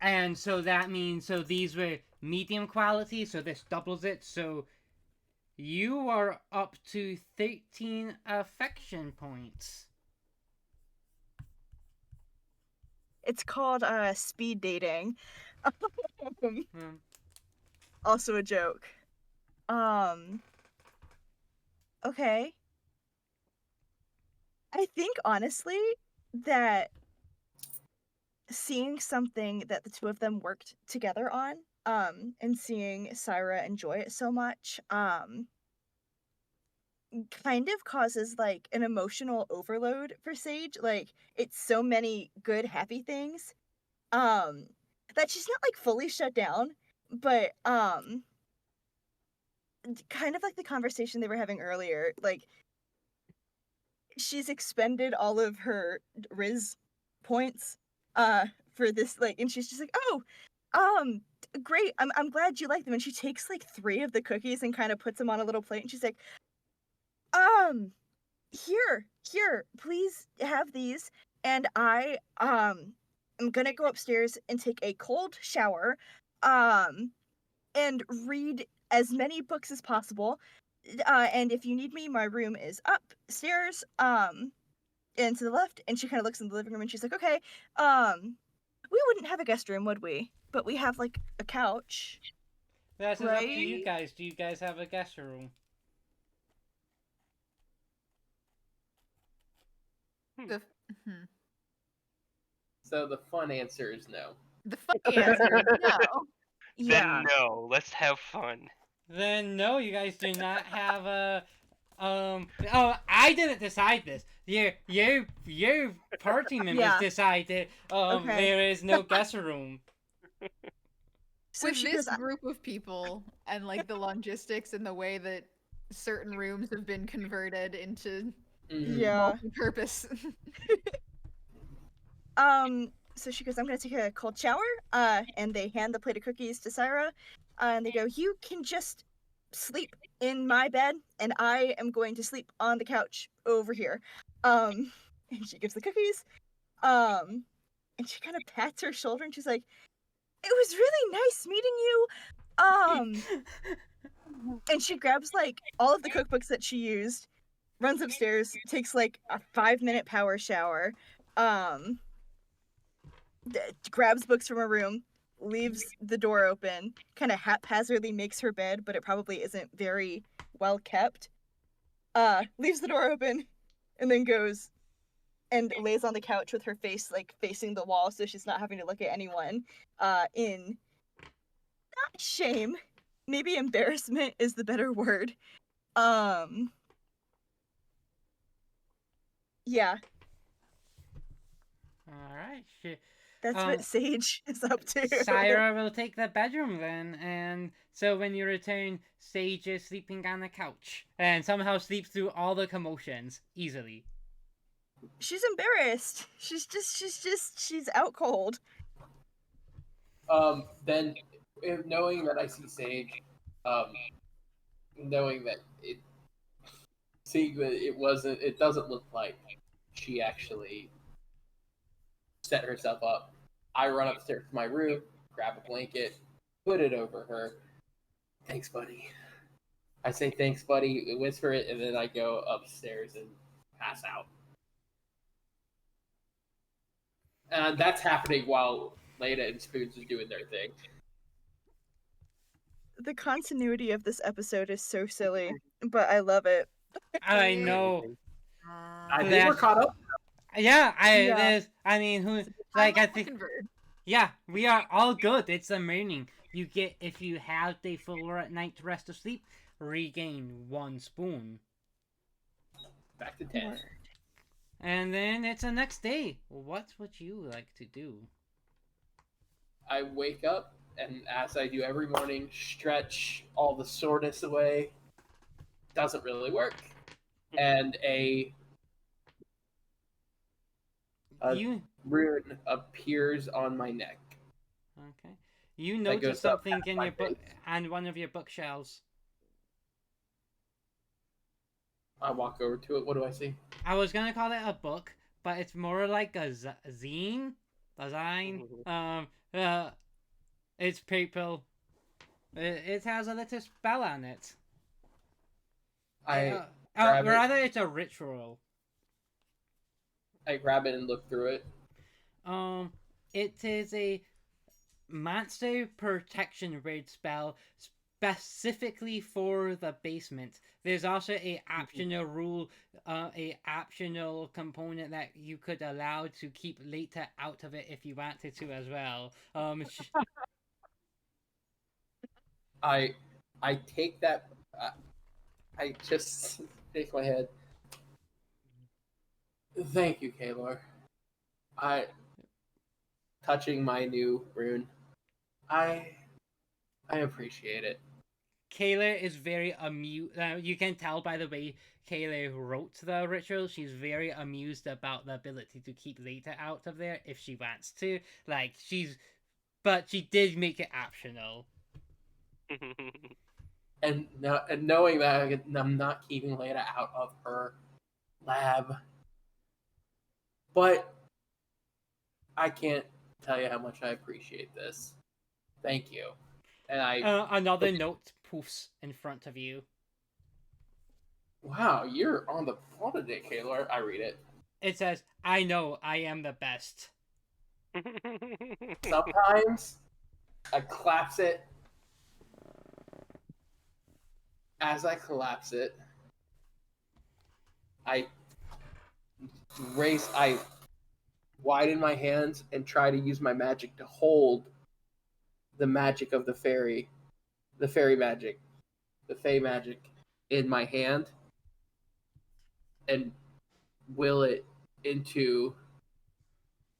Speaker 1: And so that means, so these were medium quality, so this doubles it. So you are up to 13 affection points.
Speaker 5: It's called speed dating.
Speaker 1: Hmm.
Speaker 5: Also a joke. Okay. I think honestly that seeing something that the two of them worked together on, and seeing Syra enjoy it so much, kind of causes like an emotional overload for Sage. Like it's so many good, happy things, that she's not like fully shut down, but kind of like the conversation they were having earlier, like she's expended all of her Riz points for this, like, and she's just like, oh, great, I'm glad you like them. And she takes like 3 of the cookies and kind of puts them on a little plate, and she's like, here, please have these. And I am gonna go upstairs and take a cold shower, and read as many books as possible. And if you need me, my room is upstairs, and to the left. And she kind of looks in the living room and she's like, okay, we wouldn't have a guest room, would we? But we have like a couch.
Speaker 1: That's up to you
Speaker 5: Right?
Speaker 1: guys. Do you guys have a guest room?
Speaker 3: So the fun answer is no.
Speaker 4: The fun answer is no.
Speaker 5: Yeah.
Speaker 2: Then no, let's have fun.
Speaker 1: Then no, you guys do not have a. Oh, I didn't decide this. Your party members
Speaker 5: Yeah.
Speaker 1: decided.
Speaker 5: Okay.
Speaker 1: There is no guest room.
Speaker 5: So
Speaker 4: With
Speaker 5: she
Speaker 4: this
Speaker 5: goes,
Speaker 4: group of people and like the logistics and the way that certain rooms have been converted into
Speaker 5: yeah.
Speaker 4: multi-purpose.
Speaker 5: So she goes, I'm gonna take a cold shower. And they hand the plate of cookies to Syra. And they go, you can just sleep in my bed, and I am going to sleep on the couch over here. And she gives the cookies. And she kind of pats her shoulder, and she's like, it was really nice meeting you. And she grabs like all of the cookbooks that she used, runs upstairs, takes like a 5-minute power shower, grabs books from her room, leaves the door open, kind of haphazardly makes her bed, but it probably isn't very well kept. Leaves the door open, and then goes and lays on the couch with her face like facing the wall, so she's not having to look at anyone. In not shame, maybe embarrassment is the better word. Yeah.
Speaker 1: All right.
Speaker 5: That's what Sage is up to.
Speaker 1: Syra will take the bedroom then, and so when you return, Sage is sleeping on the couch and somehow sleeps through all the commotions easily.
Speaker 5: She's embarrassed. She's out cold.
Speaker 3: Then, knowing that I see Sage, knowing that seeing that it doesn't look like she actually set herself up. I run upstairs to my room, grab a blanket, put it over her. Thanks, buddy. I say thanks, buddy, whisper it, and then I go upstairs and pass out. And that's happening while Leda and Spoons are doing their thing.
Speaker 5: The continuity of this episode is so silly, but I love it.
Speaker 1: I know.
Speaker 3: I think we're caught up.
Speaker 1: Yeah,
Speaker 5: Yeah.
Speaker 1: there's. I mean, who? Like, I think.
Speaker 4: Convert.
Speaker 1: Yeah, we are all good. It's the morning. You get, if you have the full night rest of sleep, regain 1 spoon.
Speaker 3: Back to 10.
Speaker 1: And then it's the next day. What would you like to do?
Speaker 3: I wake up, and as I do every morning, stretch all the soreness away. Doesn't really work. And a
Speaker 1: You
Speaker 3: rune appears on my neck.
Speaker 1: okay? You
Speaker 3: That
Speaker 1: notice
Speaker 3: goes up
Speaker 1: something
Speaker 3: past
Speaker 1: in
Speaker 3: my
Speaker 1: your book
Speaker 3: face.
Speaker 1: on one of your bookshelves.
Speaker 3: I walk over to it. What do I see?
Speaker 1: I was gonna call it a book, but it's more like a zine, a zine. It's paper. It has a little spell on it.
Speaker 3: I grab it.
Speaker 1: Rather, it's a ritual.
Speaker 3: I grab it and look through it.
Speaker 1: It is a monster protection raid spell specifically for the basement. There's also a optional rule, a optional component that you could allow to keep Leta out of it if you wanted to as well.
Speaker 3: I take that. I just shake my head. Thank you, Kaylor. Touching my new rune. I appreciate it.
Speaker 1: Kayla is very amused. You can tell by the way Kayla wrote the ritual. She's very amused about the ability to keep Leta out of there if she wants to. But she did make it optional.
Speaker 3: And knowing that I'm not keeping Leda out of her lab. But I can't tell you how much I appreciate this. Thank you. And
Speaker 1: Another note poofs in front of you.
Speaker 3: Wow, you're on the front of it, Kaylor. I read it.
Speaker 1: It says, "I know I am the best."
Speaker 3: Sometimes I collapse it. As I collapse it, I widen my hands and try to use my magic to hold the magic of the fairy magic, the fae magic in my hand and will it into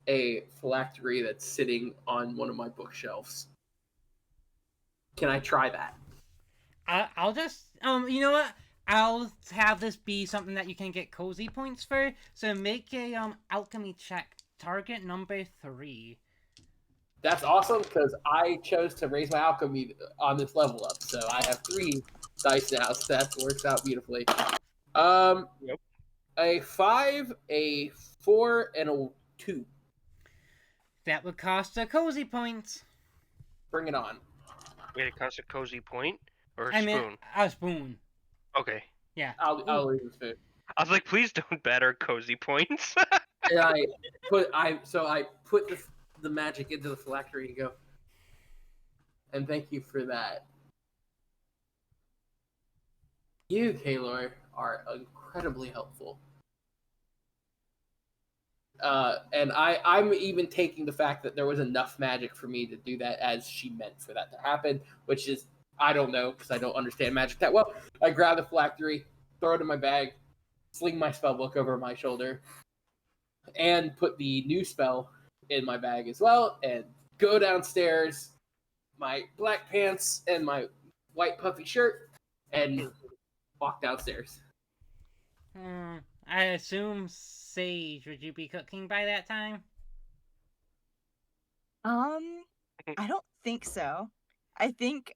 Speaker 3: a phylactery that's sitting on one of my bookshelves. Can I try that?
Speaker 1: I'll just you know what? I'll have this be something that you can get cozy points for. So make a alchemy check. Target number 3.
Speaker 3: That's awesome because I chose to raise my alchemy on this level up, so I have 3 dice now. So that works out beautifully.
Speaker 2: Yep.
Speaker 3: A 5, a 4, and a 2.
Speaker 1: That would cost a cozy point.
Speaker 3: Bring it on.
Speaker 2: Wait, it costs a cozy point or a
Speaker 1: I
Speaker 2: spoon?
Speaker 1: mean, a spoon.
Speaker 2: Okay.
Speaker 1: Yeah.
Speaker 3: I'll leave the spoon.
Speaker 2: I was like, please don't batter cozy points.
Speaker 3: And I put the magic into the phylactery and go. And thank you for that. You, Kaylor, are incredibly helpful. And I'm even taking the fact that there was enough magic for me to do that as she meant for that to happen, which is, I don't know, because I don't understand magic that well. I grab the phylactery, throw it in my bag, sling my spellbook over my shoulder, and put the new spell in my bag as well, and go downstairs, my black pants and my white puffy shirt, and walk downstairs.
Speaker 1: I assume Sage, would you be cooking by that time?
Speaker 5: I don't think so. I think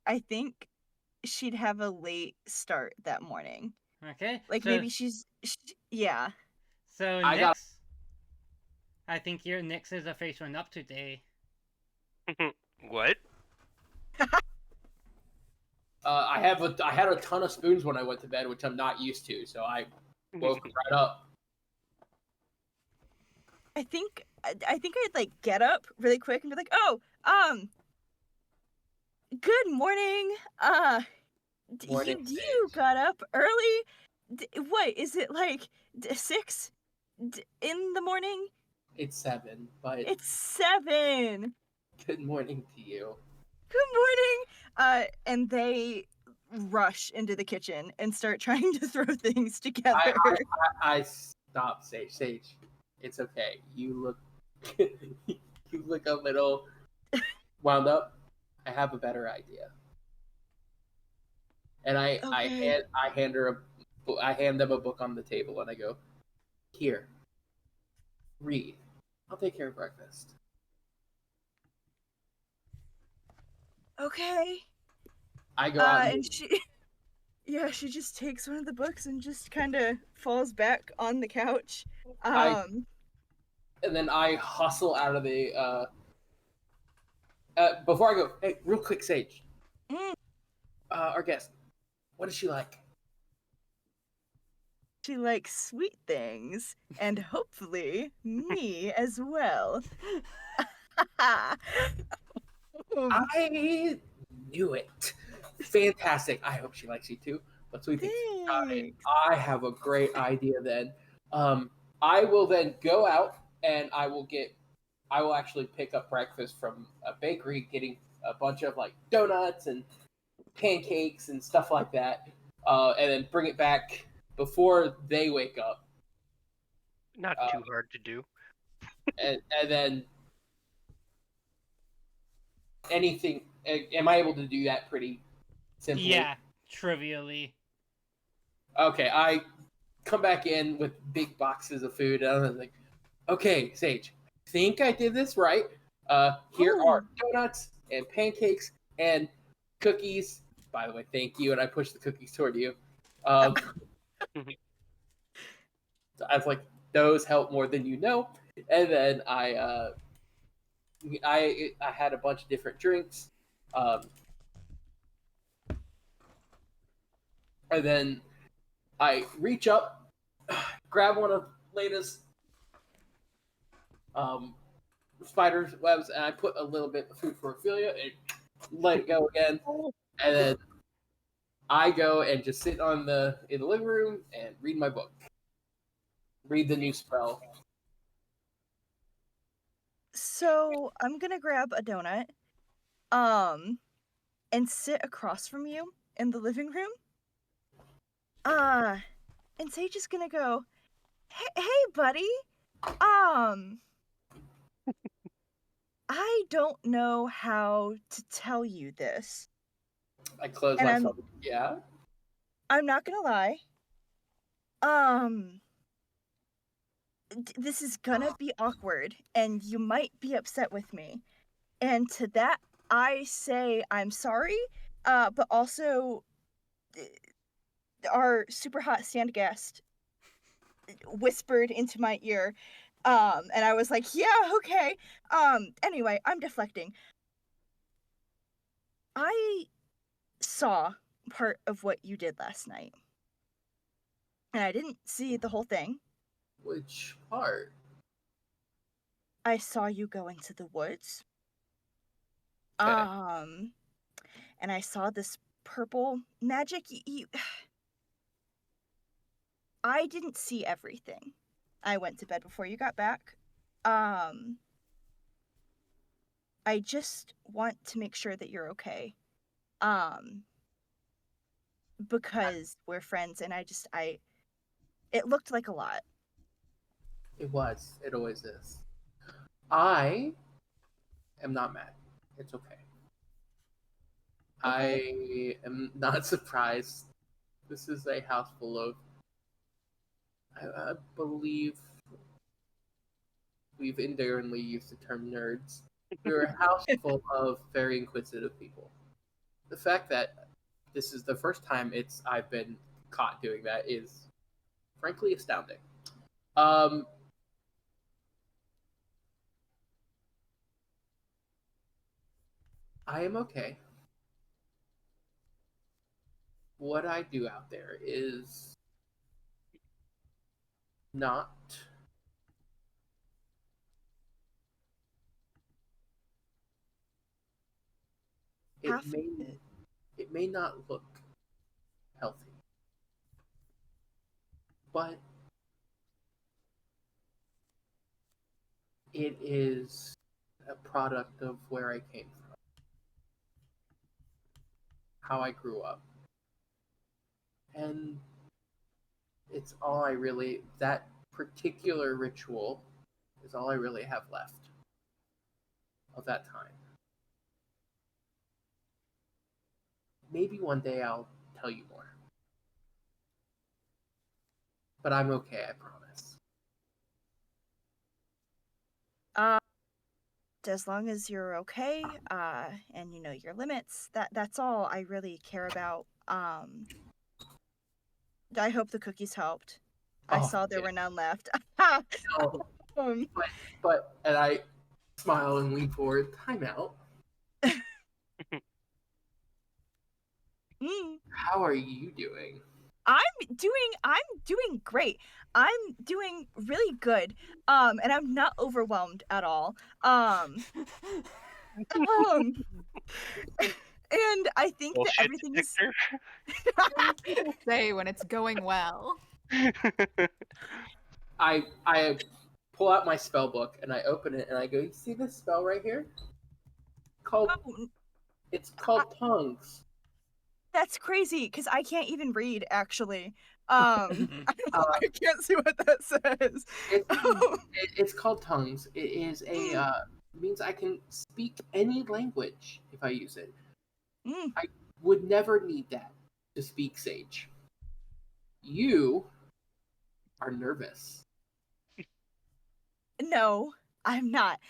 Speaker 5: she'd have a late start that morning.
Speaker 1: Okay.
Speaker 5: Like
Speaker 1: so
Speaker 5: maybe yeah.
Speaker 1: so
Speaker 3: I got-
Speaker 1: Nyx, I think your Nyx is the first one up today.
Speaker 2: What?
Speaker 3: I had a ton of spoons when I went to bed, which I'm not used to, so I woke right up.
Speaker 5: I think I'd like get up really quick and be like, "Oh, good morning.
Speaker 3: Morning,
Speaker 5: You
Speaker 3: Sage.
Speaker 5: got up early. What is it like 6 in the morning?
Speaker 3: It's 7, but
Speaker 5: It's 7.
Speaker 3: good morning to you.
Speaker 5: Good morning. And they rush into the kitchen and start trying to throw things together.
Speaker 3: I stop, Sage. Sage, it's okay. You look a little wound up. I have a better idea. And I
Speaker 5: Okay.
Speaker 3: hand them a book on the table, and I go, here, read. I'll take care of breakfast.
Speaker 5: Okay.
Speaker 3: I go out
Speaker 5: And she just takes one of the books and just kind of falls back on the couch.
Speaker 3: and then I hustle out of the. Before I go, hey, real quick, Sage.
Speaker 5: Mm.
Speaker 3: Our guest, what does she like?
Speaker 5: She likes sweet things, and hopefully me as well.
Speaker 3: I knew it. Fantastic. I hope she likes you too. But sweet things. Got it.
Speaker 5: Thanks.
Speaker 3: I have a great idea then. I will then go out and I will actually pick up breakfast from a bakery, getting a bunch of like donuts and pancakes and stuff like that, and then bring it back before they wake up.
Speaker 2: Not too hard to do.
Speaker 3: And then anything, am I able to do that pretty simply?
Speaker 1: Yeah, trivially.
Speaker 3: Okay, I come back in with big boxes of food, and I was like, okay, Sage, I think I did this right. Here
Speaker 5: Ooh.
Speaker 3: are donuts and pancakes and cookies. By the way, thank you. And I push the cookies toward you. I was like, those help more than you know. And then I had a bunch of different drinks. And then I reach up, grab one of Lena's spider's webs, and I put a little bit of food for Ophelia and let it go again. And then I go and just sit in the living room and read my book. Read the new spell.
Speaker 5: So I'm gonna grab a donut, and sit across from you in the living room. And Sage is gonna go, hey buddy, I don't know how to tell you this.
Speaker 3: I close
Speaker 5: And
Speaker 3: myself. Yeah.
Speaker 5: I'm not gonna lie. This is gonna be awkward, and you might be upset with me. And to that, I say I'm sorry, but also our super hot stand guest whispered into my ear, and I was like, yeah, okay. Anyway, I'm deflecting. I saw part of what you did last night, and I didn't see the whole thing.
Speaker 3: Which part?
Speaker 5: I saw you go into the woods.
Speaker 3: Okay.
Speaker 5: And I saw this purple magic. I didn't see everything. I went to bed before you got back. I just want to make sure that you're okay. Because we're friends, and it looked like a lot.
Speaker 3: It was. It always is. I am not mad. It's okay. I am not surprised. This is a house full of, I believe, we've endearingly used the term nerds. We're a house full of very inquisitive people. The fact that this is the first time I've been caught doing that is frankly astounding. I am okay. What I do out there is not
Speaker 5: Half of
Speaker 3: may
Speaker 5: it.
Speaker 3: it may not look healthy, but it is a product of where I came from, how I grew up, and it's all I really, that particular ritual is all I really have left of that time. Maybe one day I'll tell you more. But I'm okay, I promise.
Speaker 5: As long as you're okay, and you know your limits, that's all I really care about. I hope the cookies helped. I saw there were none left.
Speaker 3: No, but and I smile and lean forward. Time out. How are you doing?
Speaker 5: I'm doing great. I'm doing really good. And I'm not overwhelmed at all. Um, and I think that
Speaker 2: Bullshit
Speaker 5: everything is
Speaker 2: detector.
Speaker 4: Say when it's going well.
Speaker 3: I pull out my spell book and I open it and I go, you see this spell right here? It's called tongues.
Speaker 5: That's crazy because I can't even read actually. I can't see what that says.
Speaker 3: It's called tongues. It is means I can speak any language if I use it. I would never need that to speak Sage. You are nervous.
Speaker 5: No, I'm not.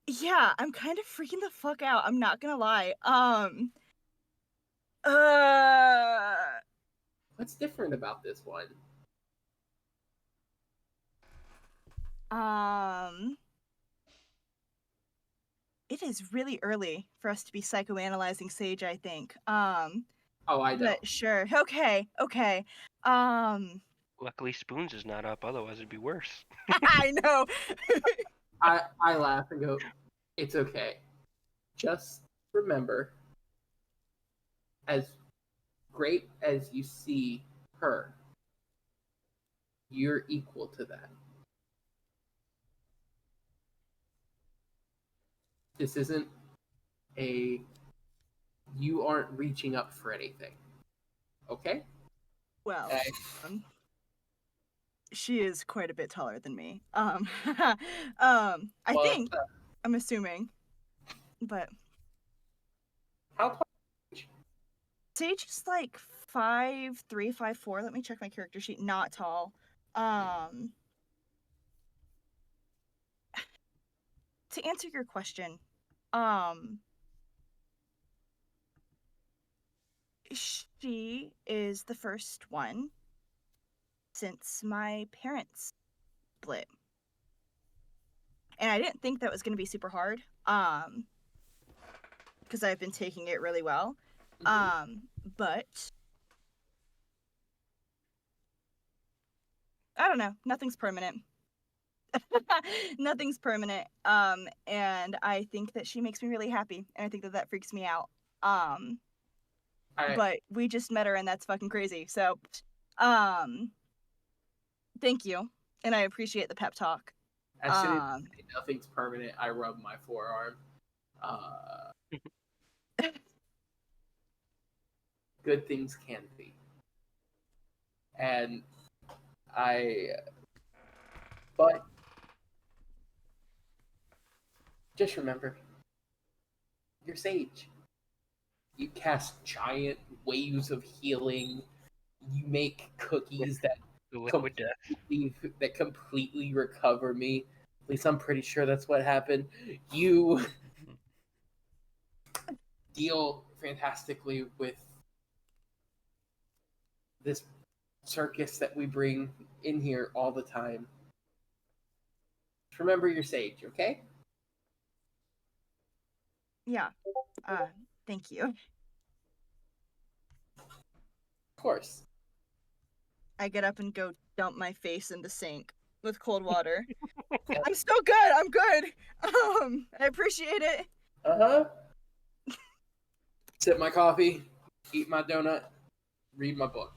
Speaker 5: Yeah, I'm kind of freaking the fuck out. I'm not gonna lie.
Speaker 3: What's different about this one?
Speaker 5: It is really early for us to be psychoanalyzing Sage, I think.
Speaker 3: Oh, I know.
Speaker 5: But sure. Okay.
Speaker 2: Luckily, Spoons is not up. Otherwise, it'd be worse.
Speaker 5: I know.
Speaker 3: I laugh and go, it's okay. Just remember, as great as you see her, you're equal to that. This isn't you aren't reaching up for anything. Okay?
Speaker 5: Well, she is quite a bit taller than me. I think I'm assuming, but
Speaker 3: how tall?
Speaker 5: Sage is like 5'3", 5'4". Let me check my character sheet. Not tall. To answer your question, she is the first one since my parents split. And I didn't think that was going to be super hard, because I've been taking it really well. But I don't know. Nothing's permanent. Nothing's permanent. And I think that she makes me really happy, and I think that that freaks me out. But we just met her, and that's fucking crazy. So, thank you, and I appreciate the pep talk.
Speaker 3: As soon as you say nothing's permanent, I rub my forearm. Good things can be. And but just remember, you're sage. You cast giant waves of healing. You make cookies that
Speaker 2: The liquid death.
Speaker 3: completely recover me. At least I'm pretty sure that's what happened. You deal fantastically with this circus that we bring in here all the time. Just remember your sage, okay?
Speaker 5: Yeah. Thank you.
Speaker 3: Of course.
Speaker 5: I get up and go dump my face in the sink with cold water. I'm still good. I'm good. I appreciate it.
Speaker 3: Uh-huh. Sip my coffee, eat my donut, read my book.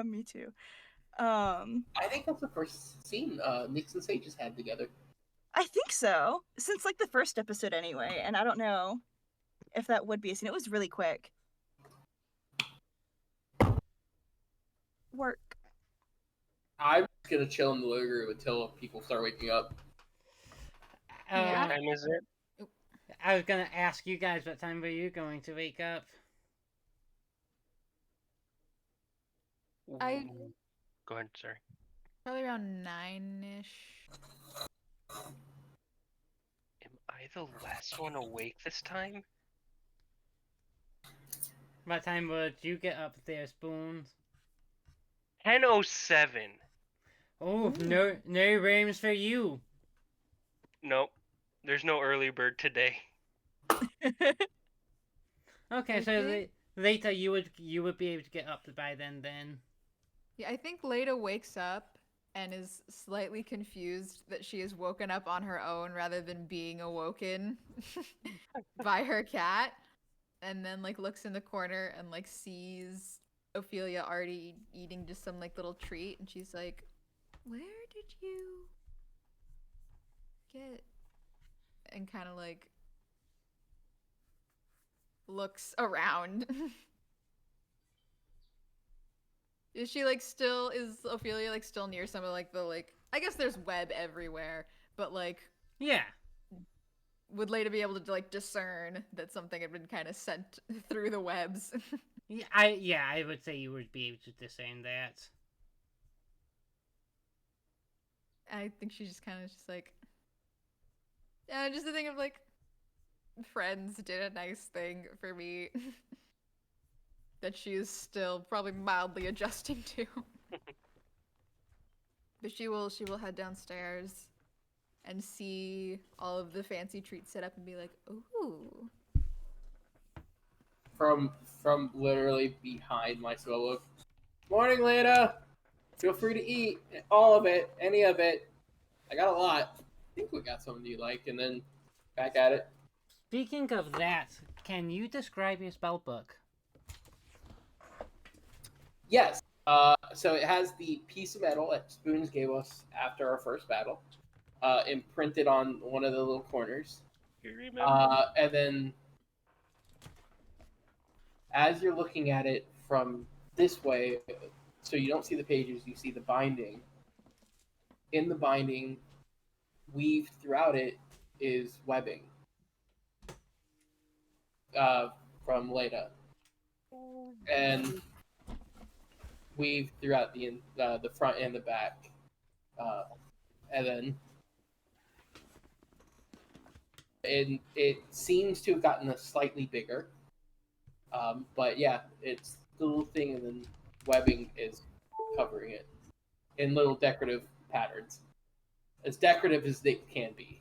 Speaker 5: Me too.
Speaker 3: I think that's the first scene Nix and Sage has had together.
Speaker 5: I think so. Since like the first episode anyway, and I don't know if that would be a scene. It was really quick. Work.
Speaker 3: I'm just gonna chill in the living room until people start waking up.
Speaker 4: Yeah.
Speaker 2: What time is it?
Speaker 1: I was gonna ask you guys what time were you going to wake up?
Speaker 4: I-
Speaker 2: Ooh. Go ahead, sorry.
Speaker 4: Probably around 9-ish.
Speaker 2: Am I the last one awake this time?
Speaker 1: What time would you get up there, Spoons?
Speaker 2: 10:07.
Speaker 1: Oh, no rooms for you.
Speaker 2: Nope. There's no early bird today.
Speaker 1: Okay,
Speaker 4: I
Speaker 1: so
Speaker 4: think-
Speaker 1: later you would be able to get up by then.
Speaker 4: Yeah, I think Leda wakes up and is slightly confused that she is woken up on her own rather than being awoken by her cat. And then like looks in the corner and like sees Ophelia already eating just some like little treat, and she's like, "Where did you get?" And kind of like looks around. Is she like still is Ophelia like still near some of like the like I guess there's web everywhere, but like
Speaker 1: Yeah.
Speaker 4: would Leda be able to like discern that something had been kind of sent through the webs?
Speaker 1: I would say you would be able to discern that.
Speaker 4: I think she's just kind of just like, yeah, just the thing of like, friends did a nice thing for me that she is still probably mildly adjusting to. But she will head downstairs and see all of the fancy treats set up and be like, ooh.
Speaker 3: From literally behind my solo. Morning, Leda. Feel free to eat all of it, any of it. I got a lot. I think we got something you like, and then back at it.
Speaker 1: Speaking of that, can you describe your spell book?
Speaker 3: Yes. So it has the piece of metal that Spoons gave us after our first battle, imprinted on one of the little corners.
Speaker 2: You remember?
Speaker 3: And then, as you're looking at it from this way, so you don't see the pages, you see the binding. In the binding, weaved throughout it, is webbing from Leda, and weaved throughout the front and the back, and then it seems to have gotten a slightly bigger, but yeah, it's the little thing, and then webbing is covering it in little decorative patterns, as decorative as they can be.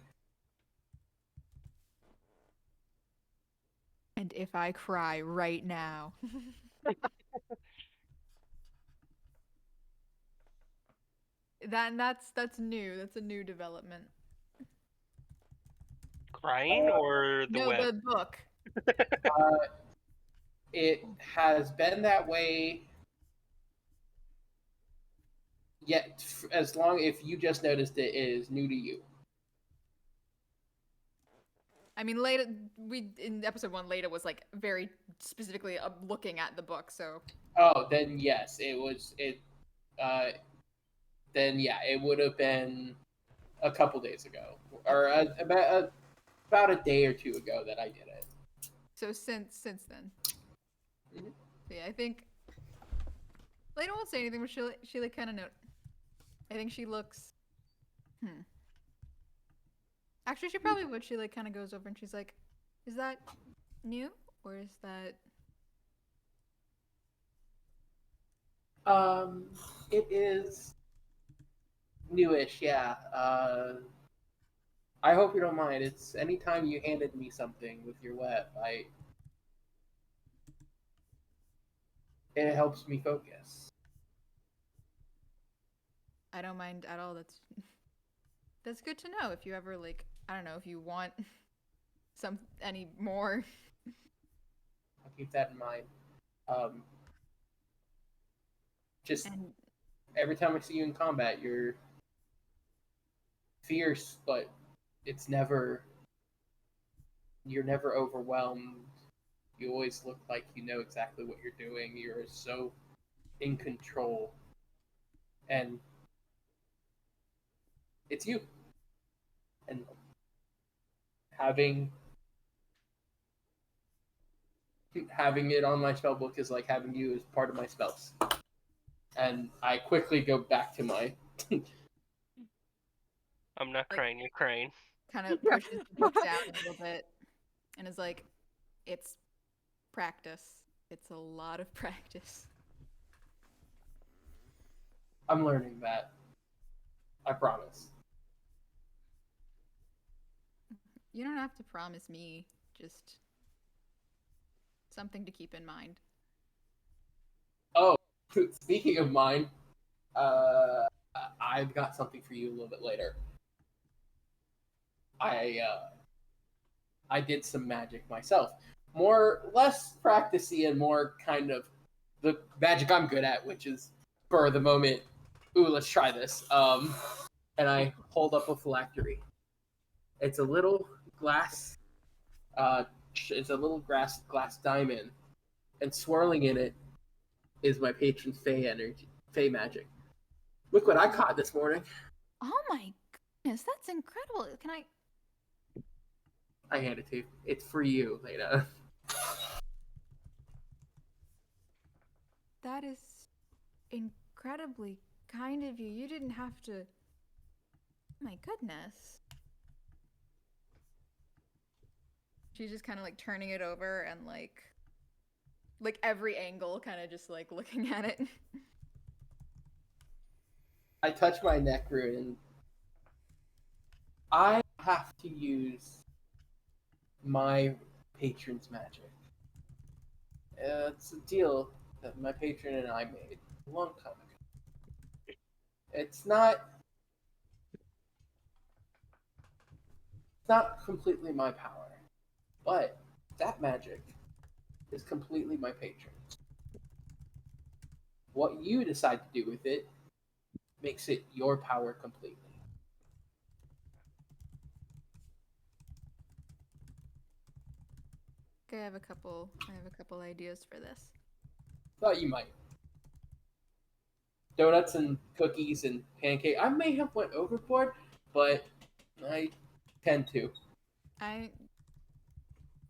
Speaker 4: And if I cry right now. That's new. That's a new development.
Speaker 2: Crying or the
Speaker 4: No,
Speaker 2: web?
Speaker 4: the book.
Speaker 3: It has been that way. Yet, as long if you just noticed it is new to you.
Speaker 4: I mean, Leda, we in episode 1, Leda was like very specifically looking at the book. So
Speaker 3: Oh, then yes, it was it. Then yeah, it would have been a couple days ago, or about a day or two ago that I did it.
Speaker 4: so since then,
Speaker 3: Mhm.
Speaker 4: so yeah, I think Leda won't say anything, but she like kind of note. I think she looks. Actually, she probably would. She like kind of goes over and she's like, "Is that new or is that?"
Speaker 3: It is newish, yeah. I hope you don't mind. It's anytime you handed me something with your web, it helps me focus.
Speaker 4: I don't mind at all. That's good to know. If you ever like, I don't know, if you want any more.
Speaker 3: I'll keep that in mind. Um, just
Speaker 4: And
Speaker 3: every time I see you in combat, you're fierce, but it's never you're never overwhelmed. You always look like you know exactly what you're doing. You're so in control, and it's you. And having having it on my spell book is like having you as part of my spells. And I quickly go back to my.
Speaker 2: I'm not
Speaker 4: Like-
Speaker 2: crying, you're crying.
Speaker 4: kind of pushes the book down a little bit and is like, "It's practice. It's a lot of practice."
Speaker 3: I'm learning that. I promise.
Speaker 4: You don't have to promise me, just something to keep in mind.
Speaker 3: Oh, speaking of mine, uh, I've got something for you a little bit later. I did some magic myself, less practicey and more kind of the magic I'm good at, which is spur of the moment. Ooh, let's try this. And I hold up a phylactery. It's a little glass. Uh, it's a little glass diamond, and swirling in it is my patron's Fey energy, Fey magic. Look what I caught this morning.
Speaker 4: Oh my goodness, that's incredible. Can I?
Speaker 3: I hand it to you. It's for you, Lena.
Speaker 4: That is incredibly kind of you. You didn't have to. Oh my goodness. She's just kind of like turning it over and like every angle, kind of just like looking at it.
Speaker 3: I touch my neck rune, and I have to use my patron's magic. It's a deal that my patron and I made a long time ago. It's not completely my power, but that magic is completely my patron's. What you decide to do with it makes it your power completely.
Speaker 4: Okay, I have a couple ideas for this.
Speaker 3: Thought you might. Donuts and cookies and pancake. I may have went overboard, but I tend to.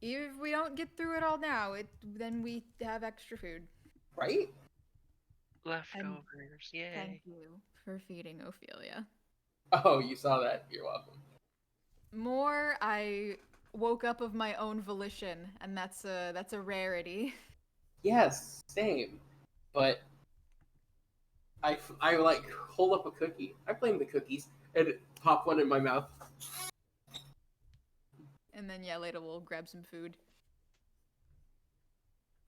Speaker 4: If we don't get through it all now, then we have extra food.
Speaker 3: Right?
Speaker 2: Leftovers, yay.
Speaker 4: Thank you for feeding Ophelia.
Speaker 3: Oh, you saw that. You're welcome.
Speaker 4: More, I woke up of my own volition, and that's a rarity.
Speaker 3: Yes, same. But I like hold up a cookie. I blame the cookies and pop one in my mouth.
Speaker 4: And then yeah, later we'll grab some food.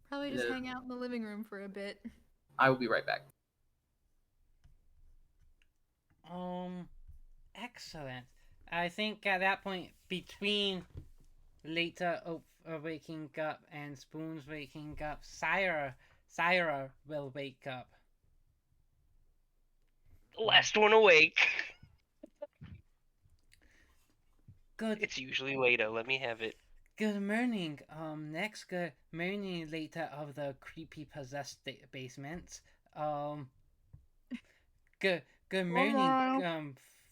Speaker 4: Probably
Speaker 3: And
Speaker 4: just
Speaker 3: then
Speaker 4: hang out in the living room for a bit.
Speaker 3: I will be right back.
Speaker 1: Excellent. I think at that point, between later waking up and Spoons waking up, Syra will wake up.
Speaker 2: Last one awake.
Speaker 1: Good
Speaker 2: It's usually later. Let me have it.
Speaker 1: good morning. Next good morning later of the creepy possessed basement. Um good good morning,
Speaker 5: Hello.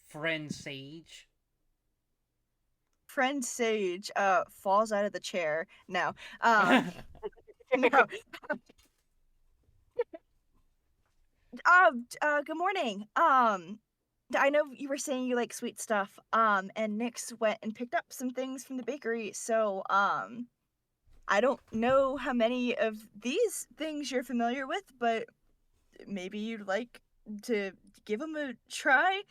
Speaker 1: friend Sage.
Speaker 5: Friend Sage falls out of the chair. No. No. Good morning. I know you were saying you like sweet stuff. And Nyx went and picked up some things from the bakery. So, I don't know how many of these things you're familiar with, but maybe you'd like to give them a try.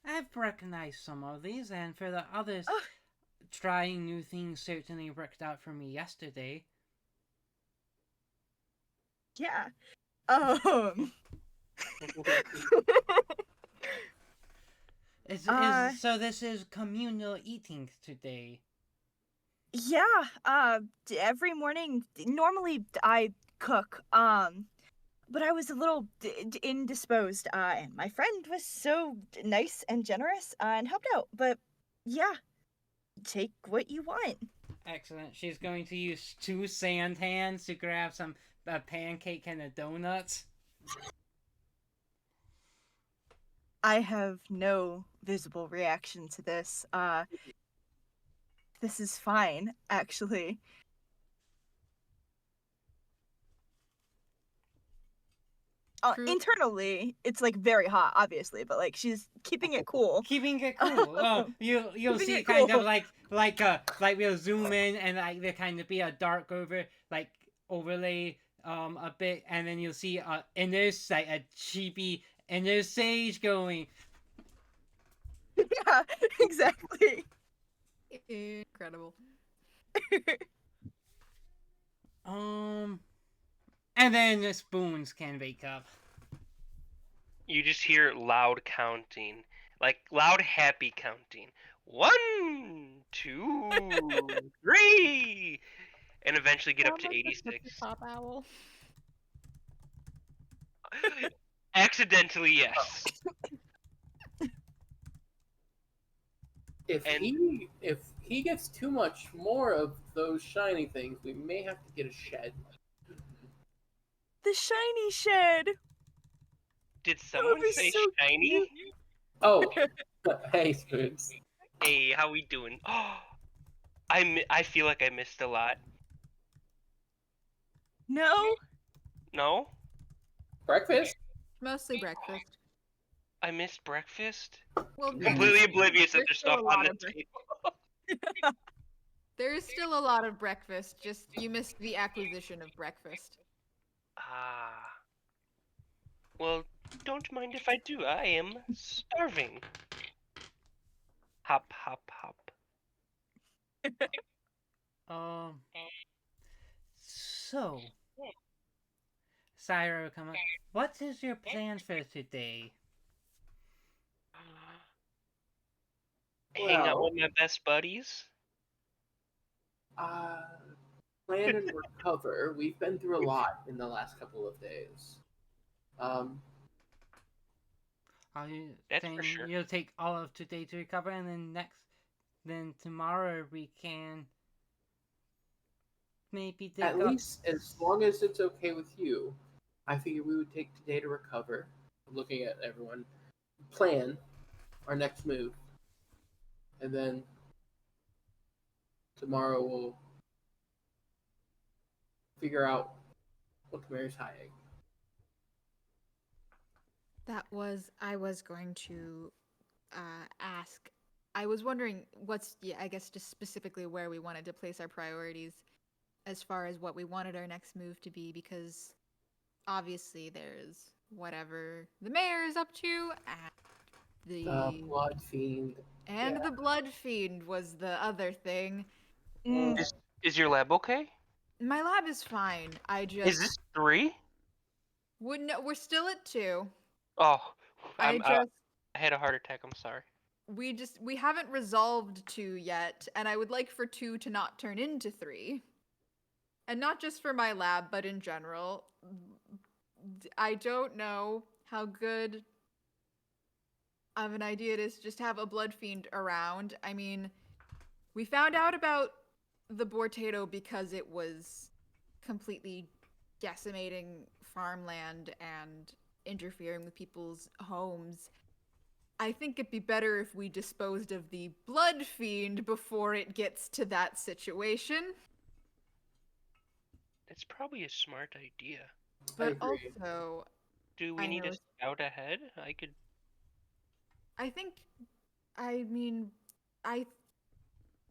Speaker 1: I've recognized some of these, and for the others,
Speaker 5: Oh,
Speaker 1: trying new things certainly worked out for me yesterday.
Speaker 5: yeah. Uh,
Speaker 1: So this is communal eating today.
Speaker 5: yeah. Every morning, normally I cook. But I was a little indisposed. And my friend was so nice and generous and helped out. But yeah, take what you want.
Speaker 1: Excellent. She's going to use two sand hands to grab some a pancake and a donut.
Speaker 5: I have no visible reaction to this. This is fine, actually.
Speaker 4: True.
Speaker 5: Internally, it's like very hot, obviously, but like she's keeping it cool.
Speaker 1: Keeping it cool. Oh, you'll
Speaker 5: Keeping
Speaker 1: see
Speaker 5: it
Speaker 1: kind
Speaker 5: cool.
Speaker 1: of like we'll zoom in and like there kind of be a dark overlay a bit, and then you'll see inner like a cheapy inner Sage going.
Speaker 5: Yeah, exactly.
Speaker 4: Incredible.
Speaker 1: And then the spoons can wake up.
Speaker 2: You just hear loud counting, like loud happy counting. 1, 2, 3, and eventually get up to 86.
Speaker 4: Pop owl.
Speaker 2: Accidentally, yes.
Speaker 3: If
Speaker 2: And
Speaker 3: he gets too much more of those shiny things, we may have to get a shed.
Speaker 5: The shiny shed.
Speaker 2: did
Speaker 5: That would
Speaker 2: someone
Speaker 5: be
Speaker 2: say
Speaker 5: so
Speaker 2: shiny?
Speaker 5: cute.
Speaker 3: Oh, hey, Spoons.
Speaker 2: Hey, how we doing? Oh, I feel like I missed a lot.
Speaker 5: No?
Speaker 2: No?
Speaker 3: Breakfast?
Speaker 4: Mostly breakfast.
Speaker 2: I missed breakfast?
Speaker 4: Well,
Speaker 2: Completely oblivious that
Speaker 4: there's
Speaker 2: there's
Speaker 4: still
Speaker 2: stuff
Speaker 4: a
Speaker 2: on
Speaker 4: lot
Speaker 2: the
Speaker 4: of
Speaker 2: table.
Speaker 4: there is still a lot of breakfast. Just you missed the acquisition of breakfast.
Speaker 2: Ah. Well, don't mind if I do. I am starving. Hop, hop, hop.
Speaker 1: Um. So, Syra will come up. What is your plan for today?
Speaker 2: Hang out
Speaker 3: Well,
Speaker 2: with my best buddies.
Speaker 3: uh, plan and recover. We've been through a lot in the last couple of days. Um,
Speaker 1: I
Speaker 2: That's
Speaker 1: think
Speaker 2: for sure.
Speaker 1: you'll take all of today to recover, and then tomorrow we can maybe dig
Speaker 3: at
Speaker 1: up.
Speaker 3: least as long as it's okay with you, I figure we would take today to recover. Looking at everyone, plan our next move, and then tomorrow we'll figure out what Khmer's hiding.
Speaker 4: I was going to ask. I was wondering I guess just specifically where we wanted to place our priorities as far as what we wanted our next move to be, because obviously there's whatever the mayor is up to, and
Speaker 3: The blood fiend.
Speaker 4: and
Speaker 3: yeah.
Speaker 4: the blood fiend was the other thing.
Speaker 5: Mm.
Speaker 2: Is your lab okay?
Speaker 4: My lab is fine. I
Speaker 2: Is
Speaker 4: just
Speaker 2: this 3?
Speaker 4: we're still at 2.
Speaker 2: Oh,
Speaker 4: I
Speaker 2: I had a heart attack. I'm sorry.
Speaker 4: we haven't resolved 2 yet, and I would like for 2 to not turn into 3. And not just for my lab, but in general. I don't know how good I have an idea to just have a blood fiend around. I mean, we found out about the Bortato because it was completely decimating farmland and interfering with people's homes. I think it'd be better if we disposed of the blood fiend before it gets to that situation.
Speaker 2: That's probably a smart idea.
Speaker 3: I
Speaker 4: But
Speaker 3: agree.
Speaker 4: also,
Speaker 2: Do we
Speaker 4: I
Speaker 2: need
Speaker 4: know
Speaker 2: a scout ahead? I could.
Speaker 4: I think, I mean, I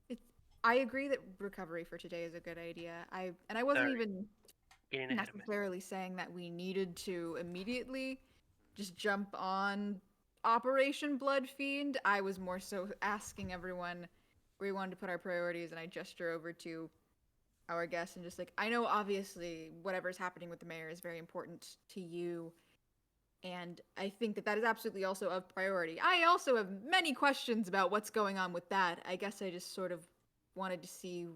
Speaker 4: it's I agree that recovery for today is a good idea. I wasn't
Speaker 2: Sorry,
Speaker 4: even
Speaker 2: getting ahead of myself.
Speaker 4: necessarily saying that we needed to immediately just jump on Operation Blood Fiend. I was more so asking everyone where we wanted to put our priorities, and I gesture over to our guests and just like, I know obviously whatever's happening with the mayor is very important to you, and I think that that is absolutely also of priority. I also have many questions about what's going on with that. I guess I just sort of wanted to see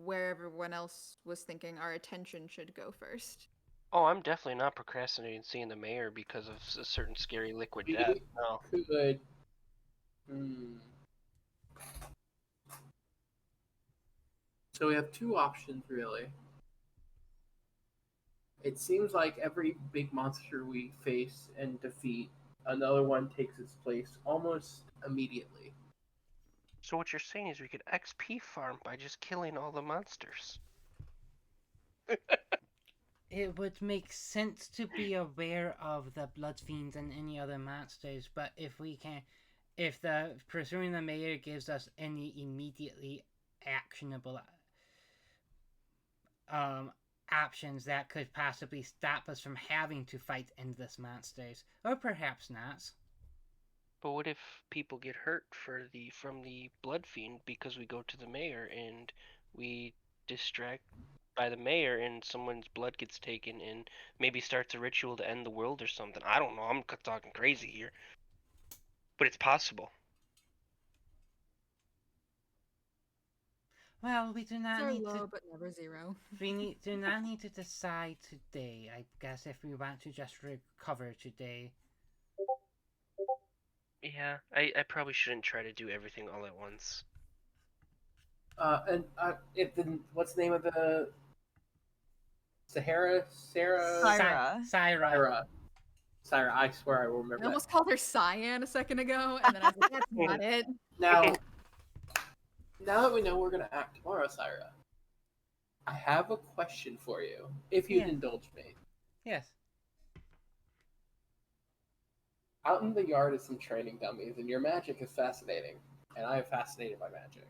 Speaker 4: where everyone else was thinking our attention should go first.
Speaker 2: Oh, I'm definitely not procrastinating seeing the mayor because of a certain scary liquid death.
Speaker 3: We
Speaker 2: No.
Speaker 3: could. Hmm. So we have two options, really. It seems like every big monster we face and defeat, another one takes its place almost immediately.
Speaker 2: So what you're saying is we could XP farm by just killing all the monsters.
Speaker 1: It would make sense to be aware of the blood fiends and any other monsters, but if pursuing the mayor gives us any immediately actionable options that could possibly stop us from having to fight endless monsters, or perhaps not.
Speaker 2: But what if people get hurt from the blood fiend because we go to the mayor and we distract by the mayor and someone's blood gets taken and maybe starts a ritual to end the world or something? I don't know. I'm talking crazy here, but it's possible.
Speaker 1: Well, we do not
Speaker 4: Are
Speaker 1: need
Speaker 4: low,
Speaker 1: to.
Speaker 4: but never zero.
Speaker 1: Do not need to decide today. I guess if we want to just recover today.
Speaker 2: Yeah, I probably shouldn't try to do everything all at once.
Speaker 3: If the what's the name of the Sarah?
Speaker 5: Syra.
Speaker 1: Syra.
Speaker 3: Syra. I swear I will
Speaker 4: I
Speaker 3: remember that.
Speaker 4: almost called her Cyan a second ago, and then I was like, that's not it.
Speaker 3: Now that we know we're gonna act tomorrow, Syra, I have a question for you, if you'd
Speaker 1: Yeah.
Speaker 3: indulge me.
Speaker 1: Yes.
Speaker 3: Out in the yard is some training dummies, and your magic is fascinating, and I am fascinated by magic.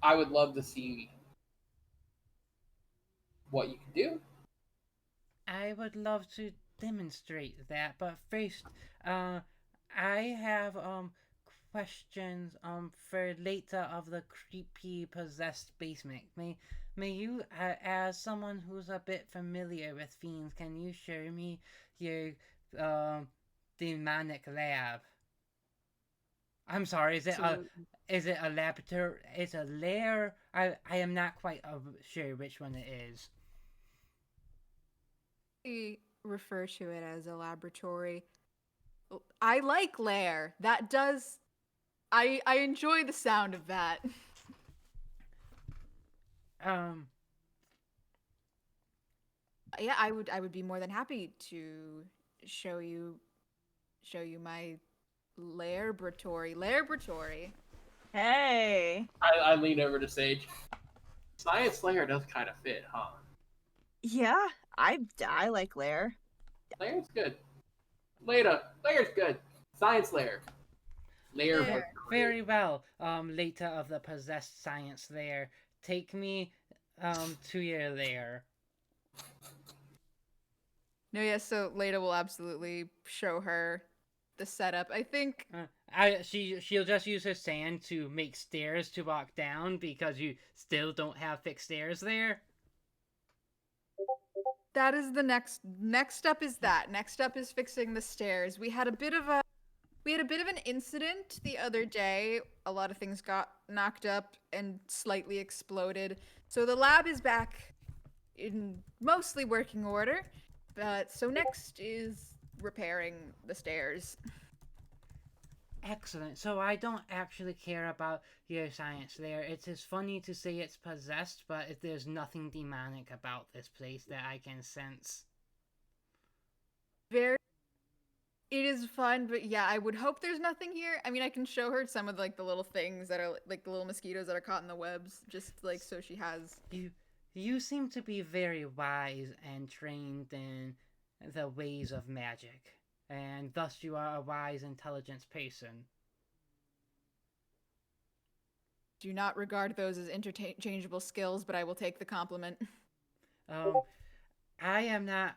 Speaker 3: I would love to see what you can do.
Speaker 1: I would love to demonstrate that, but first, I have questions for later of the creepy possessed basement. May you, as someone who's a bit familiar with fiends, can you show me your demonic lab? I'm sorry, is it a laboratory? It's a lair? I am not quite sure which one it is.
Speaker 4: We refer to it as a laboratory. I like lair. That does. I enjoy the sound of that. Yeah, I would be more than happy to show you my laboratory.
Speaker 5: Hey.
Speaker 3: I lean over to Sage. Science Slayer does kind of fit, huh?
Speaker 5: Yeah, I like Lair.
Speaker 3: Slayer's good. Layer's good. Science Layer. Layer.
Speaker 1: Very well. Later of the possessed science lair. Take me to your lair.
Speaker 4: No, yes. So Leda will absolutely show her the setup. I think.
Speaker 1: She'll just use her sand to make stairs to walk down because you still don't have fixed stairs there.
Speaker 4: That is the next up is that. Next up is fixing the stairs. We had a bit of an incident the other day. A lot of things got knocked up and slightly exploded. So the lab is back in mostly working order, So next is repairing the stairs.
Speaker 1: Excellent. So I don't actually care about your science there. It's just funny to say it's possessed, but there's nothing demonic about this place that I can sense.
Speaker 4: Very. It is fun, but yeah, I would hope there's nothing here. I mean, I can show her some of like the little things that are like the little mosquitoes that are caught in the webs, just like so she has.
Speaker 1: You seem to be very wise and trained in the ways of magic, and thus you are a wise, intelligent person.
Speaker 4: Do not regard those as interchangeable skills, but I will take the compliment.
Speaker 1: Um, I am not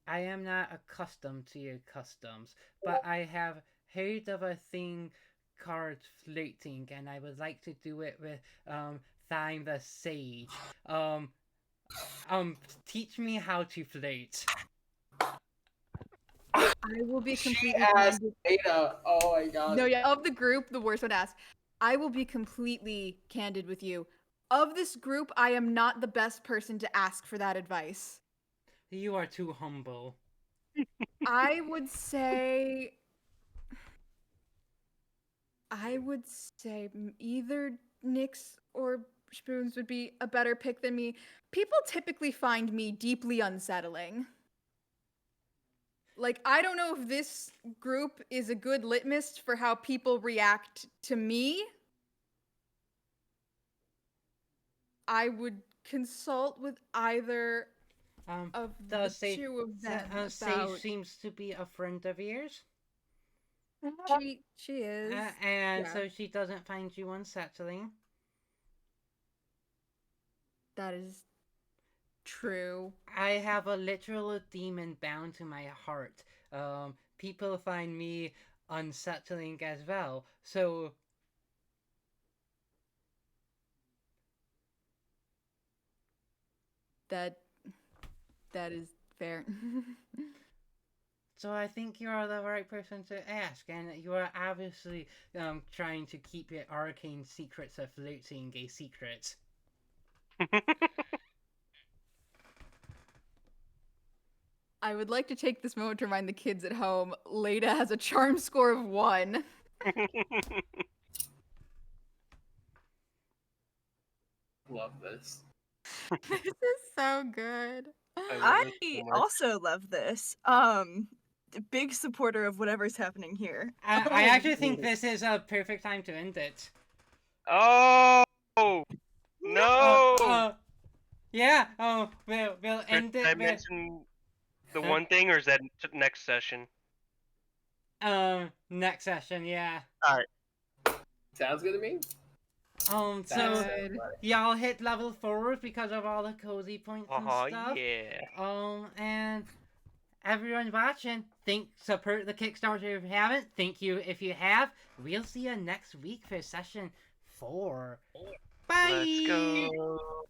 Speaker 1: I am not accustomed to your customs, but I have heard of a thing called flirting, and I would like to do it with Thyme the Sage. Um, teach me how to flirt.
Speaker 4: I will be
Speaker 3: She
Speaker 4: completely
Speaker 3: asked
Speaker 4: candid.
Speaker 3: Ada. Oh my god.
Speaker 4: No, yeah, of the group, the worst one to ask. I will be completely candid with you. Of this group, I am not the best person to ask for that advice.
Speaker 1: You are too humble.
Speaker 4: I would say either Nyx or Spoons would be a better pick than me. People typically find me deeply unsettling. Like, I don't know if this group is a good litmus for how people react to me. I would consult with either of the two of them
Speaker 1: Sage
Speaker 4: about.
Speaker 1: seems to be a friend of yours,
Speaker 4: She is.
Speaker 1: and
Speaker 4: Yeah.
Speaker 1: so she doesn't find you unsettling.
Speaker 4: That is true.
Speaker 1: I have a literal demon bound to my heart. People find me unsettling as well. So
Speaker 4: That is fair.
Speaker 1: so I think you are the right person to ask, and you are obviously trying to keep your arcane secrets of flirting a secret.
Speaker 4: I would like to take this moment to remind the kids at home, Leda has a charm score of 1.
Speaker 3: Love this.
Speaker 4: This is so good.
Speaker 2: love it so
Speaker 5: I
Speaker 2: much.
Speaker 5: also love this. Big supporter of whatever's happening here.
Speaker 1: I actually think this is a perfect time to end it.
Speaker 2: Oh no!
Speaker 1: Yeah. Oh, we'll end
Speaker 2: Did
Speaker 1: it
Speaker 2: I
Speaker 1: with
Speaker 2: mention the
Speaker 1: Huh?
Speaker 2: one thing, or is that next session?
Speaker 1: next session. Yeah.
Speaker 3: Sounds good to me.
Speaker 1: So
Speaker 4: Good.
Speaker 1: y'all hit level 4 because of all the cozy points and
Speaker 2: Oh
Speaker 1: stuff.
Speaker 2: yeah.
Speaker 1: And everyone watching, support the Kickstarter if you haven't. Thank you if you have. We'll see you next week for session 4. Bye.
Speaker 2: Let's go.